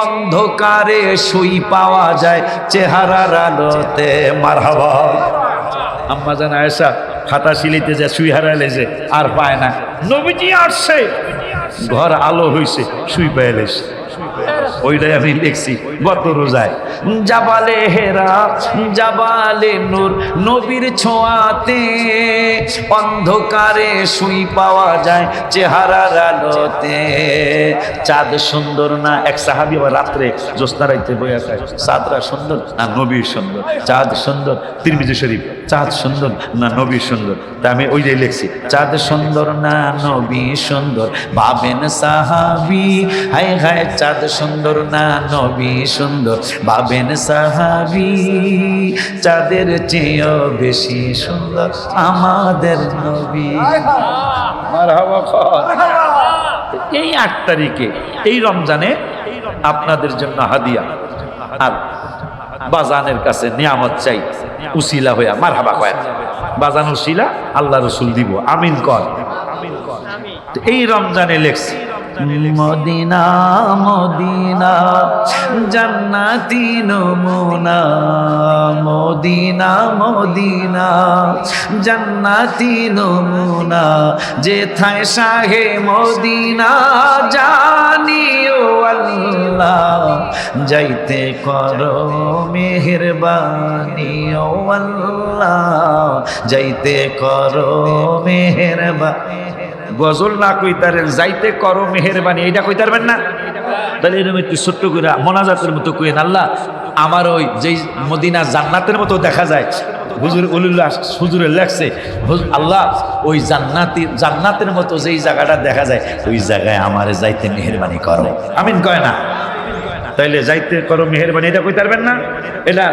অন্ধকারে সুই পাওয়া যায় চেহারার আলোতে। মারহাবা। আম্মা জান আয়েশা খাতা সিলিতে যে সুই হারাইলেছে আর পায় না, নবীজি আসছে, ঘর আলো হইছে, সুই পাইলেছে। ওইটাই আমি লিখছি গত রোজায়। জাবালে হেরা জাবালে নূর নবীর ছোঁয়াতে, অন্ধকারে সুই পাওয়া যায় চেহারার আলোতে। চাঁদ সুন্দর না, এক সাহাবী আবার রাত্রে জ্যোৎস্না রাইতে বইয়া খায়, চাঁদরা সুন্দর না নবী সুন্দর? চাঁদ সুন্দর, তিরমিজি শরীফ, চাঁদ সুন্দর না নবী সুন্দর? তা আমি ওইটাই লিখছি, চাঁদ সুন্দর না নবী সুন্দর, ভাবেন সাহাবী। হায় হায়, চাঁদ সুন্দর না নবী সুন্দর, ভাবেন সাহাবী। চাঁদের চেয়েও বেশি সুন্দর আমাদের নবী। মারহাবা কর। এই 8 তারিখে এই রমজানে আপনাদের জন্য হাদিয়া আর বাজানের কাছে নিয়ামত চাই, উসিলা হইয়া মারহাবা কয়। বাজান উসিলা আল্লাহ রসুল দিব, আমিন কর। এই রমজানে লেখছি মদিনা মদিনা জান্নাতি নমুনা, মদিনা মদিনা জান্নাতি নমুনা, যেথায় শাহে মদিনা জানিও আল্লাহ, যাইতে করো মেহেরবানি ও আল্লাহ, যাইতে করো মেহেরবানি। গজল না কইতারেন, যাইতে করো মেহেরবানি, এইটা কইতারবেন না? তাহলে এরকম একটু ছোট্ট করে মোনাজাতের মতো কইেন, আল্লাহ আমার ওই যেই মদিনা জান্নাতের মতো দেখা যায়, হুজুর উলুল্লাহ হুজুরে লেখছে, আল্লাহ ওই জান্নাতের মতো যেই জায়গাটা দেখা যায় ওই জায়গায় আমারে যাইতে মেহেরবানি করো, আমিন কয় না? তাইলে যাইতে করো মেহেরবানি এটা কইতারবেন না? এটা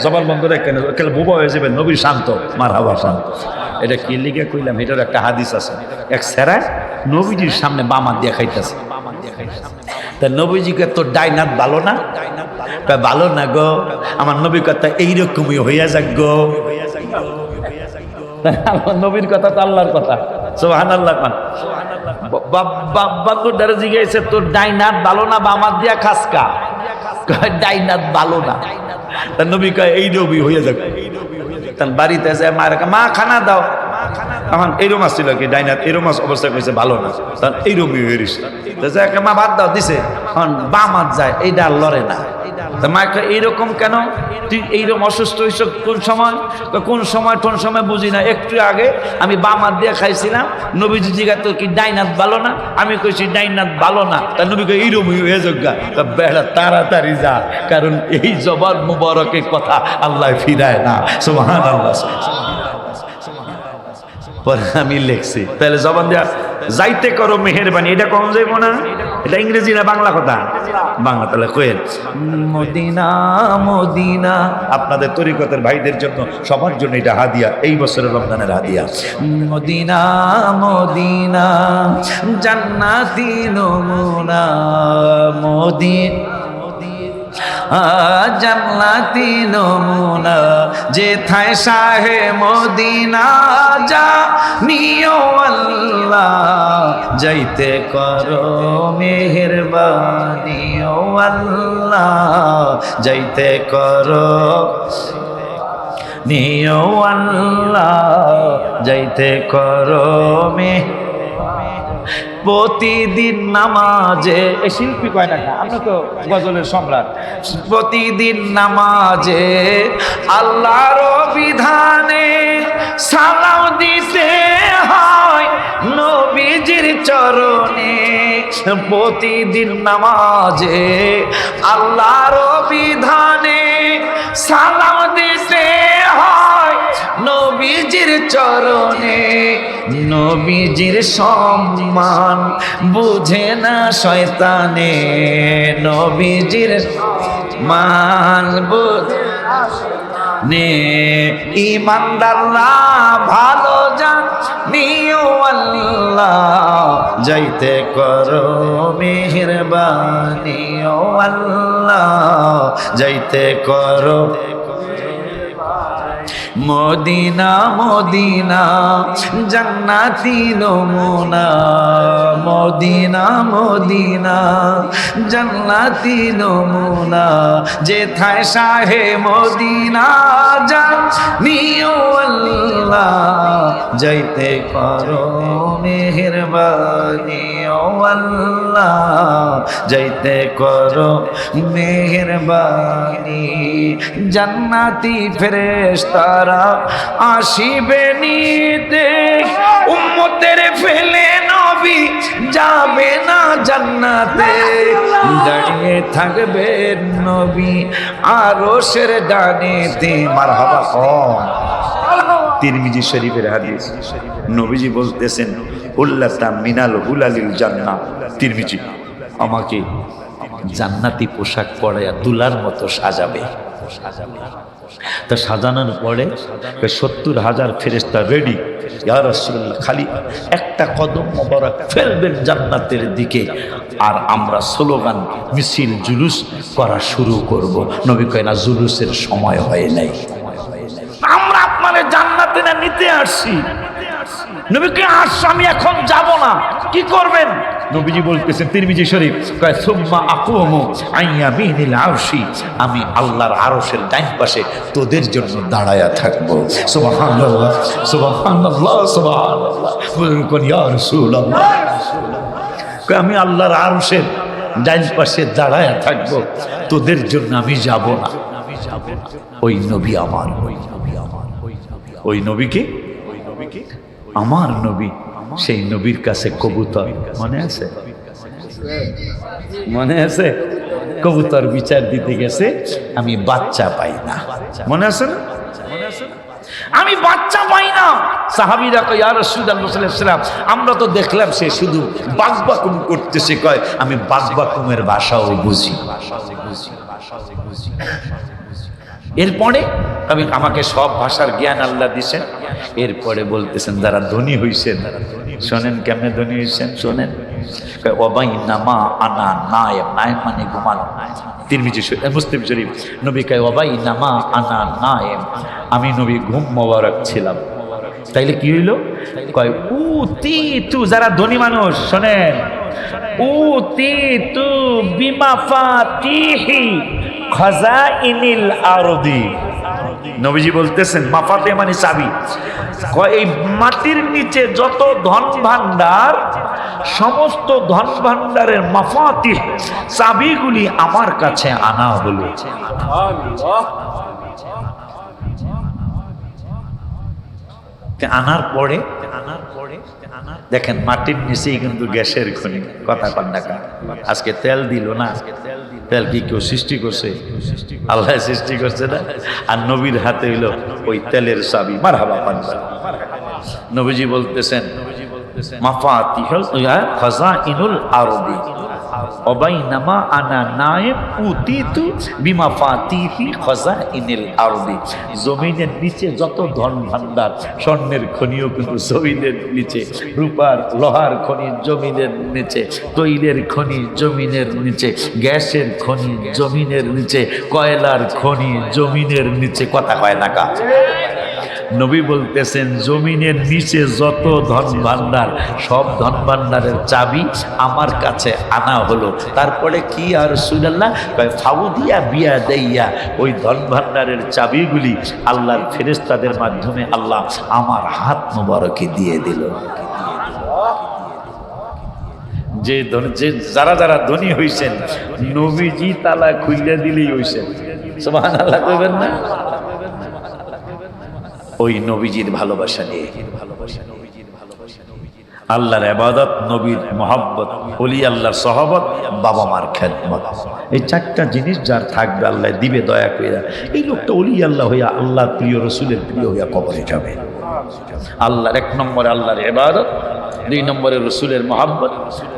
জবান বন্ধ রেখে বোবা হয়ে যাবেন, নবী শান্ত, মারহাবা শান্ত। এটা কি লিখে কইলাম, এটার একটা হাদিস আছে। এক সেরায় নবীজির সামনে বামাত দিয়ে খাইতেছে, তা নবীজিকে তো ডাইনাত ভালো না? ভালো না গো, আমার নবীর কথা এইরকমই হইয়া যাক গো। আমার নবীর কথা তো আল্লাহর কথা, সুবহানাল্লাহ। বাবুদার জিজ্ঞাসা, তোর ডাইনাত ভালো না, বামাত দিয়া খাসকা? ডাইনাত ভালো না। তার নবী কয় এইরকমই হইয়া যাক। তার বাড়িতে যায় মায়ের, মা খানা দাও। এখন এইরকম আসছিল কি ডাইনাত, এরকম অবস্থা কইছে ভালো না, তখন এইরকমই হয়ে গেছে। মা ভাত দাও দিছে, এখন বামাত যায়, এইটা আর লড়ে না। তা মা এইরকম কেন, তুই এইরকম অসুস্থ হয়েছ কোন সময়? কোন সময় কোন সময় বুঝি না, একটু আগে আমি বামাত দিয়ে খাইছিলাম, নবীজি জিগা তোর কি ডাইনাত ভালো না? আমি কইছি ডাইনাত ভালো না। তা নবী কই এইরকমই হয়ে যোগ্যা, বেড়া তাড়াতাড়ি যা, কারণ এই জবর মুবারকের কথা আল্লাহ ফিরায় না। সুবহানাল্লাহ। পরে আমি লিখছি, তাহলে জবান দেয়া যাইতে করো মেহেরবানি, এটা কম যাইব না? এটা ইংরেজি না বাংলা কথা? বাংলা। তাহলে কইেন মদিনা মদিনা। আপনাদের তরিকতের ভাইদের জন্য, সবার জন্য এটা হাদিয়া, এই বছরের রমজানের হাদিয়া। মদিনা মদিনা জান্নাতি নমুনা, মদিনা জান্নাতি নমুনা যেথায় শাহে মদিনা যা নিও আল্লাহ যাইতে করো মেহেরবানি ও আল্লাহ যাইতে করো নিও আল্লাহ যাইতে করো প্রতিদিন নামাজে এই শিল্পী কয় না আমরা তো গজলের সম্রাট প্রতিদিন নামাজে আল্লাহর বিধানে সালাম দিতে হয় নবীজির চরণে প্রতিদিন নামাজে আল্লাহর বিধানে সালাম দিতে হয় নবীজির চরণে নবীজির সম্মান বুঝে না শয়তানে নবীজির মান বুঝে নে ইমানদাররা ভালো জান নিও আল্লাহ যাইতে করো মেহেরবানি ও আল্লাহ যাইতে করো মদিনা মদিনা জান্নাতি নমুনা মদিনা মদিনা জান্নাতি নমুনা যেথায় শাহে মদিনা জানিও আল্লাহ যাইতে করো মেহেরবানি ও আল্লাহ যাইতে করো মেহেরবানি জান্নাতি ফেরেশতারা আসিবে নিতে উম্মতের ফেলে নবী যাবে না জান্নাতে দাঁড়িয়ে থাকবে নবী আরশের ডানেতে মারহাবা তিরমিজি শরীফের হাদিস নবীজি বলতেছেন উল্লাতা মিনাল হুলালিল জান্নাহ তিরমিজি আমাকে জান্নাতি পোশাক পরাইয়া দুলার মতো সাজাবে তা সাজানোর পরে ৭০,০০০ ফেরেশতা রেডি ইয়া রাসূলুল্লাহ খালি একটা কদম মোবারক ফেলবেন জান্নাতের দিকে আর আমরা স্লোগান মিছিল জুলুস করা শুরু করব নবী কয় না জুলুসের সময় হয় নাই আমরা আপনারে জান্নাতে না নিতে আসছি নবীকে আসছে আমি এখন যাব না কি করবেন নবীজি বলতেছেন তিরমিজি শরীফ কয় সুম্মা আকুমু আইয়ামিনিল আরশি আমি আল্লাহর আরশের ডান পাশে তোদের জন্য দাঁড়ায়া থাকবো সুবহানাল্লাহ সুবহানাল্লাহ সুবহানাল্লাহ বলুন ইয়া রাসূলুল্লাহ কয় আমি আল্লাহর আরশের ডান পাশে দাঁড়ায়া থাকবো তোদের জন্য আমি যাব না ওই নবী আমার ওই নবীকে আমার নবী সেই নবীর কাছে কবুতর মনে আছে মনে আছে কবুতর বিচার দিতে গেছে আমি বাচ্চা পাই না মনে আছে না আমি বাচ্চা পাই না সাহাবীরা কয় ইয়া রাসূলুল্লাহ সাল্লাল্লাহু আলাইহি ওয়াসাল্লাম আমরা তো দেখলাম সে শুধু বাকবাকুম করতেছে কয় আমি বাকবাকুমের ভাষাও বুঝি এরপরে আমি আমাকে সব ভাষার জ্ঞান আল্লাহ দিয়েছেন এরপরে বলতেছেন যারা ধনী হইছেন শোনেন কেমনে ধনী হইছেন শোনেন ওবাই নামা আনা নায়েম নায়েম মানে ঘুমানো তিরমিজি মুসলিম শরীফ নবী কয় ওবাই নামা আনা নায়েম আমি নবী ঘুম মোবারক ছিলাম তাইলে কি হইল কয় উতি তু যারা ধনী মানুষ শোনেন উতি তু বিমাফাতিহি খাজাইনিল আরদি নবীজি বলতেছেন মাফাতে মানে চাবি এই মাটির নিচে যত ধন ভান্ডার সমস্ত ধন ভান্ডারের মাফাতিহ চাবিগুলি আমার কাছে আনা হলো আনার পরে দেখেন মাটির নিচেই কিন্তু গ্যাসের খনি কথা কন্যা আজকে তেল দিল না তেল কি কেউ সৃষ্টি করছে আল্লাহ সৃষ্টি করছে না আর নবীর হাতে হইল ওই তেলের চাবি মারহাবা পান্না নবীজি বলতেছেন মাফাতিহুল খাজাইনুল আরদি অবাইনামা আনা নায়েম উতিতু বিমাফাতিহি খাযাইনিল আরদি। জমিনের নিচে যত ধন ভান্ডার, স্বর্ণের খনিও কিন্তু জমিনের নিচে, রূপার লোহার খনি জমিনের নিচে, তৈলের খনি জমিনের নিচে, গ্যাসের খনি জমিনের নিচে, কয়লার খনি জমিনের নিচে। কথা কয় না কা? নবী বলতেছেন জমিনের নিচে যত ধন ভান্ডার, সব ধন ভান্ডারের চাবি আমার কাছে আনা হলো। তারপরে কি আর রাসূলুল্লাহ কয় ফাউদিয়া বিয়া দেইয়া, ওই ধন ভান্ডারের চাবিগুলি আল্লাহর ফেরেশতাদের মাধ্যমে আল্লাহ আমার হাত মোবারকে দিয়ে দিল। যে যারা যারা ধনী হইছেন নবীজি তালা খুলে দিলেই হইছেন। সুবহানাল্লাহ কইবেন না? ওই নবীজির ভালোবাসা নিয়ে, আল্লাহর ইবাদত, নবীর মহব্বত, ওলি আল্লাহর সহবত, বাবা মার খেদমত, এই চারটা জিনিস যার থাকবে আল্লাহ দিবে দয়া কইরা। এই লোকটা ওলি আল্লাহ হইয়া, আল্লাহ প্রিয়, রসুলের প্রিয় হইয়া কবরে যাবে। আল্লাহর 1 নম্বরে আল্লাহর ইবাদত, 2 নম্বরে রসুলের মহব্বত,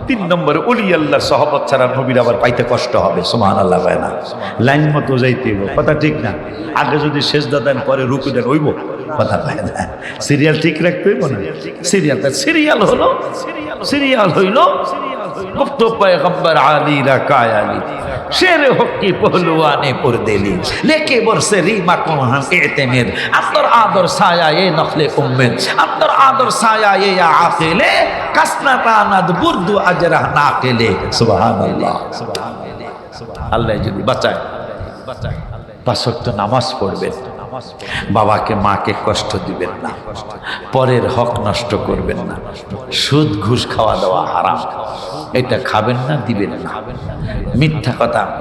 3 নম্বরে ওলি আল্লাহর সহবত ছাড়া নবীর আবার পাইতে কষ্ট হবে। সুবহানাল্লাহ হয় না? লাইন মতো যাইতে হইব, কথা ঠিক না? আগে যদি সেজদা দেন পরে রুকু দেন হইব? কথা পায় না। সিরিয়াল ঠিক রাখতে হইব না? সিরিয়াল হইল গুপ্ত পয়গম্বর আলী রাকায় আলী शेर हक्की पहलुआने पुरदेली लेके बरसे रीमा कोहन एतेमेर अंदर आदर साया ये नखले उम्मेद अंदर आदर साया ये या आकिले कसनतानद बुर्दु अजरह नाकिले। सुबहानाल्लाह। अल्लाह যদি বাঁচায়, 5 ওয়াক্ত নামাজ পড়বেন, বাবাকে মাকে কষ্ট দিবেন না, পরের হক নষ্ট করবেন না, সুদ ঘুষ খাওয়া দাওয়া হারাম, এটা খাবেন না, দিবেন না,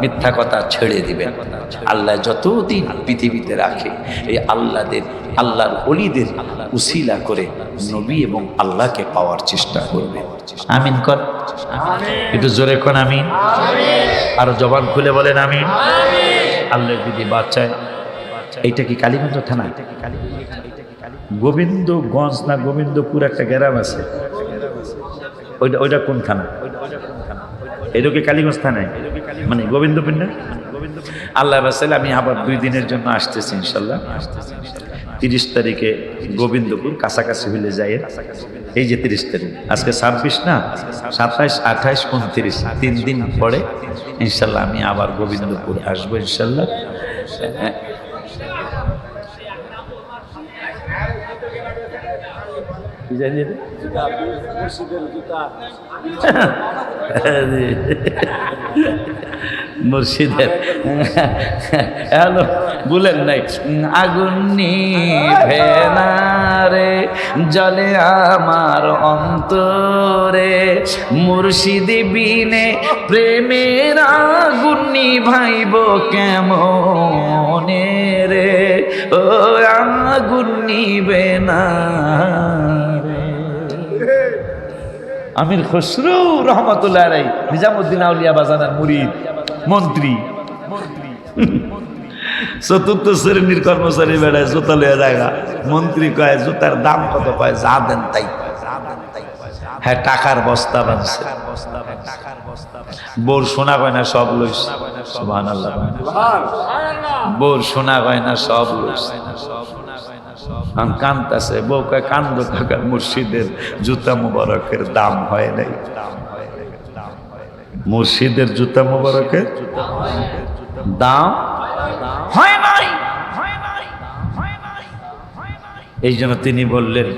মিথ্যা কথা ছেড়ে দিবেন। আল্লাহ যতদিন পৃথিবীতে রাখে এই আল্লাহর ওলিদের উসিলা করে নবী এবং আল্লাহকে পাওয়ার চেষ্টা করবে। আমিন কর, একটু জোরে কোন আমিন, আরো জবান খুলে বলেন আমিন। আল্লাহ যদি বাঁচায়। এইটা কি কালীগঞ্জ থানা? গোবিন্দগঞ্জ না গোবিন্দপুর একটা গ্রাম আছে, ওইটা কোন থানা? এটা কি কালীগঞ্জ থানায়, মানে গোবিন্দপুর না? আল্লাহ বাসাইলে আমি আবার 2 দিনের জন্য আসতেছি ইনশাল্লাহ। 30 তারিখে গোবিন্দপুর, কাছাকাছি হইলে যাই। এই যে 30 তারিখ, আজকে 26 না, 27, 28, 29, 3 দিন পরে ইনশাল্লাহ আমি আবার গোবিন্দপুর আসবো ইনশাল্লাহ। মুর্শিদের হ্যালো বলেন নাই, আগুন নিভে না রে জলে আমার অন্তরে, মুর্শিদ বিনে প্রেমের আগুন নিভাইব কেমনে রে, ও আগুন নিবে না। আমির খসরু রহমতুল্লাহ আলাইহি নিজামুদ্দিন আউলিয়া বাজানার মুরিদ, মন্ত্রী, 4th শ্রেণীর কর্মচারী বেড়ায় জুতা লইয়া জায়গা। মন্ত্রী কয় জুতার দাম কত? কয় যা দেন তাই। হ্যাঁ, টাকার বস্তা বানছে। বোর সোনা গয়না সব লইছে। সুবহানাল্লাহ। বোর সোনা গয়না সব লইছে। কান্তাছে, বউ কয় কান্দো কাকা, মুর্শিদের জুতা মুবারকের দাম হয় নাই। মুর্শিদের জুতা মুবারকের দাম হয় নাই। এই জন্য তিনি বললেন,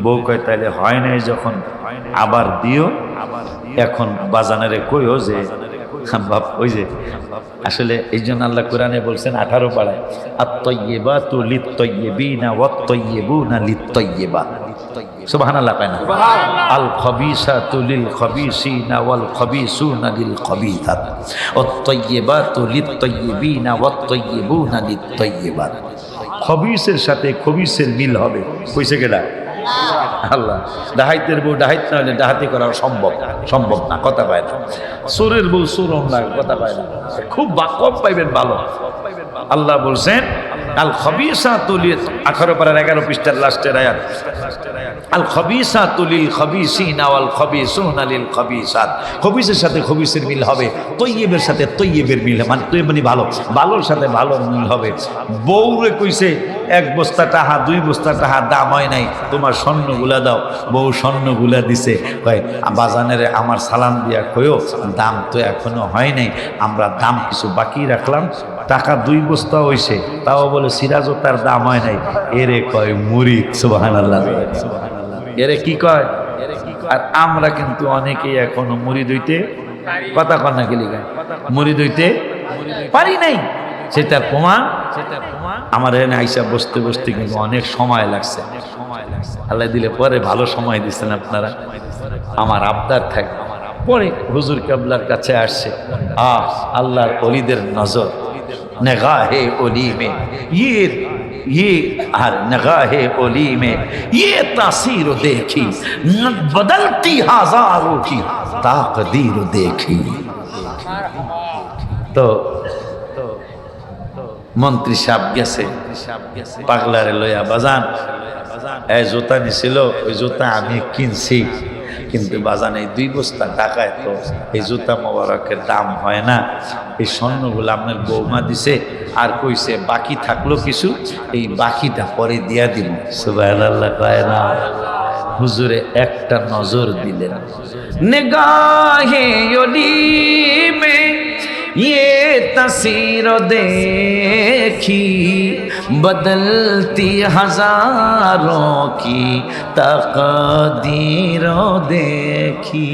বউ কয় তাইলে হয় নাই যখন আবার দিও, এখন বাজানারে কইও যে বাপ, ওই যে আসলে এই জন্য আল্লাহ কোরআনে বলছেন 18 পাড়ায়, আত-তাইয়্যিবাতু লিত-তাইয়্যিবিনা ওয়াত-তাইয়্যিবুনা লিত-তাইয়্যিবাত। সুবহানাল্লাহ কয় না? আল খাবিসাতু লিল খাবিসিনা ওয়াল খাবিসুনা লিল খাবিসাত ওয়াত-তাইয়্যিবাতু লিত-তাইয়্যিবিনা ওয়াত-তাইয়্যিবুনা লিত-তাইয়্যিবাত। খবিসের সাথে খবিসের মিল হবে, কইছে কেডা? আল্লাহ। ডাহাইতের বউ ডাহাইত না হলে ডাহাতি করা সম্ভব না, কথা পায় না। চোরের বউ চোর না, কথা পায় না। খুব কম পাইবেন ভালো। আল্লাহ বলছেন আল খবিসাতু লিল 18 পারার 11 পৃষ্ঠার লাস্টের আয়াত, আল খবিসাতু লিল খবিসিনা ওয়াল খবিসুনা লিল খবিসাত, খবিসের সাথে খবিসের মিল হবে, তৈয়বের সাথে তৈয়বের মিল, মানে তৈয়ব মানে ভালো, ভালোর সাথে ভালো মিল হবে। বউরে কইছে 1 বস্তা টাকা 2 বস্তা টাকা দাম হয় নাই, তোমার স্বর্ণগুলা দাও। বউ স্বর্ণগুলা দিছে, কয় বাজানের আমার সালাম দিয়া কইও দাম তো এখনো হয় নাই, আমরা দাম কিছু বাকি রাখলাম, টাকা 2 বস্তা হইছে, তাও বলে সিরাজও তার দাম হয় নাই। এরে কয় মুরিদ। সুবহানাল্লাহ। এরে কি কয়? আর আমরা কিন্তু অনেকেই এখনো মুরিদ হইতে, কথা কন না গেলি গায়, মুরিদ হইতে পারি নাই। সেটার প্রমাণ আমার এখানে আইসা বসতে বসতে কিন্তু অনেক সময় লাগছে। আল্লাহ দিলে পরে ভালো সময় দিচ্ছেন আপনারা। আমার আবদার থাকে, পরে হুজুর কেবলার কাছে আসছে, আল্লাহর ওলিদের নজর নেগাহে ওলি মে ये हर नगाहे ओली में ये तासीर देखी, बदलती हजारों की ताकदीर देखी। তো মন্ত্রী সাহেব গেছে পাগলারে লইয়া, বাজান এই জুতা নিছিল, ওই জুতা আমি কিনছি, কিন্তু বাজান এই 2 বস্তা টাকায় তো এই জুতা মোবারকের দাম হয় না, এই স্বর্ণগুলো আপনার বৌমা দিছে, আর কইছে বাকি থাকলো কিছু, এই বাকিটা পরে দিয়া দিব। সুবহানাল্লাহ কয় না? হুজুরে একটা নজর দিলেন, নিগাহে ওলি মে ये तस्वीर देखी, बदलती हजारों की तकदीर देखी।